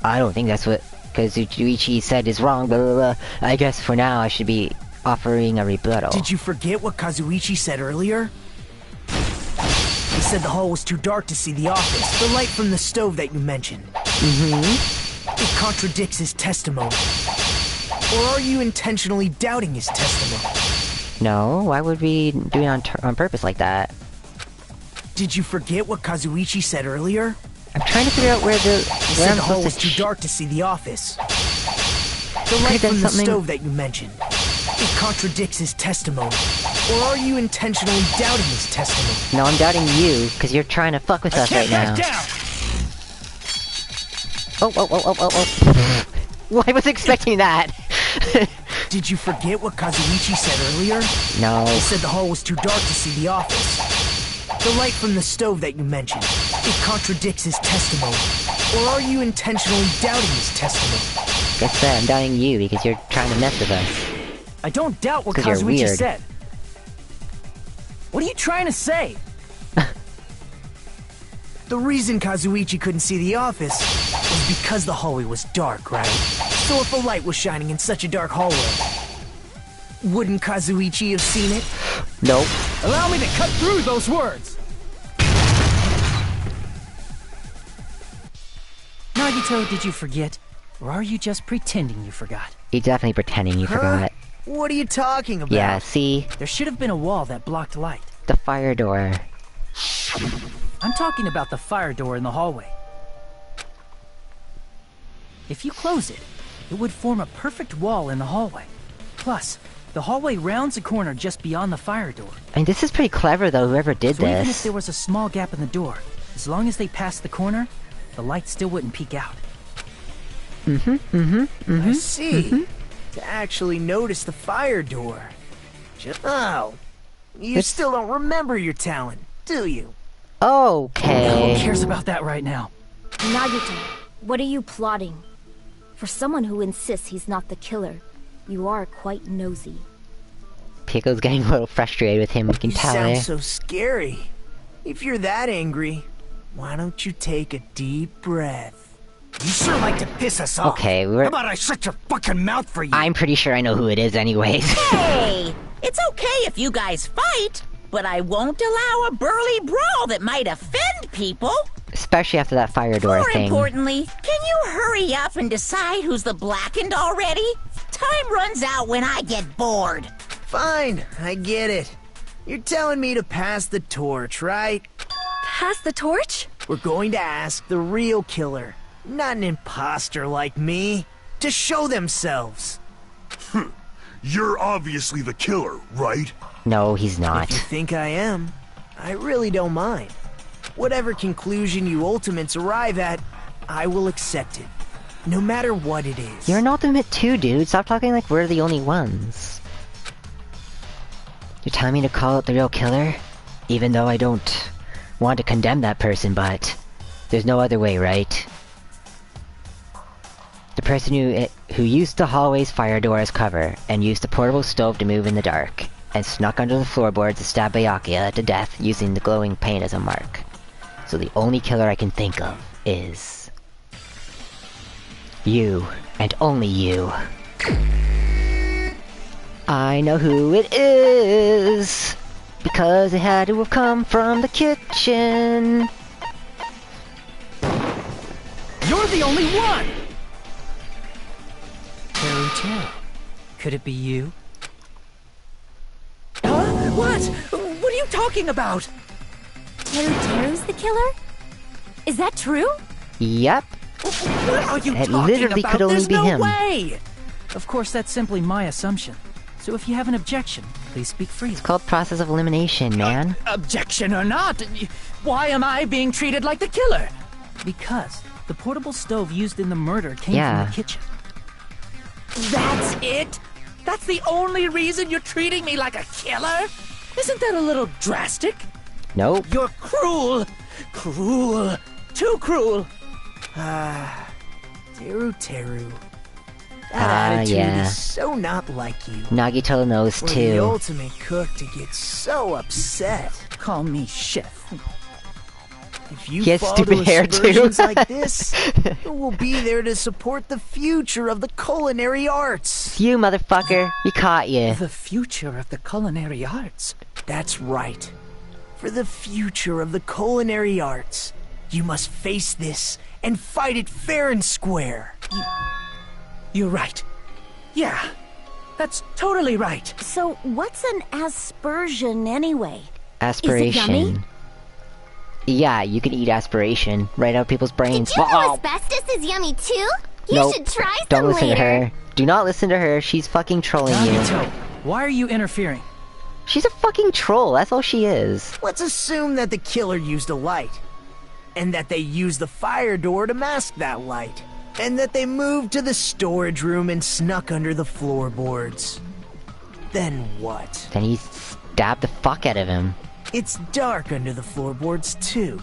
I don't think that's what Kazuichi said is wrong, blah blah blah. I guess for now I should be offering a rebuttal. Did you forget what Kazuichi said earlier? He said the hall was too dark to see the office. The light from the stove that you mentioned. It contradicts his testimony. Or are you intentionally doubting his testimony? No, why would we do it on purpose like that? Did you forget what Kazuichi said earlier? I'm trying to figure out where the hall was too dark to see the office. The light from the stove that you mentioned. It contradicts his testimony. Or are you intentionally doubting his testimony? No, I'm doubting you, because you're trying to fuck with us right now. Oh. Well, I was expecting that. Did you forget what Kazuichi said earlier? No. He said the hall was too dark to see the office. The light from the stove that you mentioned. It contradicts his testimony. Or are you intentionally doubting his testimony? Guess that, I'm doubting you because you're trying to mess with us. I don't doubt what Kazuichi said. What are you trying to say? The reason Kazuichi couldn't see the office was because the hallway was dark, right? So if a light was shining in such a dark hallway, wouldn't Kazuichi have seen it? Nope. Allow me to cut through those words! Nagito, did you forget? Or are you just pretending you forgot? You're definitely pretending you forgot. What are you talking about? Yeah, see? There should have been a wall that blocked light. The fire door. I'm talking about the fire door in the hallway. If you close it, it would form a perfect wall in the hallway. Plus, the hallway rounds a corner just beyond the fire door. I mean, this is pretty clever though, whoever did this. Even if there was a small gap in the door, as long as they passed the corner, the light still wouldn't peek out. I see. To actually notice the fire door. Oh, you still don't remember your talent, do you? Okay. Who cares about that right now? Nagito, what are you plotting? For someone who insists he's not the killer, you are quite nosy. Pico's getting a little frustrated with him, we can tell. You sound so scary. If you're that angry, why don't you take a deep breath? You sure like to piss us off. Okay, How about I shut your fucking mouth for you? I'm pretty sure I know who it is anyways. Hey! It's okay if you guys fight, but I won't allow a burly brawl that might offend people. Especially after that fire door thing. More importantly, can you hurry up and decide who's the blackened already? Time runs out when I get bored. Fine, I get it. You're telling me to pass the torch, right? Pass the torch? We're going to ask the real killer, not an imposter like me, to show themselves. You're obviously the killer, right? No, he's not. If you think I am, I really don't mind. Whatever conclusion you ultimates arrive at, I will accept it. No matter what it is. You're an ultimate too, dude. Stop talking like we're the only ones. You're telling me to call out the real killer? Even though I don't want to condemn that person, but there's no other way, right? The person who used the hallway's fire door as cover, and used the portable stove to move in the dark, and snuck under the floorboards to stab Byakuya to death using the glowing paint as a mark. So the only killer I can think of is you, and only you. I know who it is, because it had to have come from the kitchen. You're the only one! Teru, could it be you? Huh? What? What are you talking about? Teru's the killer? Is that true? Yep. What are you it talking literally about? could only There's be no him. way! Of course, that's simply my assumption. So if you have an objection, please speak freely. It's called process of elimination, man. Objection or not, why am I being treated like the killer? Because the portable stove used in the murder came from the kitchen. That's it? That's the only reason you're treating me like a killer? Isn't that a little drastic? Nope. You're cruel! Cruel! Too cruel! Teru. That attitude is so not like you. Nagito knows For too. the ultimate cook to get so upset. Call me chef. If you He has fall stupid to hair, too. aspersions like this, who will be there to support the future of the culinary arts? You motherfucker. We caught you. The future of the culinary arts. That's right. For the future of the culinary arts, you must face this and fight it fair and square. You're right. Yeah, that's totally right. So, what's an aspersion anyway? Aspiration. Is it yummy? Yeah, you can eat aspiration right out of people's brains. Did you know asbestos is yummy too? You Nope. should try some Don't listen later. to her. Do not listen to her. She's fucking trolling you. Nagito, why are you interfering? She's a fucking troll. That's all she is. Let's assume that the killer used a light, and that they used the fire door to mask that light, and that they moved to the storage room and snuck under the floorboards. Then what? Then he stabbed the fuck out of him. It's dark under the floorboards too.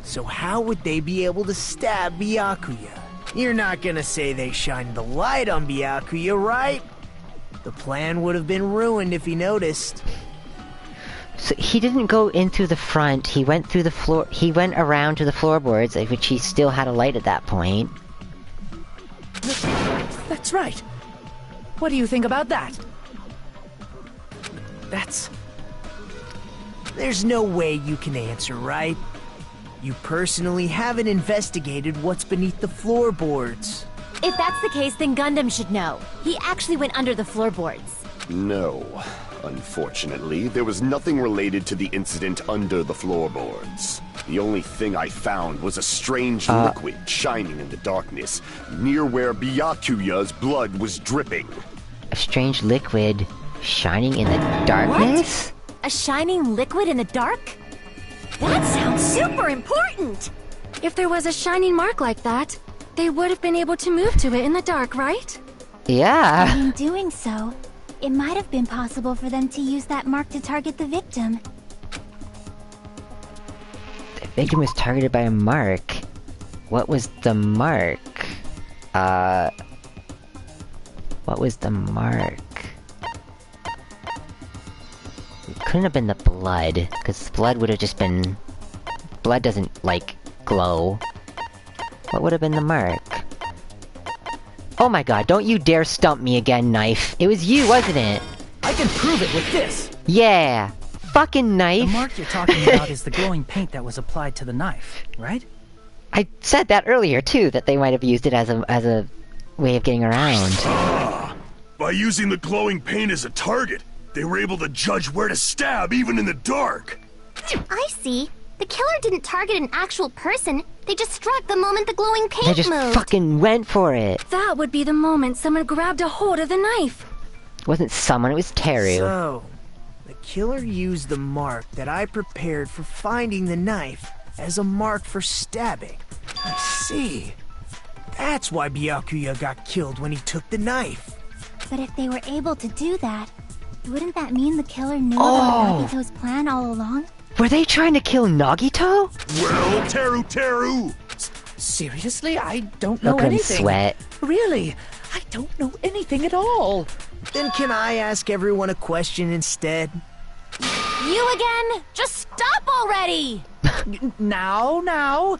So how would they be able to stab Byakuya? You're not gonna say they shined the light on Byakuya, right? The plan would have been ruined if he noticed. So he didn't go in through the front. He went through the floor. He went around to the floorboards, which he still had a light at that point. That's right. What do you think about that? There's no way you can answer, right? You personally haven't investigated what's beneath the floorboards. If that's the case, then Gundam should know. He actually went under the floorboards. No. Unfortunately, there was nothing related to the incident under the floorboards. The only thing I found was a strange liquid shining in the darkness, near where Byakuya's blood was dripping. A strange liquid shining in the darkness? What? A shining liquid in the dark? That sounds super important! If there was a shining mark like that, they would have been able to move to it in the dark, right? Yeah. And in doing so, it might have been possible for them to use that mark to target the victim. The victim was targeted by a mark. What was the mark? What was the mark? It couldn't have been the blood, because blood would have just been... Blood doesn't, like, glow. What would have been the mark? Oh my god, don't you dare stump me again, Knife. It was you, wasn't it? I can prove it with this! Yeah! Fucking Knife! The mark you're talking about is the glowing paint that was applied to the knife, right? I said that earlier, too, that they might have used it as a way of getting around. By using the glowing paint as a target, they were able to judge where to stab even in the dark. I see. The killer didn't target an actual person. They just struck the moment the glowing paint They just moved. fucking went for it. That would be the moment someone grabbed a hold of the knife. It wasn't someone, it was Teru. So, the killer used the mark that I prepared for finding the knife as a mark for stabbing. I see. That's why Byakuya got killed when he took the knife. But if they were able to do that, wouldn't that mean the killer knew about Nagito's plan all along? Were they trying to kill Nagito? Well, Teru! Seriously? I don't know Look at him anything. sweat. Really? I don't know anything at all. Then can I ask everyone a question instead? You again? Just stop already! Now.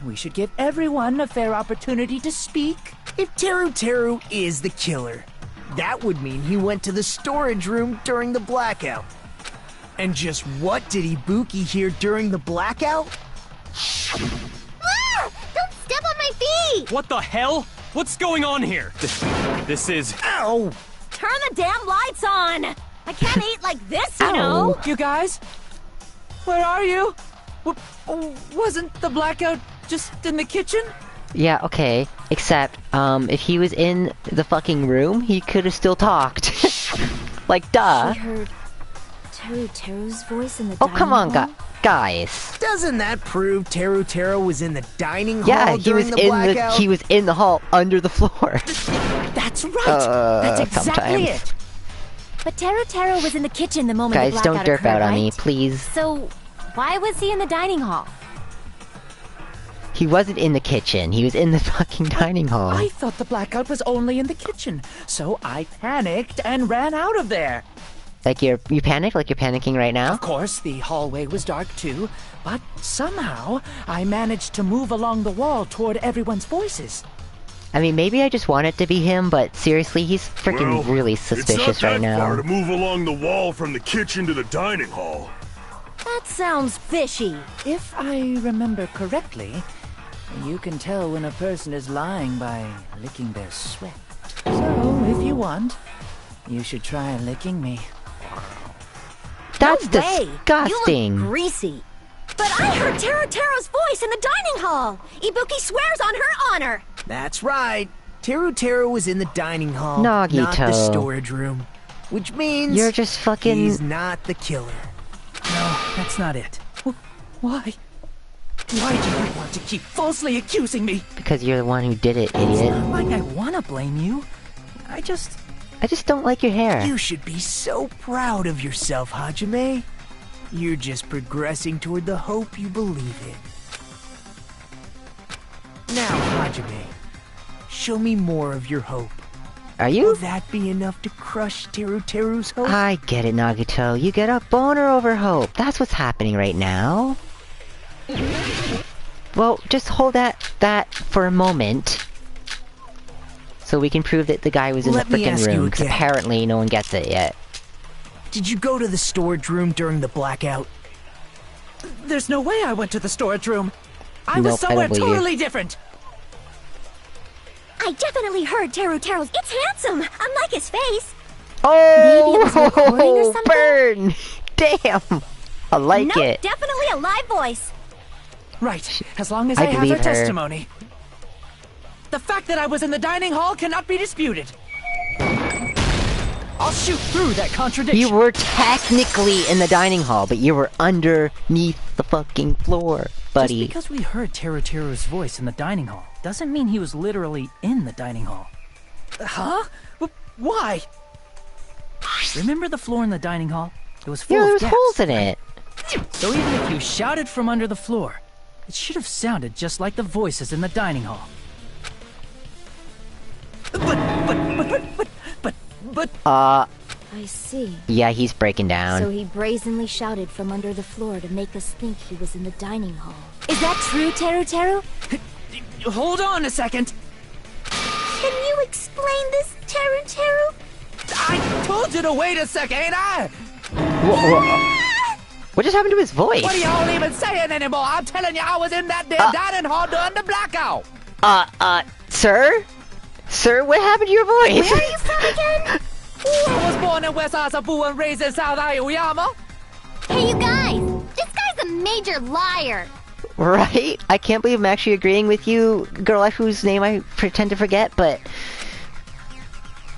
We should give everyone a fair opportunity to speak. If Teru is the killer, that would mean he went to the storage room during the blackout. And just what did Ibuki hear during the blackout? Ah! Don't step on my feet! What the hell? What's going on here? This is... Ow! Turn the damn lights on! I can't eat like this, you know! You guys? Where are you? Wasn't the blackout just in the kitchen? Yeah, okay. Except, if he was in the fucking room, he could have still talked. Like, duh. She heard Teru's voice in the Oh, dining come on, hall? guys. Doesn't that prove Teru was in the dining hall Yeah, he during was the blackout? he was in the hall under the floor. That's right! That's exactly sometimes. it! But Teru was in the kitchen the moment Guys, the don't blackout derp out occurred, on me, right? please. So, why was he in the dining hall? He wasn't in the kitchen. He was in the fucking dining hall. I thought the blackout was only in the kitchen, so I panicked and ran out of there. Like you panicked? Like you're panicking right now? Of course, the hallway was dark too, but somehow I managed to move along the wall toward everyone's voices. I mean, maybe I just want it to be him, but seriously, he's freaking really suspicious right now. It's not that far to move along the wall from the kitchen to the dining hall. That sounds fishy. If I remember correctly, you can tell when a person is lying by licking their sweat. So, if you want, you should try licking me. That's No way. disgusting. You look greasy. But I heard Teru's voice in the dining hall. Ibuki swears on her honor. That's right. Teru was in the dining hall, Nagito. not the storage room. Which means you're just fucking. He's not the killer. No, that's not it. Why? Why do you want to keep falsely accusing me? Because you're the one who did it, idiot. It's not like I want to blame you. I just don't like your hair. You should be so proud of yourself, Hajime. You're just progressing toward the hope you believe in. Now, Hajime, show me more of your hope. Are you? Will that be enough to crush Teru's hope? I get it, Nagito. You get a boner over hope. That's what's happening right now. Well, just hold that for a moment. So we can prove that the guy was in the frickin' room, because apparently no one gets it yet. Did you go to the storage room during the blackout? There's no way I went to the storage room. I was somewhere totally different. I definitely heard Teru's. It's handsome, unlike his face. Oh, burn! Damn! I like it. Definitely a live voice. Right, as long as I have her testimony. The fact that I was in the dining hall cannot be disputed. I'll shoot through that contradiction. You were technically in the dining hall, but you were underneath the fucking floor, buddy. Just because we heard Teru's voice in the dining hall doesn't mean he was literally in the dining hall. Huh? Why? Remember the floor in the dining hall? It was full of there was gas. holes in it. So even if you shouted from under the floor, it should have sounded just like the voices in the dining hall. But... I see. Yeah, he's breaking down. So he brazenly shouted from under the floor to make us think he was in the dining hall. Is that true, Teru? Hold on a second. Can you explain this, Teru? I told you to wait a second, ain't I? What just happened to his voice? What are y'all even saying anymore? I'm telling you, I was in that damn dining hall during the blackout. Sir? Sir, what happened to your voice? Where are you from again? I was born in West Asabu and raised in South Aoyama. Hey, you guys! This guy's a major liar! Right? I can't believe I'm actually agreeing with you, girl whose name I pretend to forget, but...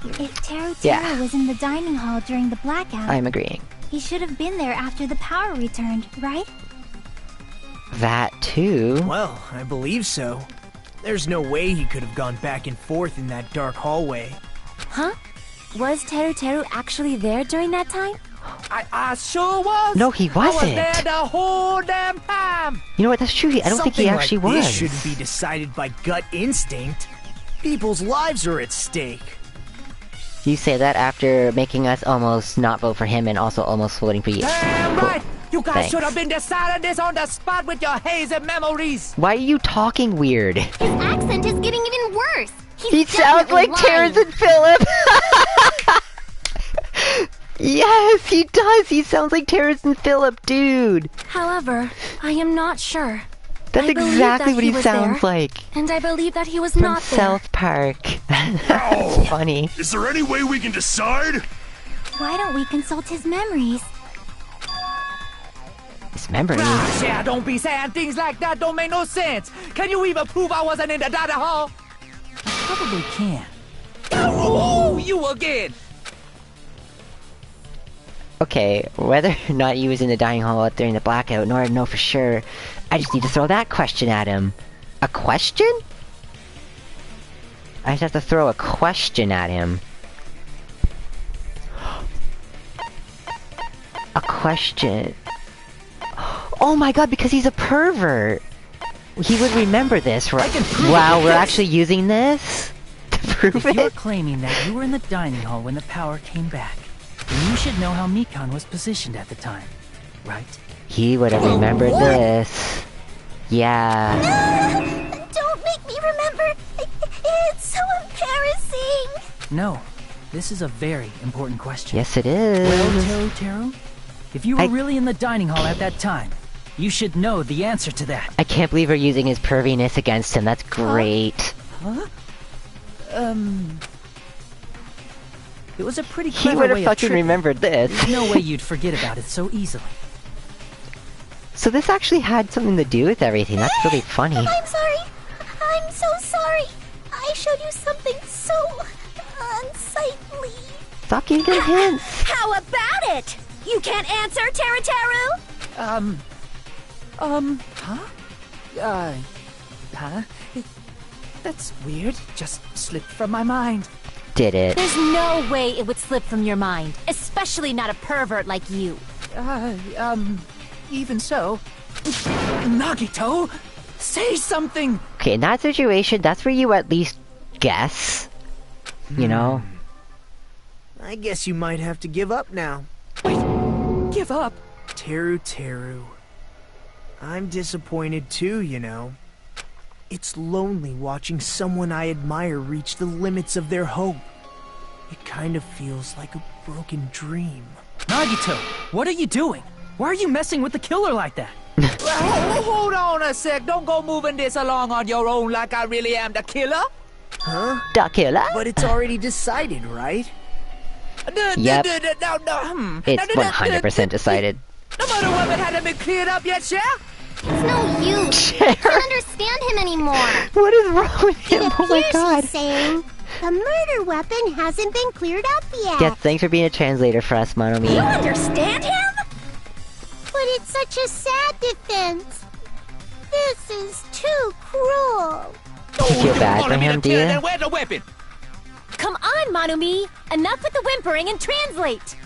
If Teru was in the dining hall during the blackout... I'm agreeing. He should have been there after the power returned, right? That too. Well, I believe so. There's no way he could have gone back and forth in that dark hallway. Huh? Was Teru actually there during that time? I sure was. No, he wasn't. I was there the whole damn time. You know what? That's true. I don't think he actually Something like was. This shouldn't be decided by gut instinct. People's lives are at stake. You say that after making us almost not vote for him and also almost voting for you. Damn cool. right. You guys Thanks. should have been deciding this on the spot with your hazy memories. Why are you talking weird? His accent is getting even worse. He sounds like Terrence and Philip. Yes, he does. He sounds like Terrence and Philip, dude. However, I am not sure. That's exactly what he sounds like. And I believe that he was From not there. South Park. That's funny. Is there any way we can decide? Why don't we consult his memories? His memories? Yeah, don't be saying things like that. Don't make no sense. Can you even prove I wasn't in the dining hall? I probably can. Oh, you again. Okay, whether or not he was in the dining hall during the blackout, in order to know for sure, I just need to throw that question at him. A question? I just have to throw a question at him. question. Oh my god, because he's a pervert! He would remember this, right? Wow, we're actually using this? To prove if it? You're claiming that you were in the dining hall when the power came back, then you should know how Mikan was positioned at the time, right? He would have remembered this. Yeah. Don't make me remember! It's so embarrassing! No, this is a very important question. Yes, it is. Well, Teru, if you were really in the dining hall at that time, you should know the answer to that. I can't believe we're using his perviness against him. That's great. Huh? It was a pretty He clever would have way of fucking tricking. remembered this. There's no way you'd forget about it so easily. So this actually had something to do with everything. That's really funny. I'm sorry. I'm so sorry. I showed you something so unsightly. Stop giving him hints. How about it? You can't answer, Teru? That's weird. Just slipped from my mind. Did it? There's no way it would slip from your mind, especially not a pervert like you. Even so. Nagito, say something! Okay, in that situation, that's where you at least guess. You know? I guess you might have to give up now. Give up? Teru. I'm disappointed too, you know. It's lonely watching someone I admire reach the limits of their hope. It kind of feels like a broken dream. Nagito, what are you doing? Why are you messing with the killer like that? Hold on a sec. Don't go moving this along on your own like I really am the killer. Huh? The killer? But it's already decided, right? Yep. It's 100% decided. The murder weapon hadn't been cleared up yet, Cher? It's no use. I can't understand him anymore. What is wrong with him? Oh my god. He's saying the murder weapon hasn't been cleared up yet. Yeah, thanks for being a translator for us, Monomi. You understand him? But it's such a sad defense. This is too cruel. You feel bad for him, do you? Then where's the weapon? Come on, Manumi. Enough with the whimpering and translate.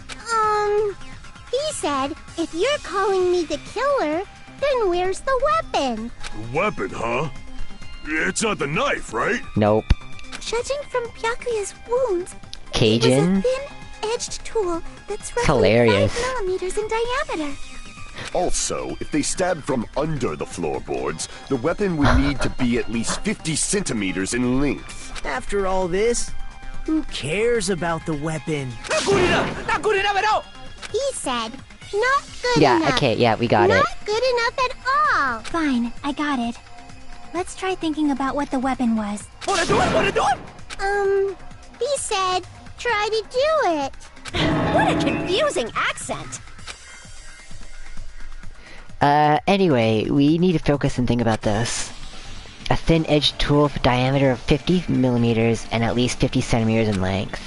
He said, if you're calling me the killer, then where's the weapon? Weapon, huh? It's not the knife, right? Nope. Judging from Byakuya's wounds, Cajun? it was a thin-edged tool that's roughly hilarious. 5 millimeters in diameter. Also, if they stabbed from under the floorboards, the weapon would need to be at least 50 centimeters in length. After all this, who cares about the weapon? Not good enough! Not good enough at all! He said, not good Yeah, enough. okay, yeah, we got it. Not good enough at all. Fine, I got it. Let's try thinking about what the weapon was. Wanna do it? He said, try to do it. What a confusing accent. Anyway, we need to focus and think about this. A thin-edged tool with a diameter of 50 millimeters and at least 50 centimeters in length.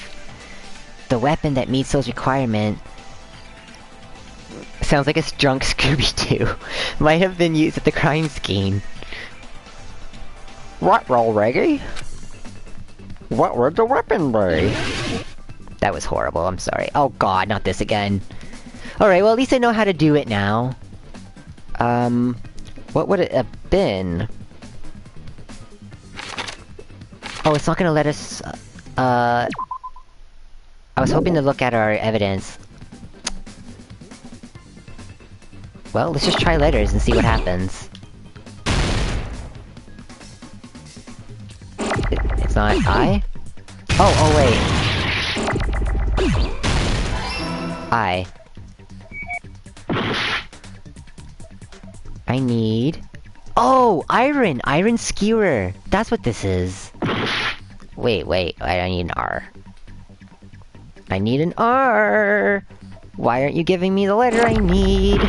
The weapon that meets those requirements sounds like a drunk Scooby-Doo. Might have been used at the crime scene. What roll, Reggie? What would the weapon be? That was horrible, I'm sorry. Oh god, not this again. Alright, well at least I know how to do it now. What would it have been? Oh, it's not gonna let us, I was hoping to look at our evidence. Well, let's just try letters and see what happens. It's not I? Oh wait. I need... Oh! Iron! Iron skewer! That's what this is. Wait, I need an R. I need an R! Why aren't you giving me the letter I need?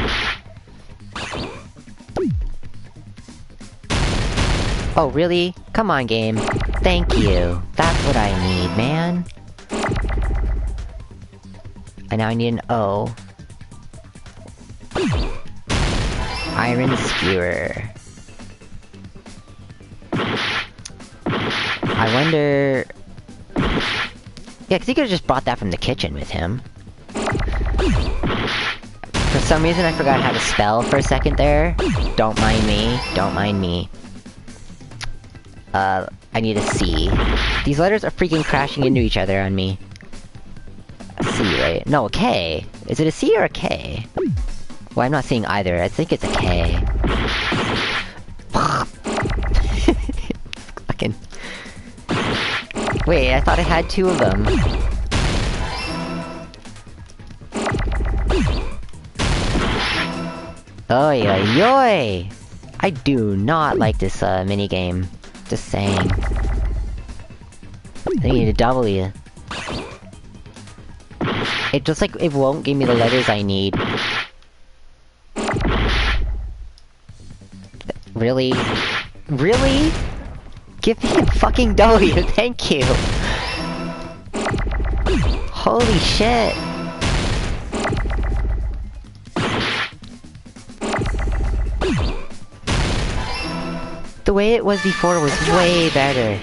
Oh, really? Come on, game. Thank you. That's what I need, man. And now I need an O. Iron skewer. I wonder... Yeah, because he could've just brought that from the kitchen with him. For some reason I forgot how to spell for a second there. Don't mind me. Don't mind me. I need a C. These letters are freaking crashing into each other on me. A C, right? No, a K. Is it a C or a K? Well, I'm not seeing either. I think it's a K. Fucking... Wait, I thought I had two of them. Oi, oi, oi! I do not like this, minigame. Just saying. I need a W. It just like, it won't give me the letters I need. Really? Really? Give me a fucking W, thank you! Holy shit! The way it was before was way better.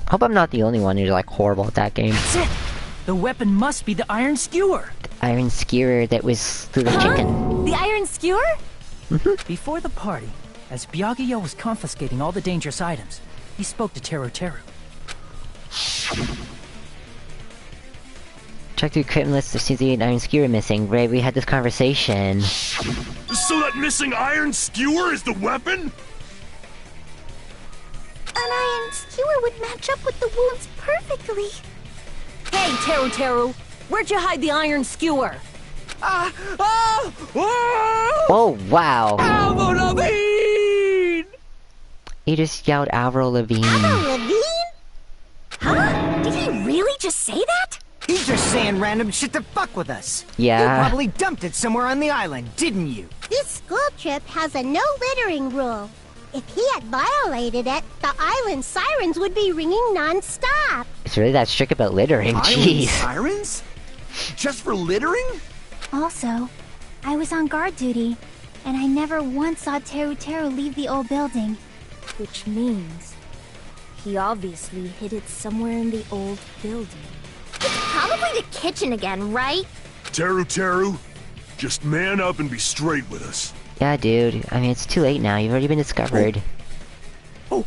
Hope I'm not the only one who's like horrible at that game. That's it! The weapon must be the iron skewer! The iron skewer that was through the chicken. The iron skewer? Before the party, as Byakuya was confiscating all the dangerous items, he spoke to Teru. Check the equipment list to see the iron skewer missing. Right, we had this conversation. So that missing iron skewer is the weapon? An iron skewer would match up with the wounds perfectly. Hey, Teru! Where'd you hide the iron skewer? Oh, wow. Avril Lavigne! He just yelled Avril Lavigne. Avril Lavigne? Huh? Did he really just say that? He's just saying random shit to fuck with us. Yeah. You probably dumped it somewhere on the island, didn't you? This school trip has a no littering rule. If he had violated it, the island sirens would be ringing non-stop. It's really that strict about littering, Island jeez. sirens? Just for littering? Also, I was on guard duty, and I never once saw Teru leave the old building. Which means he obviously hid it somewhere in the old building. It's probably the kitchen again, right? Teru, just man up and be straight with us. Yeah, dude. I mean, it's too late now. You've already been discovered. Whoa!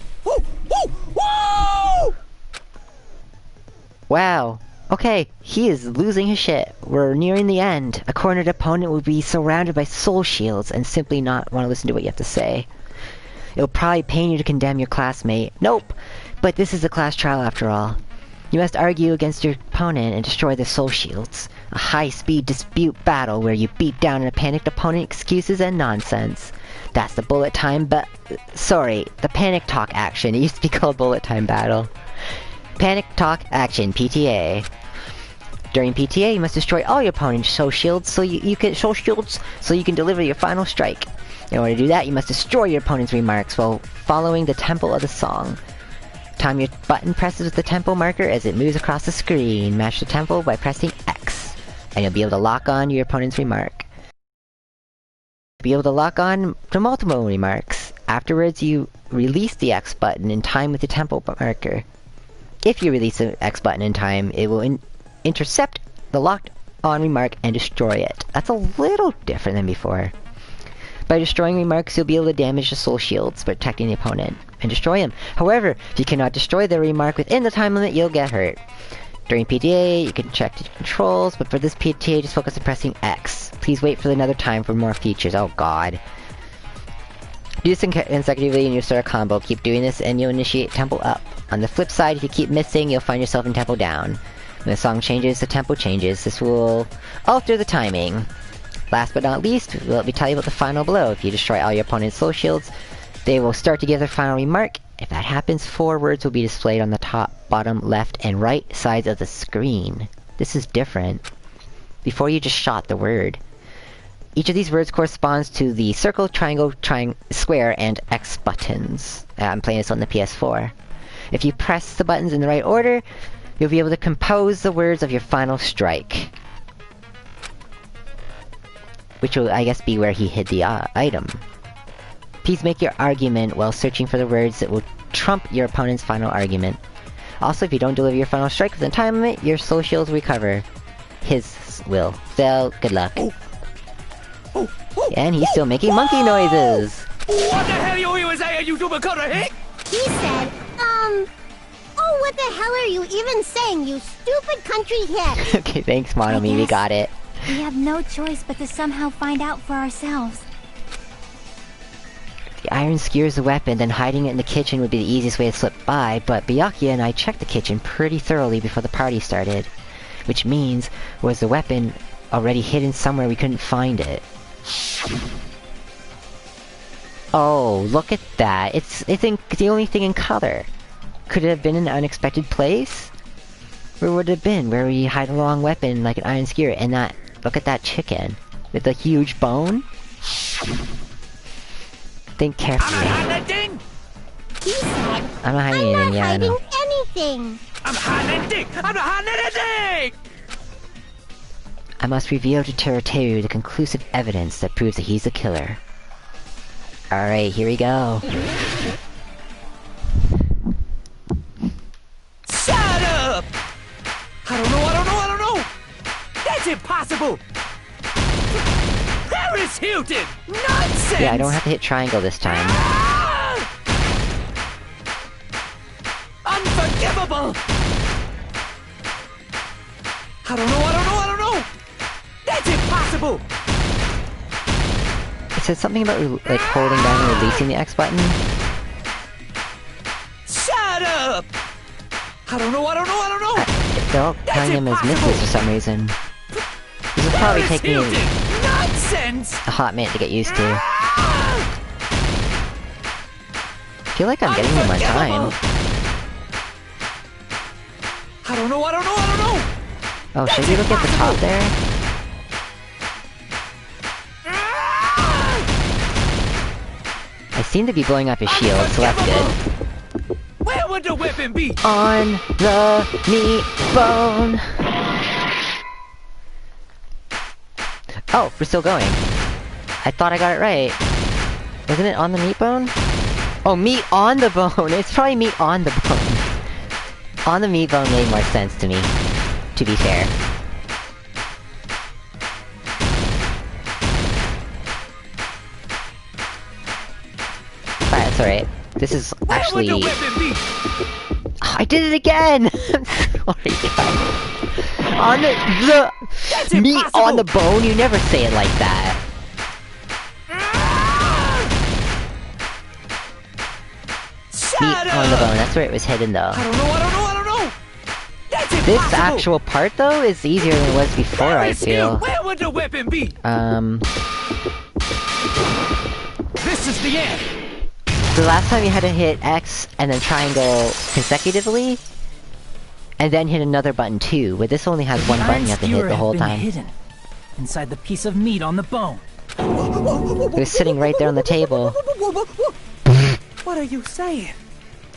Wow. Okay, he is losing his shit. We're nearing the end. A cornered opponent will be surrounded by soul shields and simply not want to listen to what you have to say. It'll probably pain you to condemn your classmate. Nope! But this is a class trial after all. You must argue against your opponent and destroy their soul shields. A high-speed dispute battle where you beat down a panicked opponent, excuses and nonsense. That's the bullet time sorry, the panic talk action. It used to be called bullet time battle. Panic talk action, PTA. During PTA, you must destroy all your opponent's soul shields so you can deliver your final strike. In order to do that, you must destroy your opponent's remarks while following the tempo of the song. Time your button presses with the tempo marker as it moves across the screen. Match the tempo by pressing X, and you'll be able to lock on your opponent's remark. You'll be able to lock on to multiple remarks. Afterwards, you release the X button in time with the tempo marker. If you release the X button in time, it will intercept the locked on remark and destroy it. That's a little different than before. By destroying remarks, you'll be able to damage the soul shields, protecting the opponent, and destroy him. However, if you cannot destroy the remark within the time limit, you'll get hurt. During PTA, you can check the controls, but for this PTA, just focus on pressing X. Please wait for another time for more features. Oh god. Do this consecutively and you'll start a combo. Keep doing this and you'll initiate tempo up. On the flip side, if you keep missing, you'll find yourself in tempo down. When the song changes, the tempo changes. This will alter the timing. Last but not least, let me tell you about the final blow. If you destroy all your opponent's soul shields, they will start to give their final remark. If that happens, 4 words will be displayed on the top, bottom, left, and right sides of the screen. This is different. Before you just shot the word. Each of these words corresponds to the circle, triangle, square, and X buttons. I'm playing this on the PS4. If you press the buttons in the right order, you'll be able to compose the words of your final strike. Which will, I guess, be where he hid the item. Please make your argument while searching for the words that will trump your opponent's final argument. Also, if you don't deliver your final strike within time limit, your soul shields recover. his will. So, good luck. And he's still making monkey noises! What the hell you even say, YouTuber Cutter Hick? He said, oh, what the hell are you even saying, you stupid country hit? Okay, thanks, Monomi, we got it. We have no choice but to somehow find out for ourselves. The iron skewers the weapon, then hiding it in the kitchen would be the easiest way to slip by, but Byakuya and I checked the kitchen pretty thoroughly before the party started. Which means, was the weapon already hidden somewhere we couldn't find it? Oh, look at that. It's the only thing in color. Could it have been an unexpected place? Where would it have been? Where we hide a long weapon like an iron skewer and that... Look at that chicken. With the huge bone? Think carefully. He said, I'm not hiding anything, yeah, I know. anything. I'm hiding anything! I'm not hiding anything! I must reveal to Teruteru the conclusive evidence that proves that he's the killer. Alright, here we go. Shut up! I don't know! That's impossible! Paris Hilton! Nonsense! Yeah, I don't have to hit triangle this time. Unforgivable! I don't know! That's impossible! It said something about like holding down and releasing the X button. Shut up! I don't know! They're all counting him as misses for some reason. This will probably take me Nonsense! a hot minute to get used to. I feel like I'm getting them on time. I don't know! Oh, should we look at the top there? I seem to be blowing up his shield, so that's good. Where would the weapon be? On the meat bone! Oh, we're still going. I thought I got it right. Isn't it on the meat bone? Oh, meat on the bone! It's probably meat on the bone. On the meat bone made more sense to me, to be fair. Alright, that's alright. This is actually... I did it again! I'm sorry, guys. On the meat on the bone? You never say it like that. Meat on the bone, that's where it was hidden though. I don't know! That's this actual part though is easier than it was before, I feel. Where would the weapon be? This is the end! The last time you had to hit X and then triangle consecutively, and then hit another button too, but this only has one button you have to hit the whole time. Hidden inside the piece of meat on the bone. It was sitting right there on the table. What are you saying?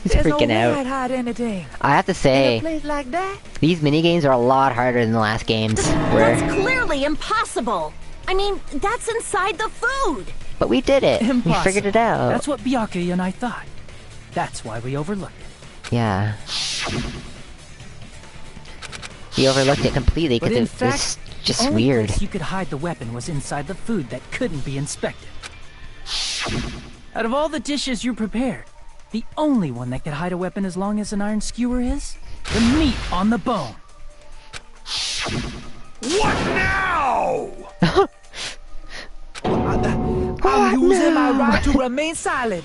He's freaking out. Hide anything. I have to say, in a place like that? These minigames are a lot harder than the last games. That's clearly impossible. I mean, that's inside the food. But we did it. Impossible. We figured it out. That's what Byakuya and I thought. That's why we overlooked it. Yeah. We overlooked it completely because it was just weird. Place you could hide the weapon was inside the food that couldn't be inspected. Out of all the dishes you prepared, the only one that could hide a weapon as long as an iron skewer is the meat on the bone. What now? I'm using my right to remain silent.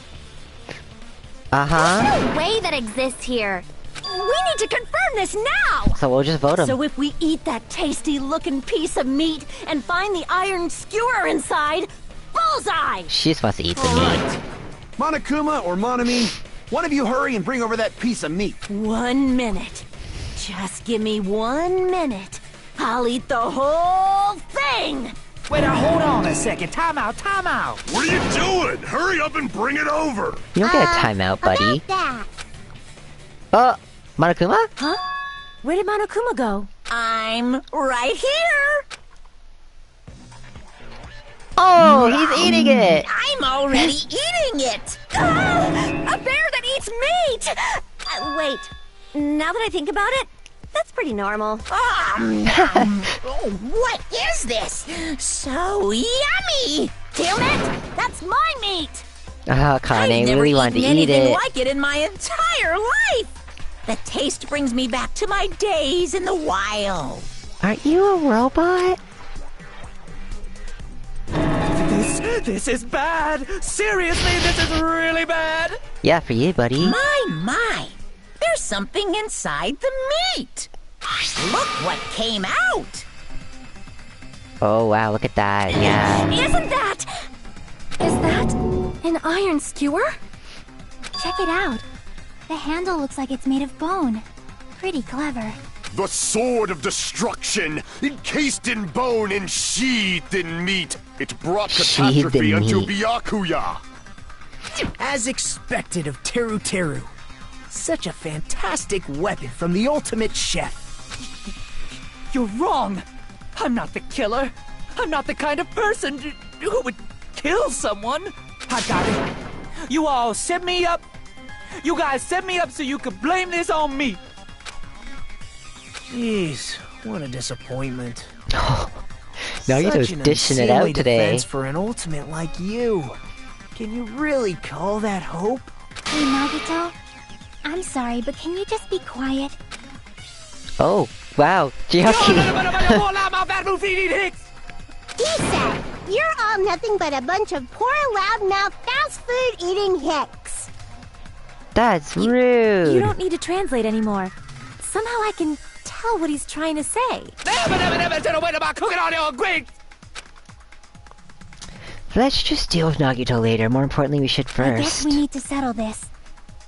Uh-huh. There's no way that exists here. We need to confirm this now! So we'll just vote him. So if we eat that tasty-looking piece of meat and find the iron skewer inside, bullseye! She just wants to eat the meat. Monokuma or Monomi, one of you hurry and bring over that piece of meat. 1 minute. Just give me 1 minute. I'll eat the whole thing! Wait, hold on a second. Time out. What are you doing? Hurry up and bring it over. You don't get a timeout, buddy. Monokuma? Huh? Where did Monokuma go? I'm right here! Oh, he's eating it! I'm already eating it! A bear that eats meat! Wait, now that I think about it, That's pretty normal. Oh, what is this? So yummy! Damn it! That's my meat! Oh, Kane really wanted to eat anything it. like it in my entire life. The taste brings me back to my days in the wild. Aren't you a robot? This is bad! Seriously, this is really bad! Yeah, for you, buddy. My. There's something inside the meat. Look what came out. Oh, wow, look at that. Yeah. Isn't that... Is that an iron skewer? Check it out. The handle looks like it's made of bone. Pretty clever. The sword of destruction, encased in bone and sheathed in meat. It brought catastrophe unto Byakuya. As expected of Teru. Such a fantastic weapon from the ultimate chef. You're wrong! I'm not the killer. I'm not the kind of person who would kill someone. I got it. You all set me up. You guys set me up so you could blame this on me. Jeez, what a disappointment. Nagito's dishing it out today. For an ultimate like you. Can you really call that hope? Hey, Nagito. I'm sorry, but can you just be quiet? Oh, wow, Gyaki. He said, you're all nothing but a bunch of poor, loudmouth, fast-food-eating hicks. That's rude. You don't need to translate anymore. Somehow I can tell what he's trying to say. Let's just deal with Nagito later. More importantly, we should first. I guess we need to settle this.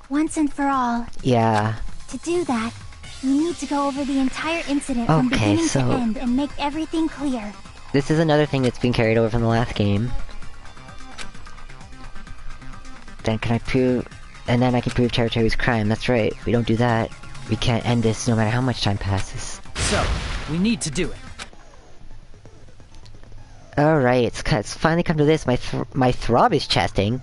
Once and for all. Yeah. To do that, we need to go over the entire incident from beginning to end and make everything clear. This is another thing that's been carried over from the last game. Then can I prove... And then I can prove Teru's crime. That's right. If we don't do that, we can't end this no matter how much time passes. So, we need to do it. Alright, it's finally come to this. My throb is chesting.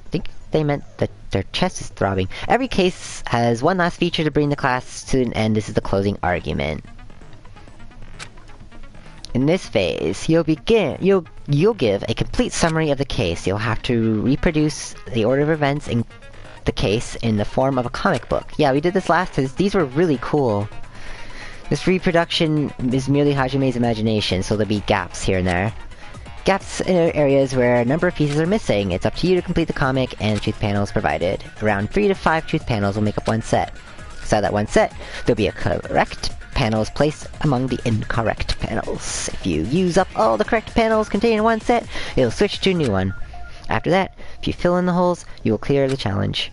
I think they meant that their chest is throbbing. Every case has one last feature to bring the class to an end. This is the closing argument. In this phase, you'll give a complete summary of the case. You'll have to reproduce the order of events in the case in the form of a comic book. Yeah, we did this last time. These were really cool. This reproduction is merely Hajime's imagination, so there'll be gaps here and there. Gaps in areas where a number of pieces are missing. It's up to you to complete the comic, and the truth panel is provided. Around 3 to 5 truth panels will make up one set. Inside that one set, there'll be a correct panels placed among the incorrect panels. If you use up all the correct panels contained in one set, it'll switch to a new one. After that, if you fill in the holes, you will clear the challenge.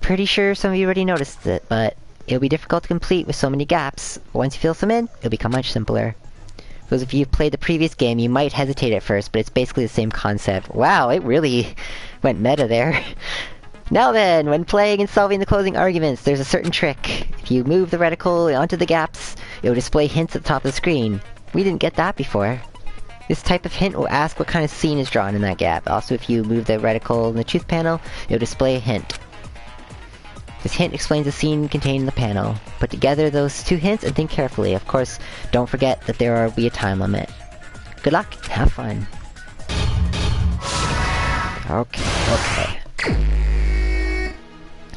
Pretty sure some of you already noticed it, but it'll be difficult to complete with so many gaps. But once you fill some in, it'll become much simpler. For those of you who played the previous game, you might hesitate at first, but it's basically the same concept. Wow, it really went meta there. Now then, when playing and solving the closing arguments, there's a certain trick. If you move the reticle onto the gaps, it will display hints at the top of the screen. We didn't get that before. This type of hint will ask what kind of scene is drawn in that gap. Also, if you move the reticle in the truth panel, it will display a hint. This hint explains the scene contained in the panel. Put together those two hints and think carefully. Of course, don't forget that there will be a time limit. Good luck, have fun.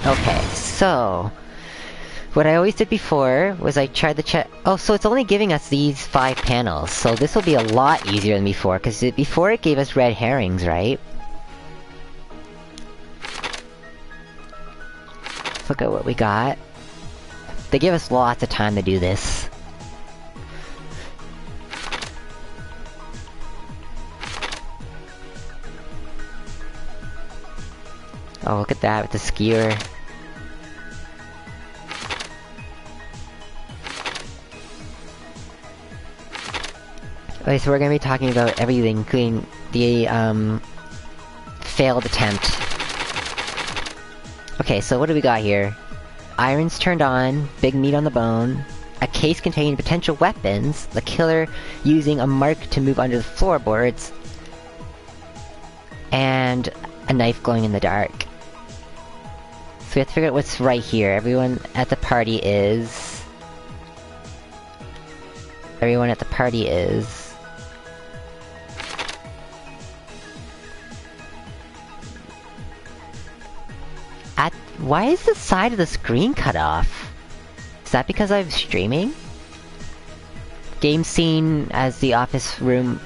Okay, so... What I always did before was I tried to check... Oh, so it's only giving us these 5 panels. So this will be a lot easier than before, because before it gave us red herrings, right? Let's look at what we got. They give us lots of time to do this. Oh, look at that with the skewer. Okay, so we're gonna be talking about everything, including the, failed attempt. Okay, so what do we got here? Irons turned on, big meat on the bone, a case containing potential weapons, the killer using a mark to move under the floorboards, and a knife glowing in the dark. So we have to figure out what's right here. Everyone at the party is everyone at the party is. Why is the side of the screen cut off? Is that because I'm streaming? Game scene as the office room...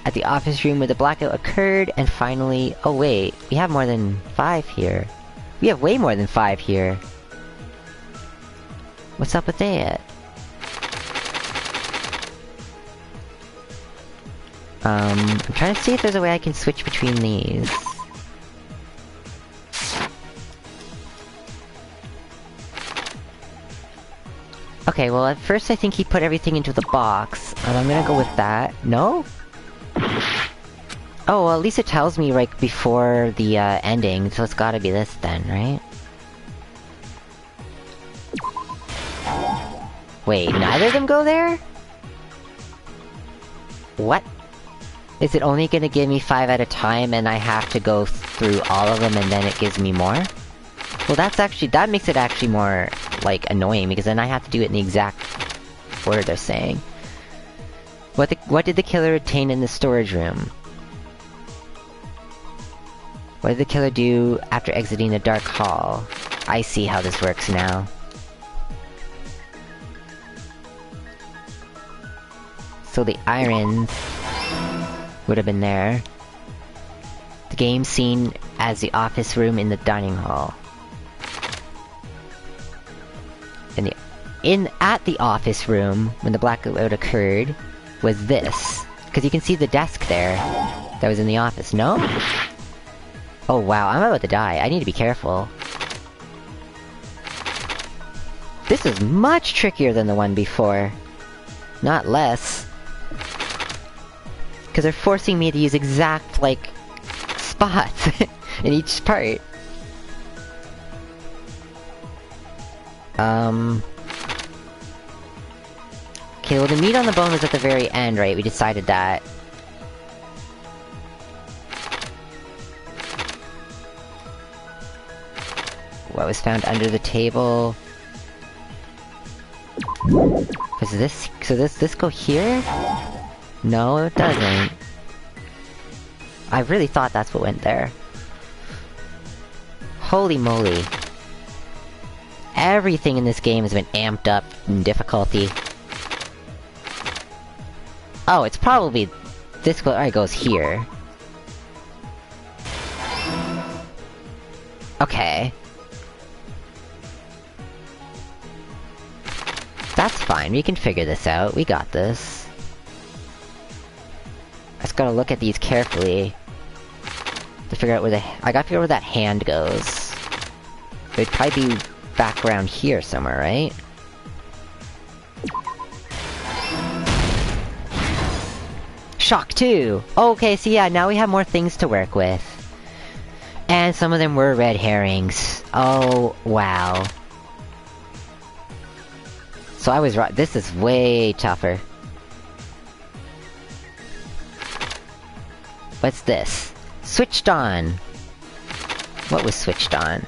At the office room where the blackout occurred, and finally... Oh wait, we have more than 5 here. We have way more than 5 here. What's up with that? I'm trying to see if there's a way I can switch between these. Okay, well at first I think he put everything into the box, and I'm gonna go with that. No? Oh, well at least it tells me right before the ending, so it's gotta be this then, right? Wait, neither of them go there? What? Is it only gonna give me 5 at a time and I have to go through all of them and then it gives me more? Well that makes it actually more, like, annoying, because then I have to do it in the exact order they're saying. What did the killer obtain in the storage room? What did the killer do after exiting the dark hall? I see how this works now. So the irons would have been there. The game scene as the office room in the dining hall. At the office room, when the blackout occurred, was this. Because you can see the desk there that was in the office, no? Oh wow, I'm about to die. I need to be careful. This is much trickier than the one before. Not less. Because they're forcing me to use exact, like, spots in each part. Okay, well the meat on the bone was at the very end, right? We decided that. What was found under the table? Was this... So this go here? No, it doesn't. I really thought that's what went there. Holy moly. Everything in this game has been amped up in difficulty. Oh, it's probably... This goes here. Okay. That's fine, we can figure this out. We got this. I just gotta look at these carefully. To figure out where the... I gotta figure out where that hand goes. It'd probably be back around here somewhere, right? Shock 2! Okay, so yeah, now we have more things to work with. And some of them were red herrings. Oh, wow. So I was right. This is way tougher. What's this? Switched on! What was switched on?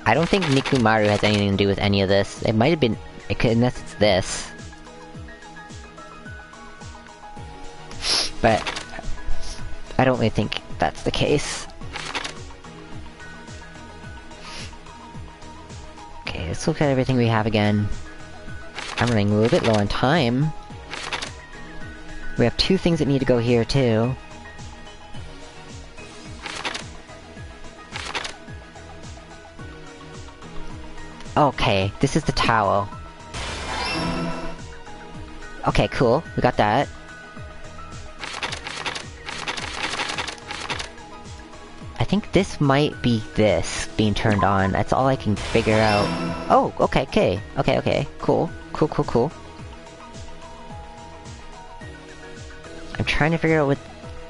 I don't think Nikumaru has anything to do with any of this. It might have been... unless it's this. But... I don't really think that's the case. Okay, let's look at everything we have again. I'm running a little bit low on time. We have 2 things that need to go here, too. Okay, this is the towel. Okay, cool. We got that. I think this might be this being turned on. That's all I can figure out. Oh, okay, okay. Okay, okay. Cool. Cool, cool, cool. I'm trying to figure out what...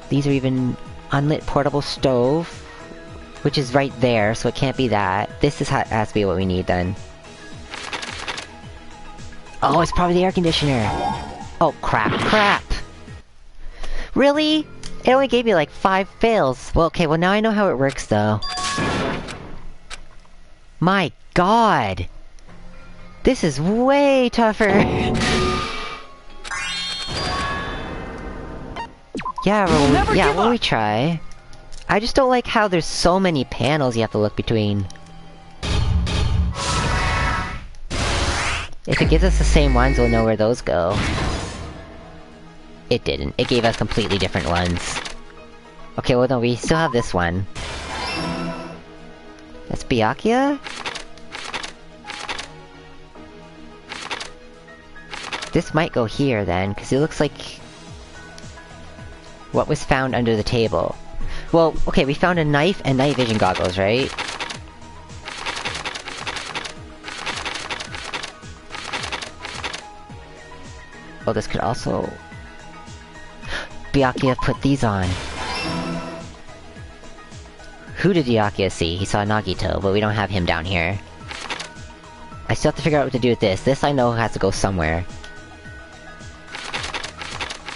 These are even... Unlit portable stove. Which is right there, so it can't be that. This has to be what we need, then. Oh, it's probably the air conditioner! Oh, crap, crap! Really? It only gave me like 5 fails. Well, okay, well now I know how it works though. My god! This is way tougher! Yeah, well, we try. I just don't like how there's so many panels you have to look between. If it gives us the same ones, we'll know where those go. It didn't. It gave us completely different ones. Okay, well no, we still have this one. That's Byakuya? This might go here then, because it looks like... what was found under the table. Well, okay, we found a knife and night vision goggles, right? Oh, this could also... Byakuya put these on. Who did Byakuya see? He saw Nagito, but we don't have him down here. I still have to figure out what to do with this. This I know has to go somewhere.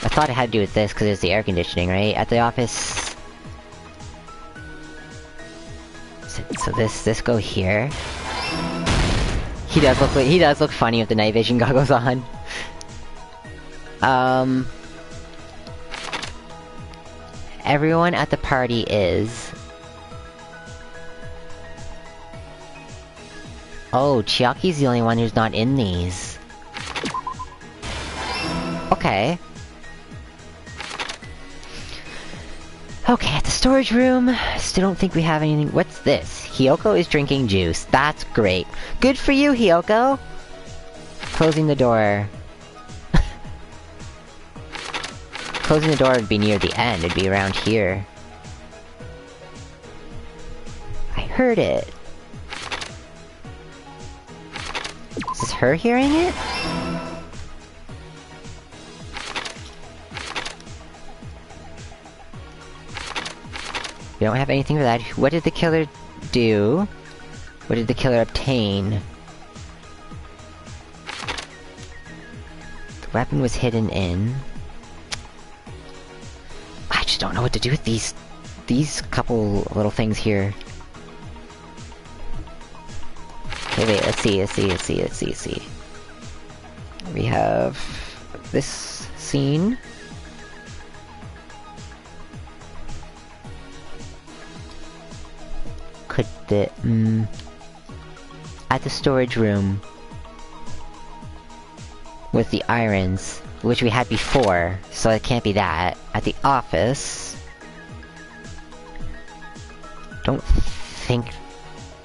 I thought it had to do with this, because it's the air conditioning, right? At the office... So this go here. He does look funny with the night vision goggles on. Everyone at the party is... Oh, Chiaki's the only one who's not in these. Okay. Okay, at the storage room, still don't think we have anything- what's this? Hiyoko is drinking juice. That's great. Good for you, Hiyoko! Closing the door. Closing the door would be near the end, it'd be around here. I heard it. Is this her hearing it? We don't have anything for that. What did the killer do? What did the killer obtain? The weapon was hidden in... I just don't know what to do with these couple little things here. Okay, wait, let's see. We have... this scene. Could the... at the storage room... with the irons, which we had before, so it can't be that. At the office... don't think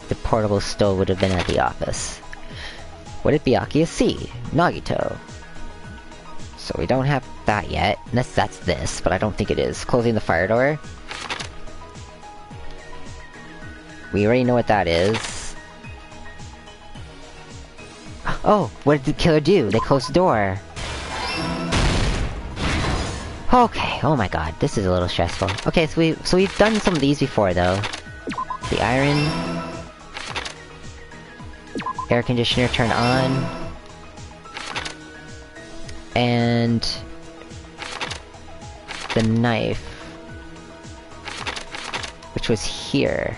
the portable stove would have been at the office. What did Byakuya see? Nagito. So we don't have that yet, unless that's this, but I don't think it is. Closing the fire door. We already know what that is. Oh, what did the killer do? They closed the door. Okay, oh my god, this is a little stressful. Okay, so we've done some of these before though. The iron... air conditioner turn on. And... the knife. Which was here.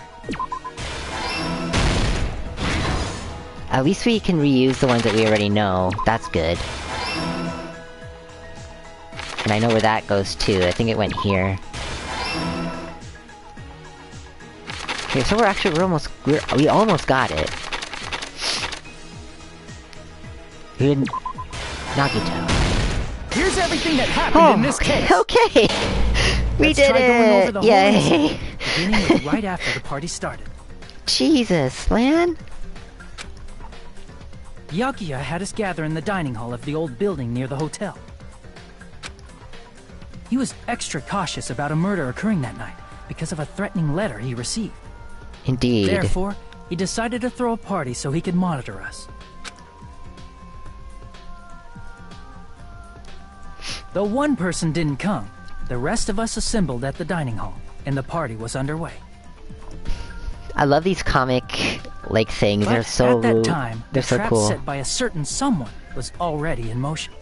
At least we can reuse the ones that we already know. That's good. And I know where that goes too. I think it went here. Okay, so we almost got it. We didn't... Nagito. Here's everything that happened in this case. Okay! We did it! Yay! Beginning was right after the party started. Jesus, man! Byakuya had us gather in the dining hall of the old building near the hotel. He was extra cautious about a murder occurring that night because of a threatening letter he received. Indeed. Therefore, he decided to throw a party so he could monitor us. Though one person didn't come, the rest of us assembled at the dining hall, and the party was underway. I love these comic-like things. They're so... at that time, they're the so trap cool. set by a certain someone was already in motion.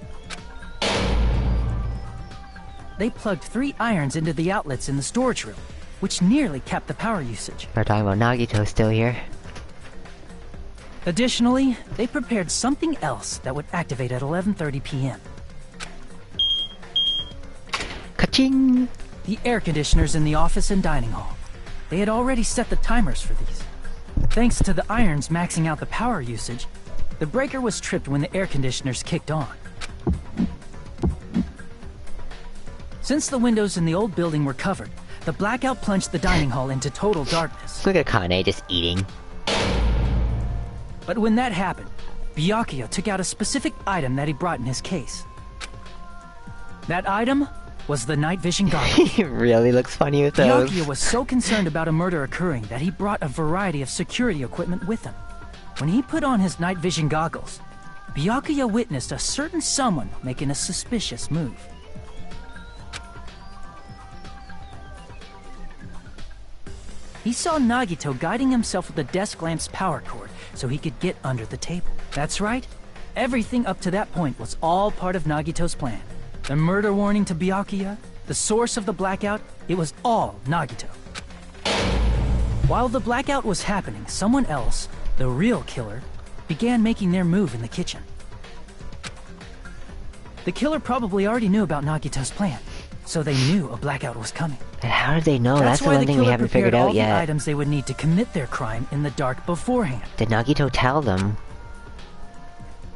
they plugged 3 irons into the outlets in the storage room, which nearly capped the power usage. We're talking about Nagito still here. Additionally, they prepared something else that would activate at 11:30 p.m. Ka-ching! The air conditioners in the office and dining hall. They had already set the timers for these. Thanks to the irons maxing out the power usage, the breaker was tripped when the air conditioners kicked on. Since the windows in the old building were covered, the blackout plunged the dining hall into total darkness. Look at Kane just eating. But when that happened, Byakuya took out a specific item that he brought in his case. That item was the night vision goggles. He really looks funny with those. Byakuya was so concerned about a murder occurring that he brought a variety of security equipment with him. When he put on his night vision goggles, Byakuya witnessed a certain someone making a suspicious move. He saw Nagito guiding himself with the desk lamp's power cord so he could get under the table. That's right. Everything up to that point was all part of Nagito's plan. The murder warning to Byakuya, the source of the blackout, it was all Nagito. While the blackout was happening, someone else, the real killer, began making their move in the kitchen. The killer probably already knew about Nagito's plan, so they knew a blackout was coming. How did they know? That's the one thing we haven't figured out yet. The items they would need to commit their crime in the dark beforehand. Did Nagito tell them?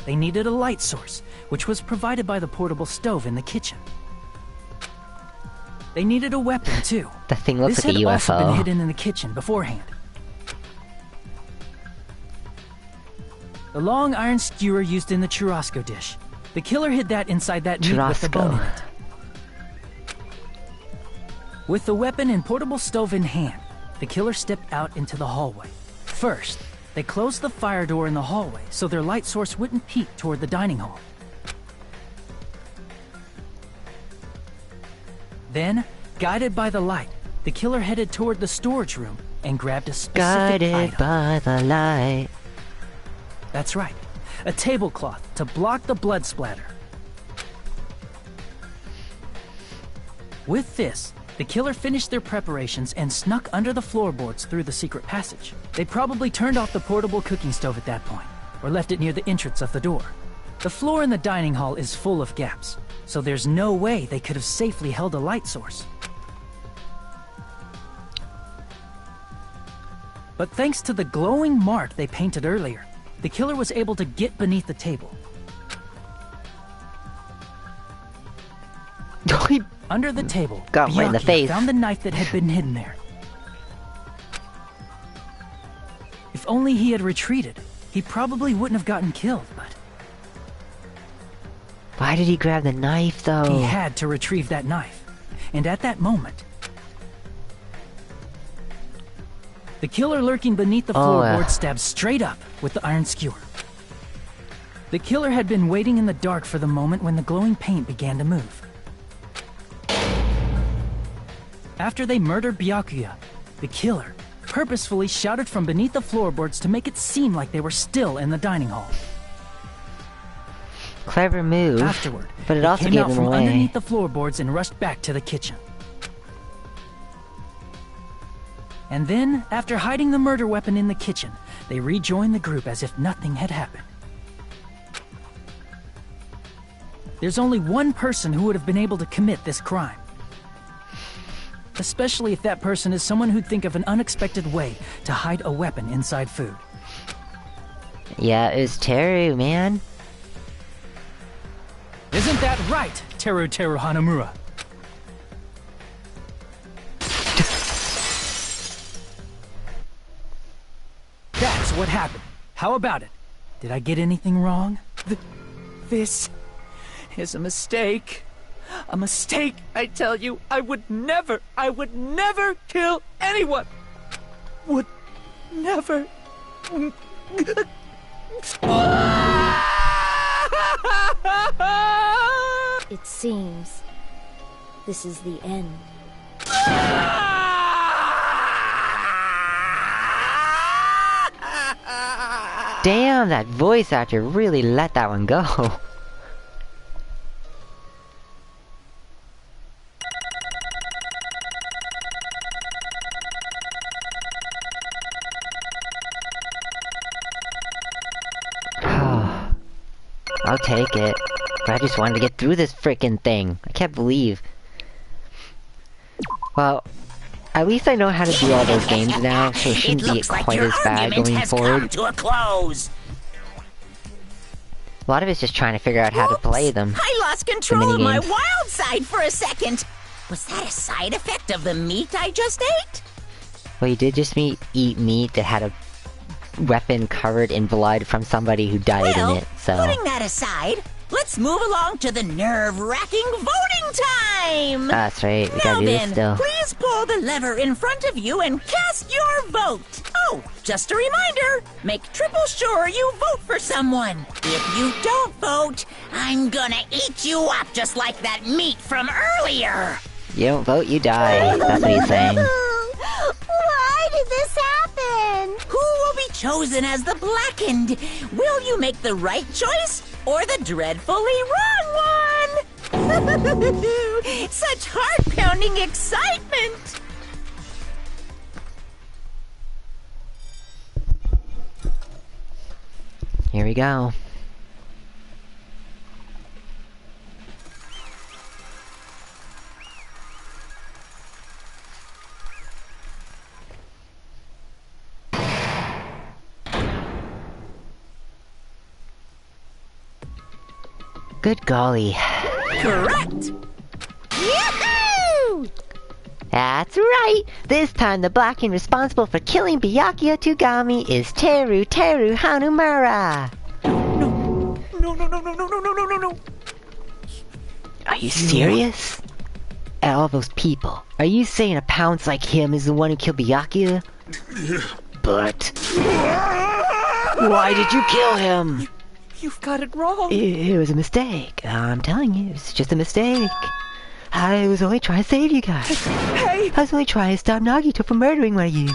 They needed a light source, which was provided by the portable stove in the kitchen. They needed a weapon too. The thing looks this like a UFO. This had also been hidden in the kitchen beforehand. The long iron skewer used in the churrasco dish. The killer hid that inside that meat with the bone in it. With the weapon and portable stove in hand, the killer stepped out into the hallway. First, they closed the fire door in the hallway so their light source wouldn't peek toward the dining hall. Then, guided by the light, the killer headed toward the storage room and grabbed a specific item. Guided by the light. That's right, a tablecloth to block the blood splatter. With this, the killer finished their preparations and snuck under the floorboards through the secret passage. They probably turned off the portable cooking stove at that point, or left it near the entrance of the door. The floor in the dining hall is full of gaps, so there's no way they could have safely held a light source. But thanks to the glowing mark they painted earlier, the killer was able to get beneath the table. Under the table, got right in the face. Found the knife that had been hidden there. If only he had retreated, he probably wouldn't have gotten killed, but... Why did he grab the knife, though? He had to retrieve that knife. And at that moment... the killer lurking beneath the floorboard stabbed straight up with the iron skewer. The killer had been waiting in the dark for the moment when the glowing paint began to move. After they murdered Byakuya, the killer purposefully shouted from beneath the floorboards to make it seem like they were still in the dining hall. Clever move. Afterward, but it also came gave out them from away. underneath the floorboards and rushed back to the kitchen. And then, after hiding the murder weapon in the kitchen, they rejoined the group as if nothing had happened. There's only one person who would have been able to commit this crime. Especially if that person is someone who'd think of an unexpected way to hide a weapon inside food. Yeah, it was Teru, man. Isn't that right, Teru Hanamura? That's what happened. How about it? Did I get anything wrong? This is a mistake. A mistake, I tell you. I would never kill anyone. Would never. It seems this is the end. Damn, that voice actor really let that one go. I'll take it. But I just wanted to get through this frickin' thing. I can't believe. Well, at least I know how to do all those games now, so it shouldn't be quite as bad going forward. To a close. A lot of it's just trying to figure out how to play them. I lost control of my wild side for a second. Was that a side effect of the meat I just ate? Well, you did just eat meat that had a weapon covered in blood from somebody who died in it, so... Putting that aside, let's move along to the nerve-wracking voting time! That's right, we now gotta do this then, still. Please pull the lever in front of you and cast your vote! Oh, just a reminder, make triple sure you vote for someone. If you don't vote, I'm gonna eat you up just like that meat from earlier! You don't vote, you die. That's what he's saying. Why did this happen? Who will be chosen as the Blackened? Will you make the right choice or the dreadfully wrong one? Such heart-pounding excitement! Here we go. Good golly. Correct! Yahoo! That's right! This time the Blackened responsible for killing Byakuya Togami is Teru Hanumura! No. Are you serious? All those people, are you saying a pounce like him is the one who killed Byakuya? But... why did you kill him? You've got it wrong. It was a mistake. I'm telling you, it was just a mistake. I was only trying to save you guys. Hey! I was only trying to stop Nagito from murdering one of you.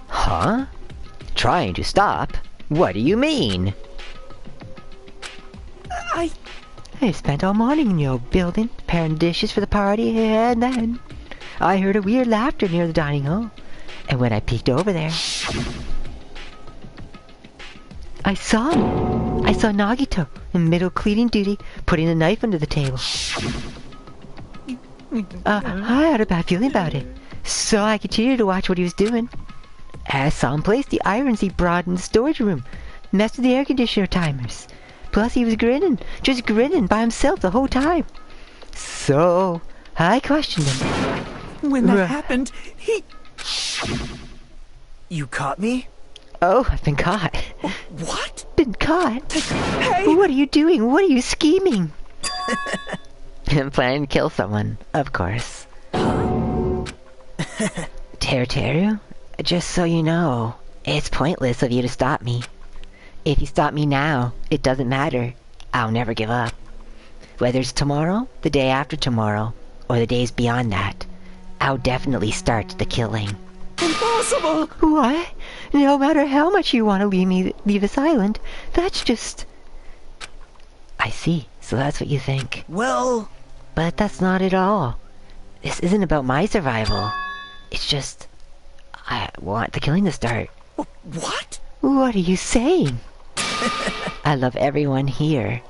Huh? Trying to stop? What do you mean? I spent all morning in your building, preparing dishes for the party, and then I heard a weird laughter near the dining hall. And when I peeked over there, I saw Nagito in middle cleaning duty, putting a knife under the table. I had a bad feeling about it, so I continued to watch what he was doing. I saw him place the irons he brought in the storage room, messed with the air conditioner timers. Plus he was grinning, just grinning by himself the whole time. So, I questioned him. When that happened, he... You caught me? Oh, I've been caught. What? Been caught? Hey! What are you doing? What are you scheming? I'm planning to kill someone, of course. Teru, just so you know, it's pointless of you to stop me. If you stop me now, it doesn't matter. I'll never give up. Whether it's tomorrow, the day after tomorrow, or the days beyond that, I'll definitely start the killing. Impossible! What? No matter how much you want to leave this island, that's just... I see. So that's what you think. Well... But that's not at all. This isn't about my survival. It's just... I want the killing to start. What? What are you saying? I love everyone here.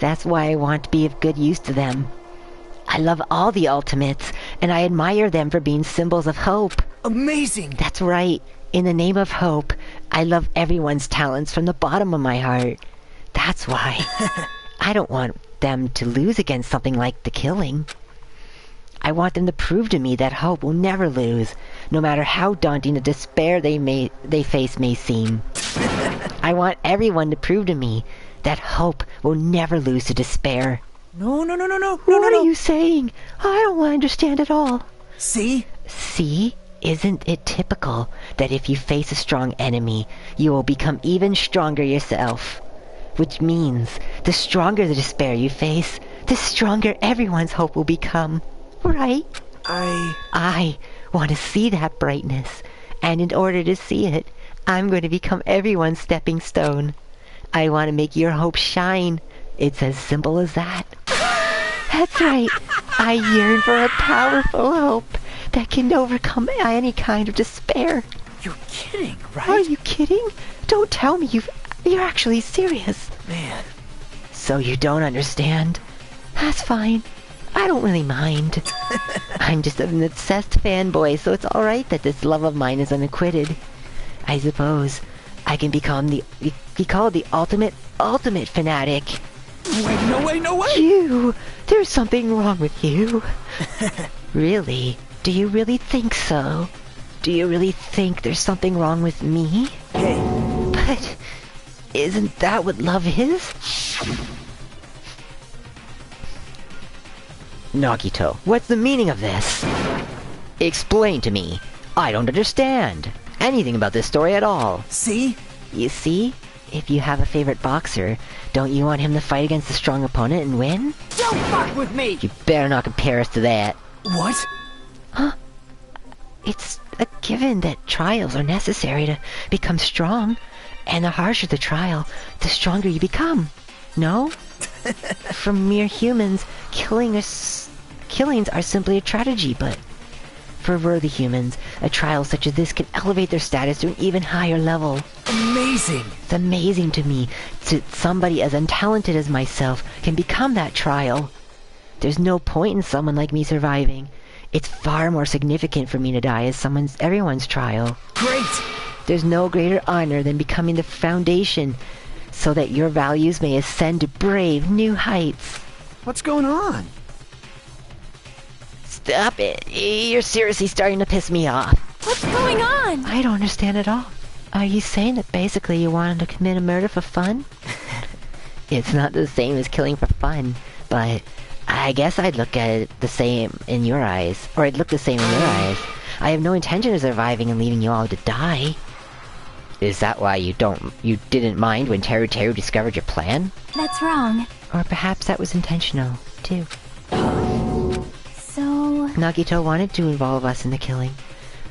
That's why I want to be of good use to them. I love all the Ultimates, and I admire them for being symbols of hope. Amazing! That's right. In the name of hope, I love everyone's talents from the bottom of my heart. That's why. I don't want them to lose against something like the killing. I want them to prove to me that hope will never lose, no matter how daunting the despair they face may seem. I want everyone to prove to me that hope will never lose to despair. No. What are you saying? I don't want to understand at all. See? See? Isn't it typical that if you face a strong enemy, you will become even stronger yourself? Which means, the stronger the despair you face, the stronger everyone's hope will become. Right? I want to see that brightness, and in order to see it, I'm going to become everyone's stepping stone. I want to make your hope shine. It's as simple as that. That's right. I yearn for a powerful hope that can overcome any kind of despair. You're kidding, right? Are you kidding? Don't tell me you've You're actually serious. Man. So you don't understand? That's fine. I don't really mind. I'm just an obsessed fanboy, so it's alright that this love of mine is unacquitted. I suppose I can be called the ultimate fanatic. No way! You! There's something wrong with you. Really? Do you really think so? Do you really think there's something wrong with me? Hey. But isn't that what love is? Nagito, what's the meaning of this? Explain to me. I don't understand anything about this story at all. See? You see? If you have a favorite boxer, don't you want him to fight against a strong opponent and win? Don't fuck with me! You better not compare us to that. What? Huh? It's a given that trials are necessary to become strong. And the harsher the trial, the stronger you become. No? From mere humans, killings are simply a tragedy, but for worthy humans, a trial such as this can elevate their status to an even higher level. Amazing! It's amazing to me that somebody as untalented as myself can become that trial. There's no point in someone like me surviving. It's far more significant for me to die as everyone's trial. Great! There's no greater honor than becoming the foundation so that your values may ascend to brave new heights. What's going on? Stop it. You're seriously starting to piss me off. What's going on? I don't understand at all. Are you saying that basically you wanted to commit a murder for fun? It's not the same as killing for fun, but I guess I'd look at it the same in your eyes. Or I'd look the same in your eyes. I have no intention of surviving and leaving you all to die. Is that why you didn't mind when Teru Teru discovered your plan? That's wrong. Or perhaps that was intentional, too. So... Nagito wanted to involve us in the killing.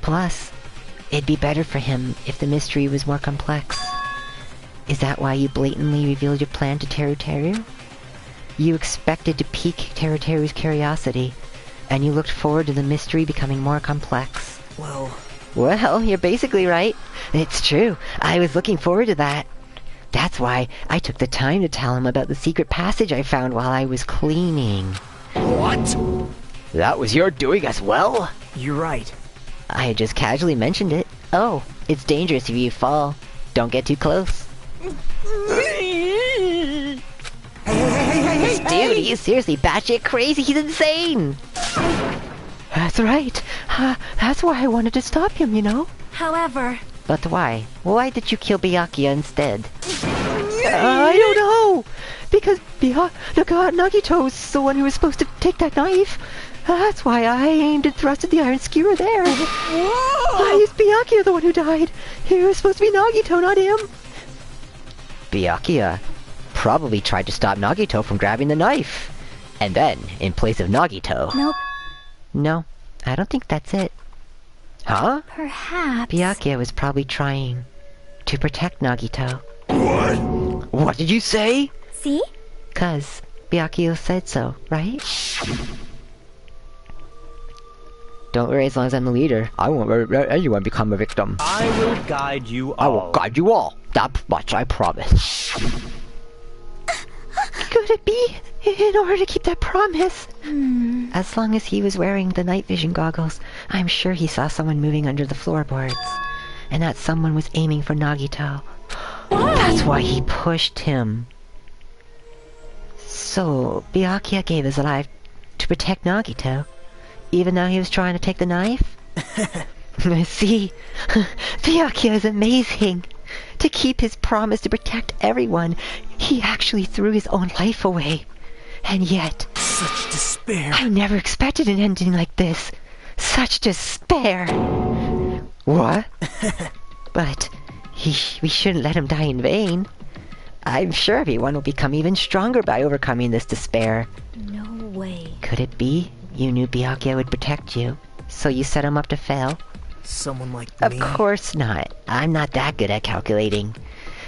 Plus, it'd be better for him if the mystery was more complex. Is that why you blatantly revealed your plan to Teru Teru? You expected to pique Teru Teru's curiosity, and you looked forward to the mystery becoming more complex. Well, you're basically right. It's true. I was looking forward to that. That's why I took the time to tell him about the secret passage I found while I was cleaning. What? That was your doing as well? You're right. I just casually mentioned it. Oh, it's dangerous if you fall. Don't get too close. Hey, dude, he's seriously batshit crazy. He's insane. That's right. That's why I wanted to stop him, you know? However... But why? Why did you kill Byakuya instead? I don't know! Because Nagito was the one who was supposed to take that knife. That's why I aimed and thrusted the iron skewer there. Why is Byakuya the one who died? It was supposed to be Nagito, not him. Byakuya probably tried to stop Nagito from grabbing the knife. And then, in place of Nagito... Nope. No, I don't think that's it. Huh? Perhaps... Byakuya was probably trying to protect Nagito. What? What did you say? See? 'Cause Byakuya said so, right? Don't worry, as long as I'm the leader. I won't let anyone become a victim. I will guide you all. I will guide you all. That much I promise. Could it be? In order to keep that promise? As long as he was wearing the night vision goggles, I'm sure he saw someone moving under the floorboards. And that someone was aiming for Nagito. Why? That's why he pushed him. So, Byakuya gave his life to protect Nagito, even though he was trying to take the knife? See, Byakuya is amazing. To keep his promise to protect everyone, he actually threw his own life away. And yet... Such despair. I never expected an ending like this. Such despair. What? But we shouldn't let him die in vain. I'm sure everyone will become even stronger by overcoming this despair. No way. Could it be you knew Byakuya would protect you, so you set him up to fail? Someone like Of me? course not. I'm not that good at calculating.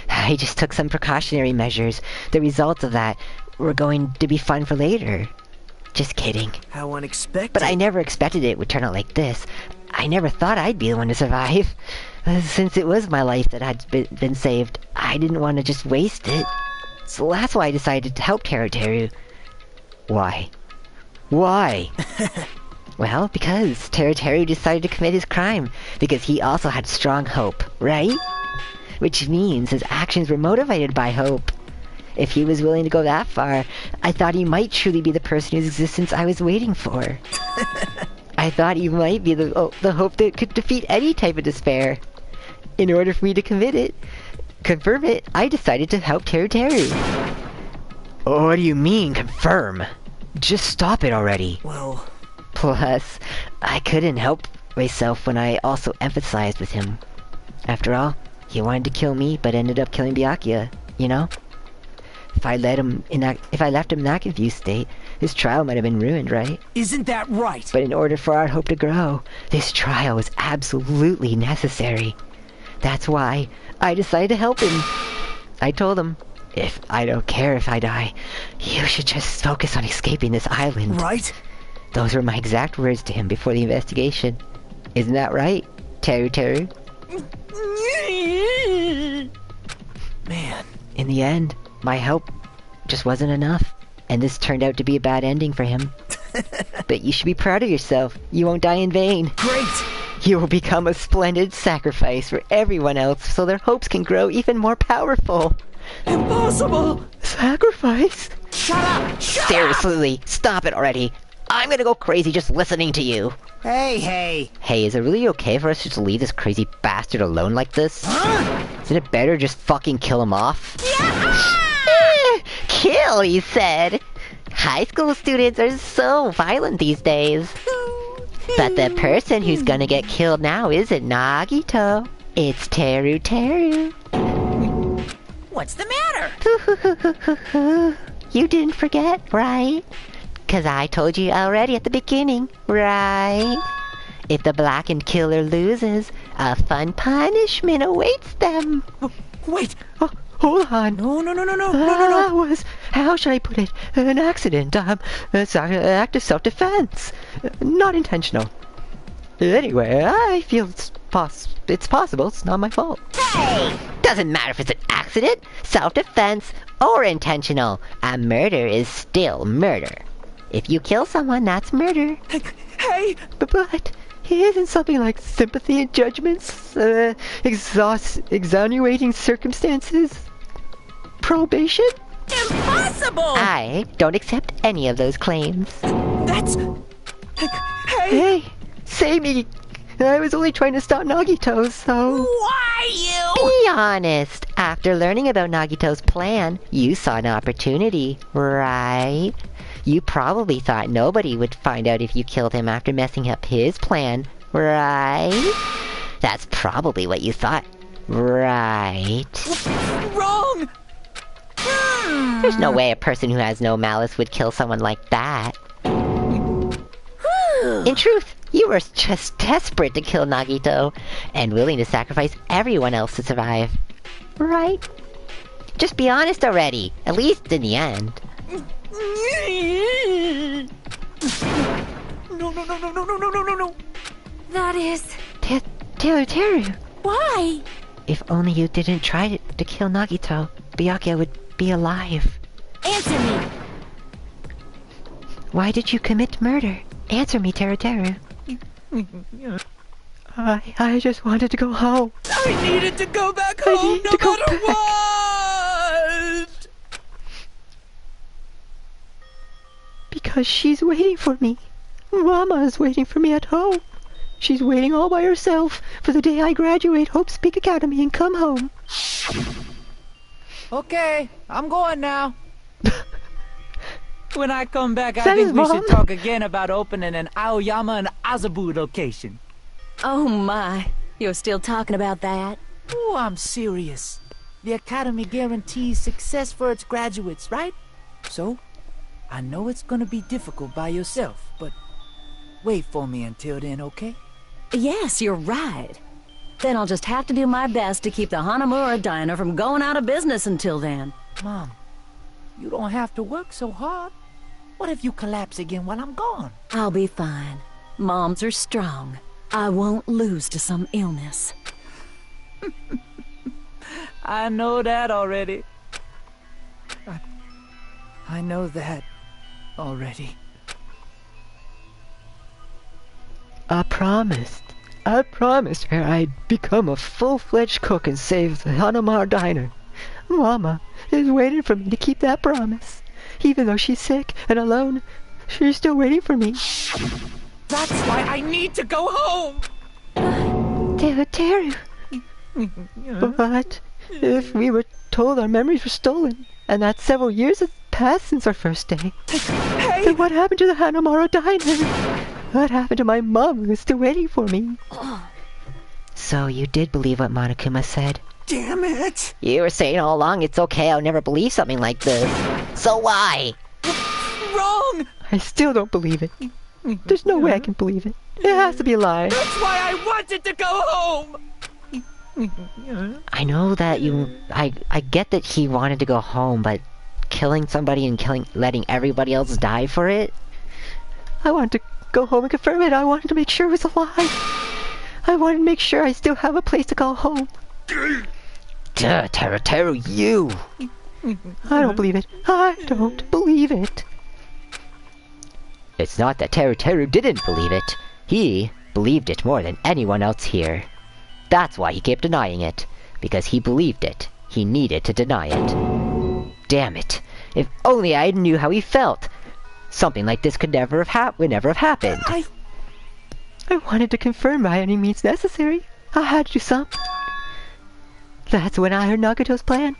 I just took some precautionary measures. The results of that were going to be fun for later. Just kidding. How unexpected. But I never expected it would turn out like this. I never thought I'd be the one to survive. Since it was my life that had been saved, I didn't want to just waste it. So that's why I decided to help Teru. Why? Why? Well, because Teru decided to commit his crime, because he also had strong hope, right? Which means his actions were motivated by hope. If he was willing to go that far, I thought he might truly be the person whose existence I was waiting for. I thought he might be the hope that could defeat any type of despair. In order for me to confirm it, I decided to help Teru. What do you mean, confirm? Just stop it already. Well... Plus, I couldn't help myself when I also empathized with him. After all, he wanted to kill me, but ended up killing Byakuya, you know? If I left him in that confused state, his trial might have been ruined, right? Isn't that right? But in order for our hope to grow, this trial was absolutely necessary. That's why I decided to help him. I told him, I don't care if I die, you should just focus on escaping this island. Right? Those were my exact words to him before the investigation. Isn't that right, Teru? Man. In the end, my help just wasn't enough, and this turned out to be a bad ending for him. But you should be proud of yourself. You won't die in vain. Great! You will become a splendid sacrifice for everyone else so their hopes can grow even more powerful. Impossible! Sacrifice? Shut up! Seriously, stop it already. I'm gonna go crazy just listening to you. Hey! Hey, is it really okay for us to just leave this crazy bastard alone like this? Huh? Isn't it better just fucking kill him off? Kill, he said. High school students are so violent these days. But the person who's gonna get killed now isn't Nagito. It's Teru. What's the matter? You didn't forget, right? 'Cause I told you already at the beginning, right? If the blackened killer loses, a fun punishment awaits them. Wait! Hold on. No. That was, how should I put it, an accident. It's an act of self-defense. Not intentional. Anyway, I feel it's possible. It's not my fault. Hey! Doesn't matter if it's an accident, self-defense, or intentional. A murder is still murder. If you kill someone, that's murder. Hey! But isn't something like sympathy and judgments, extenuating circumstances, probation? Impossible! I don't accept any of those claims. That's... Hey! Save me! I was only trying to stop Nagito, so... Why you? Be honest. After learning about Nagito's plan, you saw an opportunity, right? You probably thought nobody would find out if you killed him after messing up his plan, right? That's probably what you thought, right? Wrong! There's no way a person who has no malice would kill someone like that. In truth, you were just desperate to kill Nagito, and willing to sacrifice everyone else to survive. Right? Just be honest already, at least in the end. No. That is... Teru. Why? If only you didn't try to kill Nagito, Byakuya would be alive. Answer me! Why did you commit murder? Answer me, Teru. I just wanted to go home. I needed to go back home no matter what! Because she's waiting for me. Mama is waiting for me at home. She's waiting all by herself for the day I graduate Hope Peak Academy and come home. Okay, I'm going now. When I come back, I think we should talk again about opening an Aoyama and Azabu location. Oh my, you're still talking about that? Oh, I'm serious. The Academy guarantees success for its graduates, right? So, I know it's gonna be difficult by yourself, but wait for me until then, okay? Yes, you're right. Then I'll just have to do my best to keep the Hanamura Diner from going out of business until then. Mom, you don't have to work so hard. What if you collapse again while I'm gone? I'll be fine. Moms are strong. I won't lose to some illness. I know that already. I know that already. I promised her I'd become a full-fledged cook and save the Hanamar Diner. Mama is waiting for me to keep that promise. Even though she's sick and alone, she's still waiting for me. That's why I need to go home! Teru. But if we were told our memories were stolen, and that several years have passed since our first day, then what happened to the Hanamara Diner? What happened to my mom who's still waiting for me? So you did believe what Monokuma said? Damn it! You were saying all along it's okay, I'll never believe something like this. So why? Wrong! I still don't believe it. There's no way I can believe it. It has to be a lie. That's why I wanted to go home! I know that I get that he wanted to go home, but killing somebody and letting everybody else die for it? I wanted to go home and confirm it. I wanted to make sure it was a lie. I wanted to make sure I still have a place to call home. Teru, you! I don't believe it. I don't believe it. It's not that Teru didn't believe it. He believed it more than anyone else here. That's why he kept denying it. Because he believed it. He needed to deny it. Damn it. If only I knew how he felt. Something like this would never have happened. I wanted to confirm by any means necessary. I had to do something. That's when I heard Nagato's plan.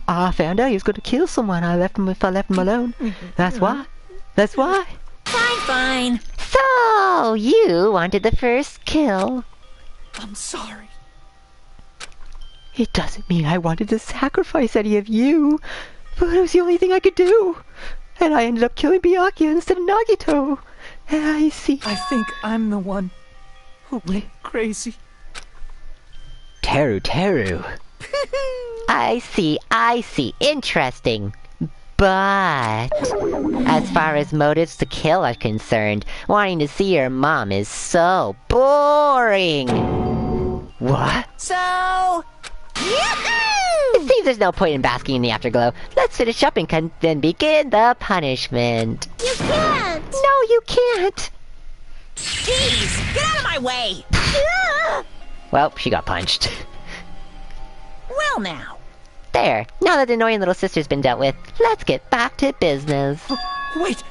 I found out he was going to kill someone if I left him alone. That's why. Fine. So, you wanted the first kill. I'm sorry. It doesn't mean I wanted to sacrifice any of you, but it was the only thing I could do. And I ended up killing Byakuya instead of Nagito. I see. I think I'm the one who went crazy. Teru. I see. Interesting. But as far as motives to kill are concerned, wanting to see your mom is so boring. What? So... It seems there's no point in basking in the afterglow. Let's finish up and then begin the punishment. You can't! No, you can't! Jeez! Get out of my way! Well, she got punched. Well now. There. Now that the annoying little sister's been dealt with, let's get back to business. Wait!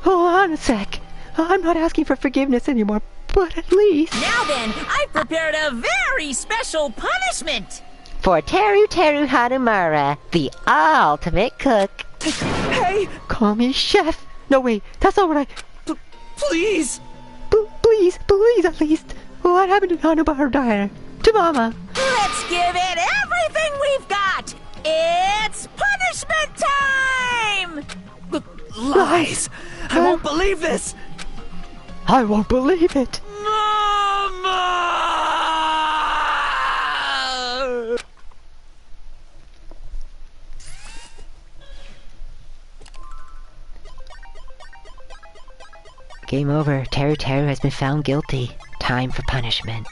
Hold on a sec. I'm not asking for forgiveness anymore, but at least... Now then, I've prepared a very special punishment! For Teru Hanamura, the ultimate cook. Hey! Call me chef. No, wait, that's not what I... Please! Please, at least. What happened to Hanamura Diner? To Mama. Let's give it everything we've got! It's punishment time! Lies! I won't believe this! I won't believe it. Mama! Game over. Teru has been found guilty. Time for punishment.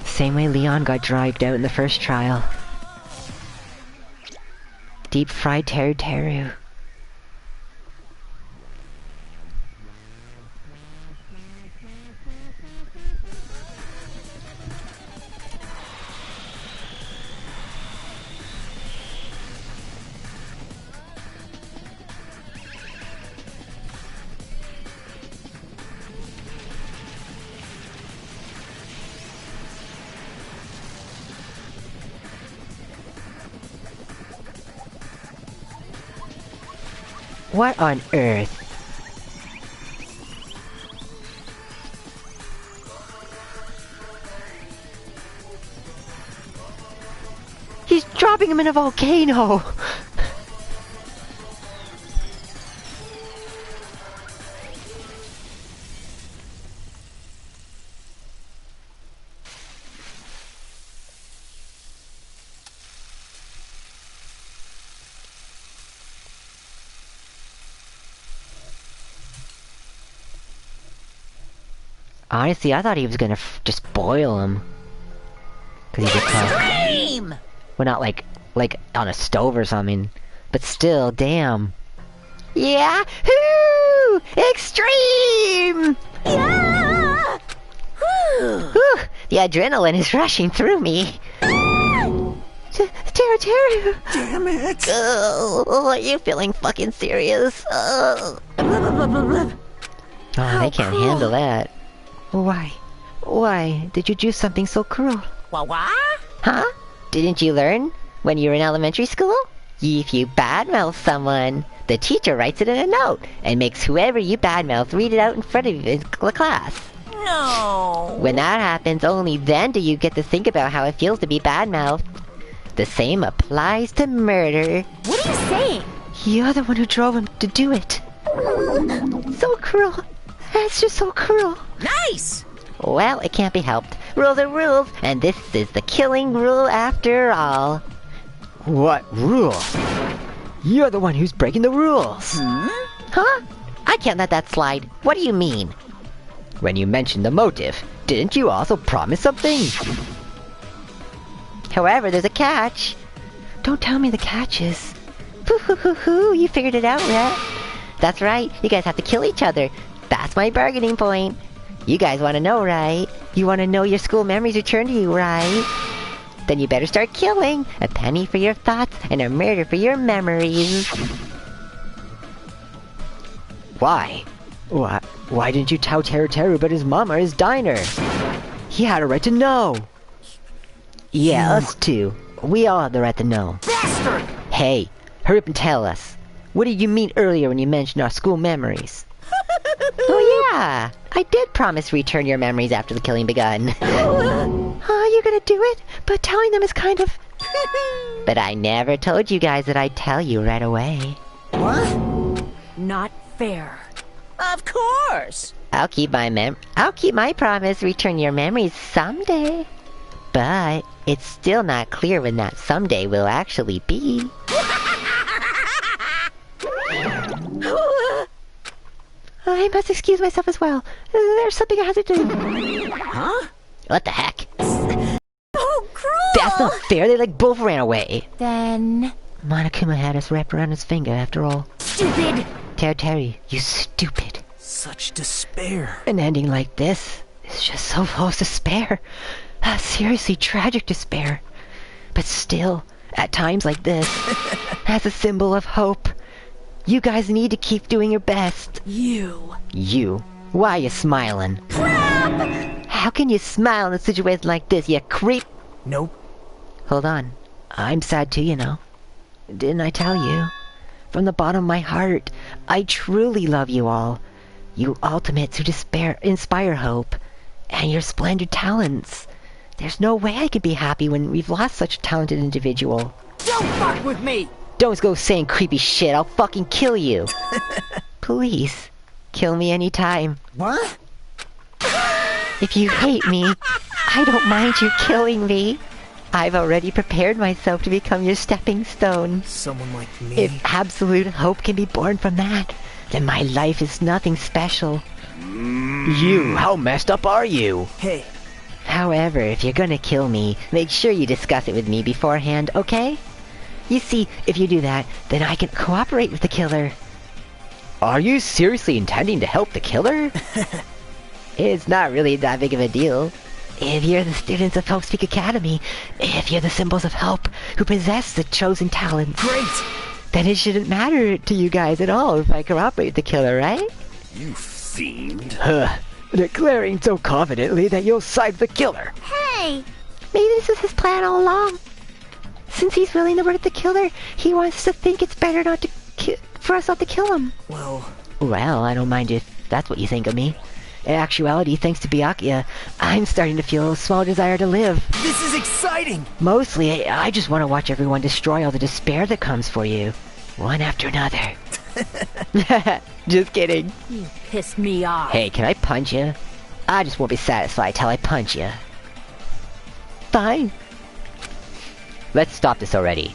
Same way Leon got dragged out in the first trial. Deep fried Teru. What on earth? He's dropping him in a volcano! Honestly, I thought he was gonna just boil him. Cause he's a cook. Extreme! Well, not like on a stove or something. But still, damn. Yeah! Hoo! Extreme! Yeah! Whew, the adrenaline is rushing through me. Teru! Damn it! Oh, are you feeling fucking serious? Oh, they can't handle that. Why? Why did you do something so cruel? What? Huh? Didn't you learn when you were in elementary school? If you badmouth someone, the teacher writes it in a note and makes whoever you badmouth read it out in front of the class. No. When that happens, only then do you get to think about how it feels to be badmouthed. The same applies to murder. What are you saying? You're the one who drove him to do it. So cruel. That's just so cruel. Nice! Well, it can't be helped. Rules are rules, and this is the killing rule after all. What rule? You're the one who's breaking the rules. Huh? I can't let that slide. What do you mean? When you mentioned the motive, didn't you also promise something? However, there's a catch. Don't tell me the catch is. Hoo, you figured it out, right? That's right, you guys have to kill each other. That's my bargaining point. You guys want to know, right? You want to know your school memories return to you, right? Then you better start killing. A penny for your thoughts and a murder for your memories. Why? Why didn't you tell Teru but his mom or his diner? He had a right to know. Yeah, us too. We all have the right to know. Bastard! Hey, hurry up and tell us. What did you mean earlier when you mentioned our school memories? Oh yeah, I did promise to return your memories after the killing begun. Oh, you're gonna do it? But telling them is kind of... But I never told you guys that I'd tell you right away. What? Not fair. Of course! I'll keep my promise to return your memories someday. But it's still not clear when that someday will actually be. I must excuse myself as well. There's something I have to do. Huh? What the heck? Oh, cruel! That's not fair. They both ran away. Then... Monokuma had us wrapped around his finger after all. Stupid! Teru, you stupid. Such despair. An ending like this is just so full of despair. A seriously tragic despair. But still, at times like this, as a symbol of hope, you guys need to keep doing your best. You. Why are you smiling? Crap! How can you smile in a situation like this, you creep? Nope. Hold on. I'm sad too, you know. Didn't I tell you? From the bottom of my heart, I truly love you all. You ultimates who inspire hope. And your splendid talents. There's no way I could be happy when we've lost such a talented individual. Don't fuck with me! Don't go saying creepy shit, I'll fucking kill you. Please, kill me anytime. What? If you hate me, I don't mind you killing me. I've already prepared myself to become your stepping stone. Someone like me? If absolute hope can be born from that, then my life is nothing special. You, how messed up are you? Hey. However, if you're gonna kill me, make sure you discuss it with me beforehand, okay? You see, if you do that, then I can cooperate with the killer. Are you seriously intending to help the killer? It's not really that big of a deal. If you're the students of Hope Speak Academy, if you're the symbols of hope who possess the chosen talents, great! Then it shouldn't matter to you guys at all if I cooperate with the killer, right? You fiend. Declaring so confidently that you'll side with the killer. Hey! Maybe this is his plan all along. Since he's willing to work the killer, he wants us to think it's better not to for us not to kill him. Well, I don't mind if that's what you think of me. In actuality, thanks to Byakuya, I'm starting to feel a small desire to live. This is exciting! Mostly, I just want to watch everyone destroy all the despair that comes for you. One after another. Just kidding. You pissed me off. Hey, can I punch you? I just won't be satisfied till I punch you. Fine. Let's stop this already.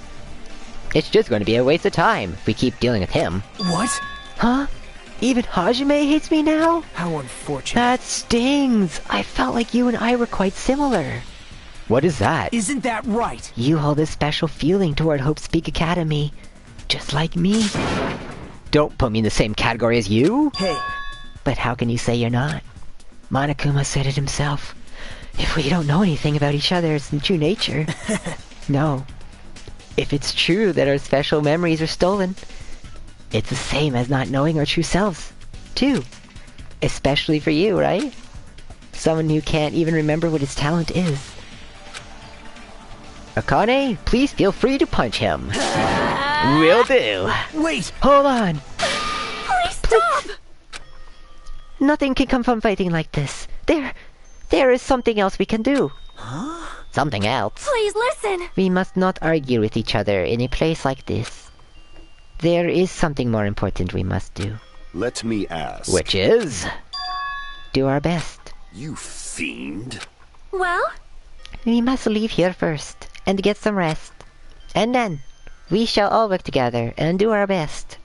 It's just going to be a waste of time if we keep dealing with him. What? Huh? Even Hajime hates me now? How unfortunate. That stings! I felt like you and I were quite similar. What is that? Isn't that right? You hold a special feeling toward Hope Speak Academy. Just like me. Don't put me in the same category as you! Hey. But how can you say you're not? Monokuma said it himself. If we don't know anything about each other's true nature... No. If it's true that our special memories are stolen, it's the same as not knowing our true selves, too. Especially for you, right? Someone who can't even remember what his talent is. Akane, please feel free to punch him. Will do. Wait! Hold on. Please stop! Nothing can come from fighting like this. There is something else we can do. Huh? Something else. Please listen! We must not argue with each other in a place like this. There is something more important we must do. Let me ask. Which is... do our best. You fiend. Well? We must leave here first, and get some rest. And then, we shall all work together and do our best.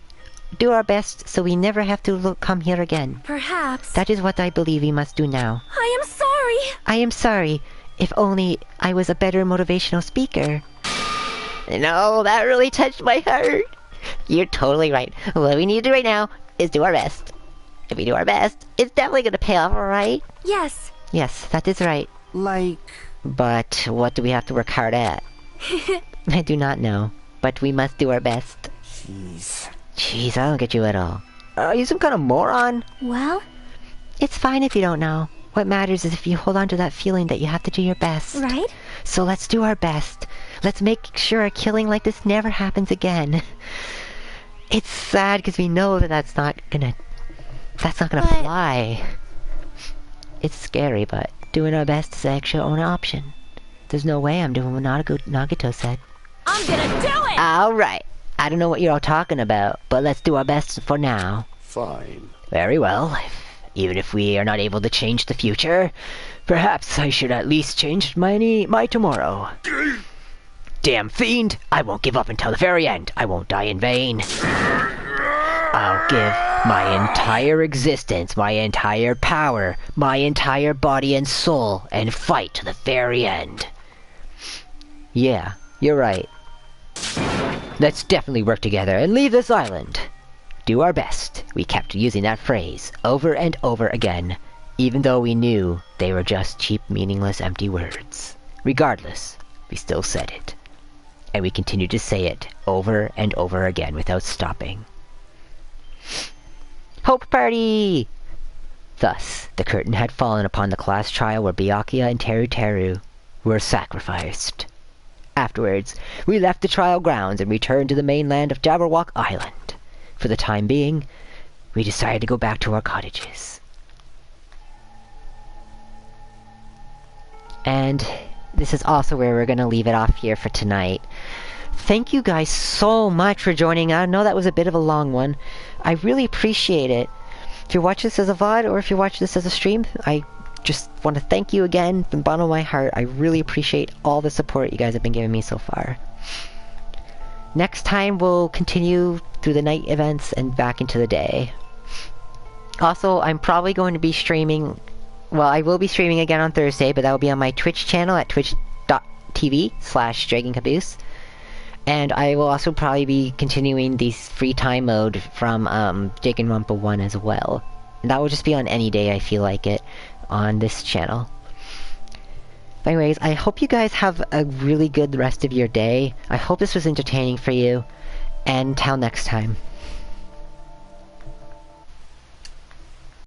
Do our best so we never have to come here again. Perhaps. That is what I believe we must do now. I am sorry! I am sorry. If only I was a better motivational speaker. No, that really touched my heart. You're totally right. What we need to do right now is do our best. If we do our best, it's definitely gonna pay off, alright? Yes. Yes, that is right. Like... But what do we have to work hard at? I do not know. But we must do our best. Jeez, I don't get you at all. Are you some kind of moron? Well? It's fine if you don't know. What matters is if you hold on to that feeling that you have to do your best. Right? So let's do our best. Let's make sure a killing like this never happens again. It's sad because we know that that's not gonna fly. It's scary, but doing our best is actually our own option. There's no way I'm doing what Nagito said. I'm gonna do it! Alright. I don't know what you're all talking about, but let's do our best for now. Fine. Very well. Even if we are not able to change the future, perhaps I should at least change my tomorrow. Damn fiend! I won't give up until the very end. I won't die in vain. I'll give my entire existence, my entire power, my entire body and soul, and fight to the very end. Yeah, you're right. Let's definitely work together and leave this island. Do our best. We kept using that phrase over and over again, even though we knew they were just cheap, meaningless, empty words. Regardless, we still said it. And we continued to say it over and over again without stopping. Hope Party! Thus, the curtain had fallen upon the class trial where Byakuya and Teru were sacrificed. Afterwards, we left the trial grounds and returned to the mainland of Jabberwock Island. For the time being, we decided to go back to our cottages. And this is also where we're going to leave it off here for tonight. Thank you guys so much for joining. I know that was a bit of a long one. I really appreciate it. If you watch this as a VOD or if you watch this as a stream, I just want to thank you again from the bottom of my heart. I really appreciate all the support you guys have been giving me so far. Next time we'll continue through the night events and back into the day. Also, I'm probably going to be streaming... Well, I will be streaming again on Thursday, but that will be on my Twitch channel at twitch.tv/DragonCaboose. And I will also probably be continuing the free time mode from Danganronpa 1 as well. And that will just be on any day I feel like it on this channel. But anyways, I hope you guys have a really good rest of your day. I hope this was entertaining for you. And until next time.